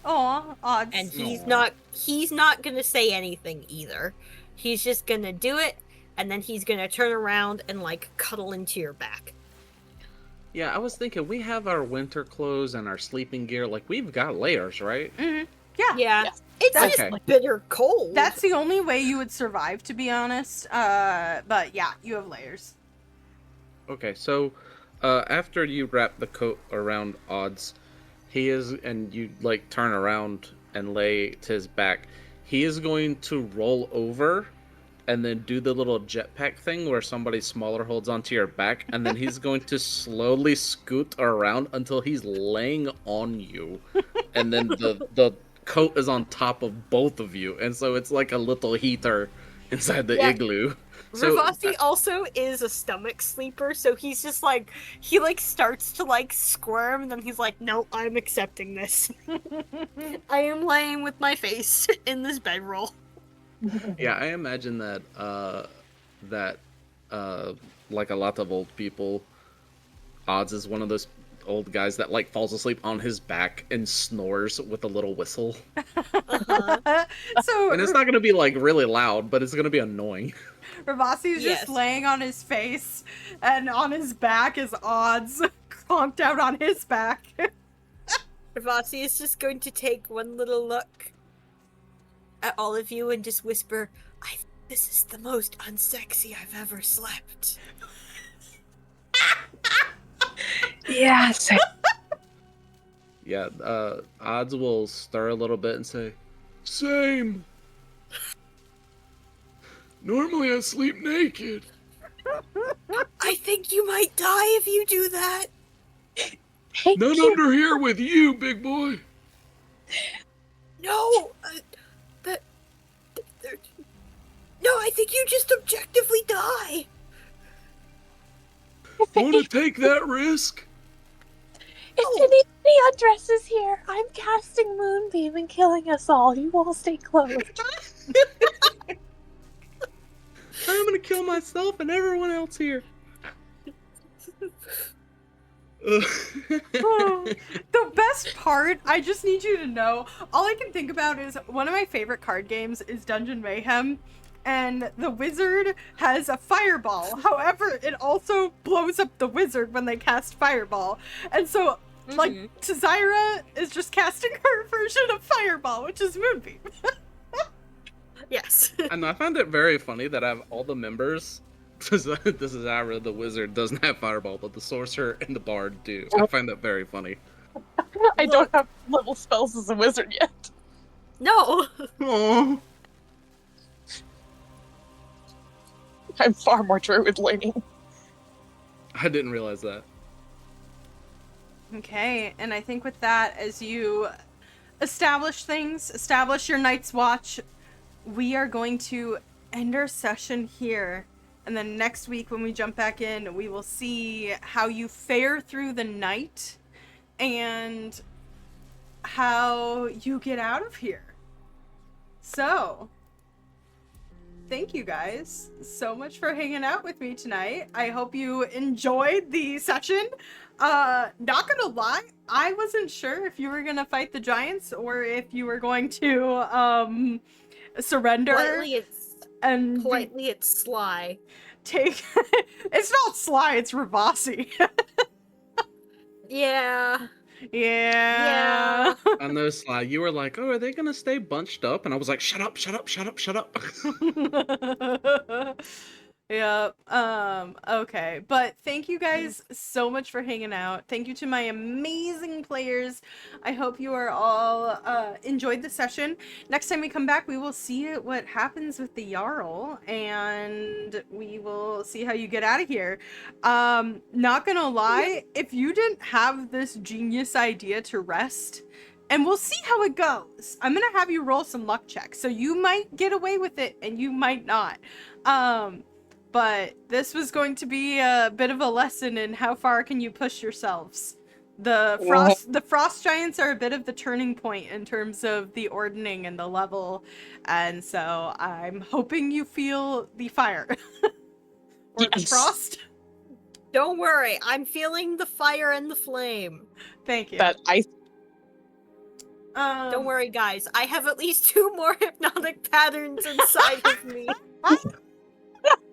Aw, odds. And Aw. he's not gonna say anything either. He's just gonna do it, and then he's gonna turn around and like cuddle into your back. Yeah, I was thinking we have our winter clothes and our sleeping gear. Like, we've got layers, right? Mhm. Yeah. Yeah. Yes. It's That's- just bitter cold. That's the only way you would survive, to be honest. But yeah, you have layers. Okay, so after you wrap the coat around Odds, and you like turn around and lay to his back, he is going to roll over and then do the little jetpack thing where somebody smaller holds onto your back, and then he's going to slowly scoot around until he's laying on you, and then the coat is on top of both of you, and so it's like a little heater inside the Yeah. igloo. So Ravasi also is a stomach sleeper, so he's just like, he like starts to like squirm, and then he's like, no, I'm accepting this. I am laying with my face in this bedroll. yeah, I imagine that like a lot of old people, Odds is one of those old guys that like falls asleep on his back and snores with a little whistle. Uh-huh. So And it's not going to be like really loud, but it's going to be annoying. Ravasi's Yes. just laying on his face, and on his back is Odds conked out on his back. Ravasi is just going to take one little look at all of you and just whisper, I think this is the most unsexy I've ever slept. Yes. Yeah, Odds will stir a little bit and say, Same. Normally I sleep naked. I think you might die if you do that. Thank None you. under here with you, big boy. No, no, I think you just objectively die. Want to take that risk? If anybody undresses here, I'm casting Moonbeam and killing us all. You all stay clothed. I'm going to kill myself and everyone else here. The best part, I just need you to know, all I can think about is one of my favorite card games is Dungeon Mayhem, and the wizard has a fireball. However, it also blows up the wizard when they cast fireball. And so, like, Tzaira is just casting her version of fireball, which is Moonbeam. Yes. And I find it very funny that out of all the members, this is Ira, the wizard, doesn't have fireball, but the sorcerer and the bard do. I find that very funny. I don't have level spells as a wizard yet. No. Aww. I'm far more druid learning. I didn't realize that. Okay, and I think with that, as you establish your Night's Watch, we are going to end our session here. And then next week when we jump back in, we will see how you fare through the night and how you get out of here. So, thank you guys so much for hanging out with me tonight. I hope you enjoyed the session. Not gonna lie, I wasn't sure if you were gonna fight the giants or if you were going to surrender Politely, it's sly. take. It's not Sly, it's Ravasi. Yeah. Yeah. I know, Sly, you were like, oh, are they going to stay bunched up? And I was like, shut up, shut up, shut up, shut up. Yeah. Okay. But thank you guys so much for hanging out. Thank you to my amazing players. I hope you are all enjoyed the session. Next time we come back, we will see what happens with the Jarl, and we will see how you get out of here. Not gonna lie, if you didn't have this genius idea to rest, and we'll see how it goes. I'm gonna have you roll some luck checks, so you might get away with it and you might not. But this was going to be a bit of a lesson in how far can you push yourselves. The frost giants are a bit of the turning point in terms of the ordning and the level, and so I'm hoping you feel the fire or the Yes. frost. Don't worry, I'm feeling the fire and the flame. Thank you. That ice. Don't worry, guys. I have at least 2 more hypnotic patterns inside of me.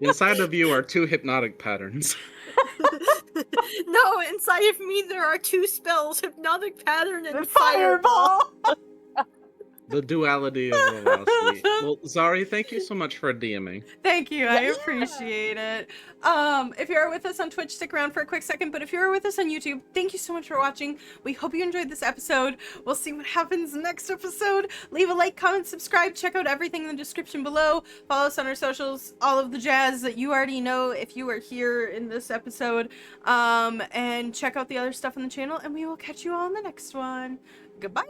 Inside of you are 2 hypnotic patterns. No, inside of me there are 2 spells: hypnotic pattern and The fireball. The duality of velocity. Well, Zari, thank you so much for DMing. Thank you, I appreciate it. If you're with us on Twitch, stick around for a quick second, but if you're with us on YouTube, thank you so much for watching. We hope you enjoyed this episode. We'll see what happens next episode. Leave a like, comment, subscribe, check out everything in the description below. Follow us on our socials, all of the jazz that you already know if you are here in this episode. And check out the other stuff on the channel, and we will catch you all in the next one. Goodbye!